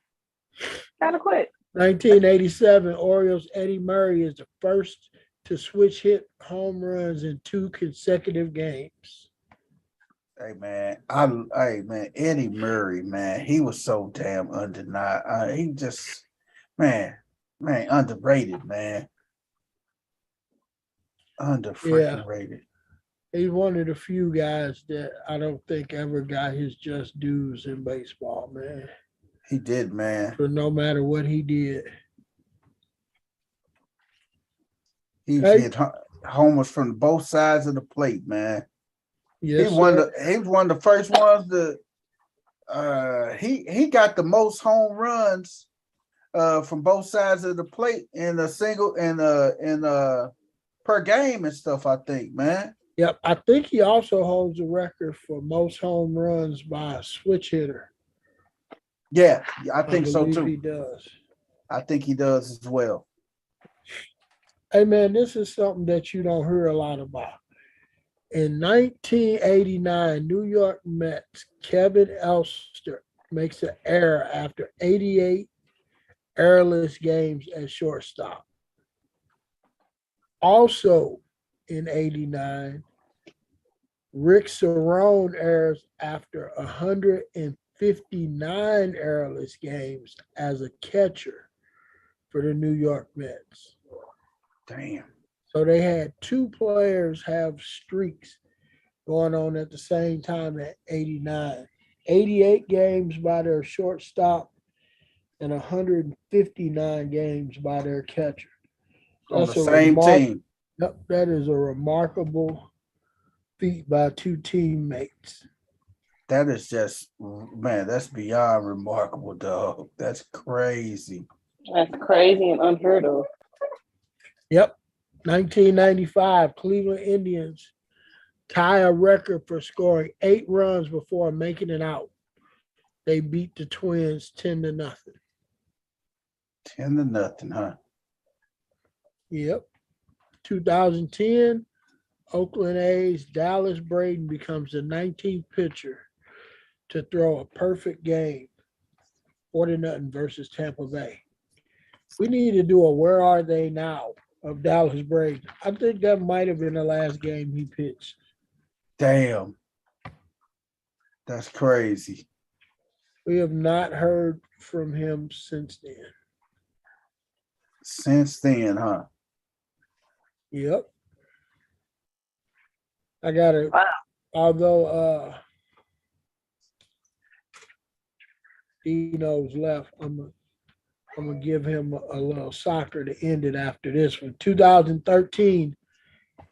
S2: Gotta quit.
S5: 1987, Orioles Eddie Murray is the first to switch hit home runs in 2 consecutive games.
S1: Hey man, Eddie Murray, man, he was so damn undeniable. He just, man, underrated, man. Freaking rated.
S5: He's one of the few guys that I don't think ever got his just dues in baseball, man.
S1: He did, man.
S5: For no matter what he did.
S1: He hit homers from both sides of the plate, man.
S5: Yes,
S1: he was one of the first ones that he got the most home runs from both sides of the plate in a single and per game and stuff, I think, man.
S5: Yep. I think he also holds the record for most home runs by a switch hitter.
S1: Yeah, I think so too.
S5: He does.
S1: I think he does as well.
S5: Hey man, this is something that you don't hear a lot about. In 1989, New York Mets Kevin Elster makes an error after 88 errorless games at shortstop. Also in 89, Rick Cerrone errors after 159 errorless games as a catcher for the New York Mets.
S1: Damn.
S5: So they had 2 players have streaks going on at the same time at 89. 88 games by their shortstop and 159 games by their catcher.
S1: On the same team.
S5: Yep, that is a remarkable feat by 2 teammates.
S1: That is just, man, that's beyond remarkable, dog. That's crazy.
S2: That's crazy and unheard of.
S5: Yep. 1995, Cleveland Indians tie a record for scoring 8 runs before making it out. They beat the Twins 10-0.
S1: 10-0, huh?
S5: Yep. 2010, Oakland A's Dallas Braden becomes the 19th pitcher to throw a perfect game, 40-0 versus Tampa Bay. We need to do a Where Are They Now of Dallas Braden. I think that might have been the last game he pitched.
S1: Damn. That's crazy.
S5: We have not heard from him since then.
S1: Since then, huh?
S5: Yep. I got it. Although Dino's left, I'm gonna give him a little soccer to end it after this one. 2013,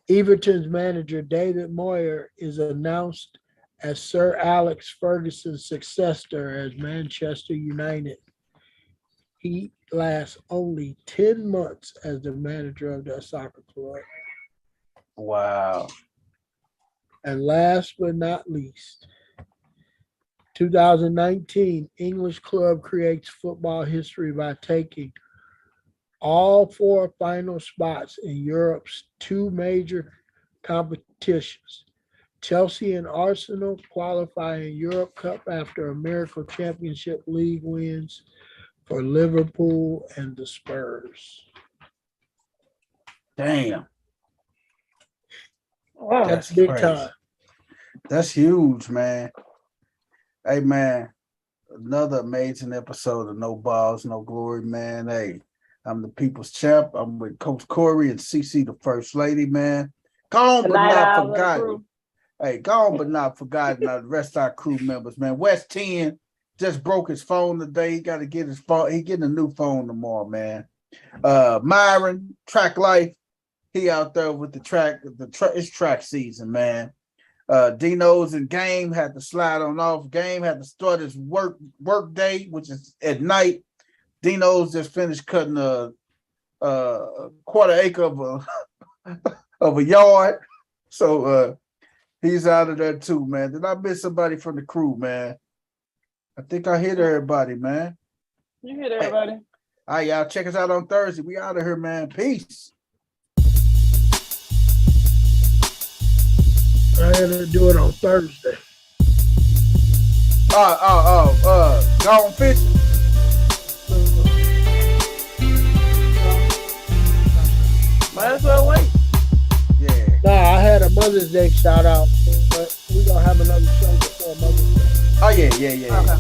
S5: Everton's manager David Moyer is announced as Sir Alex Ferguson's successor as Manchester United. He lasts only 10 months as the manager of that soccer club.
S1: Wow.
S5: And last but not least, 2019, English club creates football history by taking all 4 final spots in Europe's 2 major competitions. Chelsea and Arsenal qualify in Europe Cup after a miracle championship league wins for Liverpool and the Spurs.
S1: Damn.
S2: Wow.
S5: That's big
S1: crazy.
S5: time.
S1: That's huge, man. Hey, man, another amazing episode of No Balls, No Glory, man. Hey, I'm the people's champ. I'm with Coach Corey and CC, the First Lady, man. Gone but not forgotten. Hey, gone but not forgotten. The rest of our crew members, man. West 10 just broke his phone today. He got to get his phone. He getting a new phone tomorrow, man. Myron, Track Life, he out there with the track. It's track season, man. Dino's in Game had to slide on off. Game had to start his work day, which is at night. Dino's just finished cutting a quarter acre of a yard. So he's out of there too, man. Did I miss somebody from the crew, man? I think I hit everybody, man.
S2: You hit everybody.
S1: All right, y'all. Check us out on Thursday. We out of here, man. Peace.
S5: I had to do it on Thursday.
S1: Gone fishing.
S2: Might as well wait.
S1: Yeah.
S5: Nah, I had a Mother's Day shout out, but we're gonna have another show before Mother's Day.
S1: Oh yeah.
S2: Okay.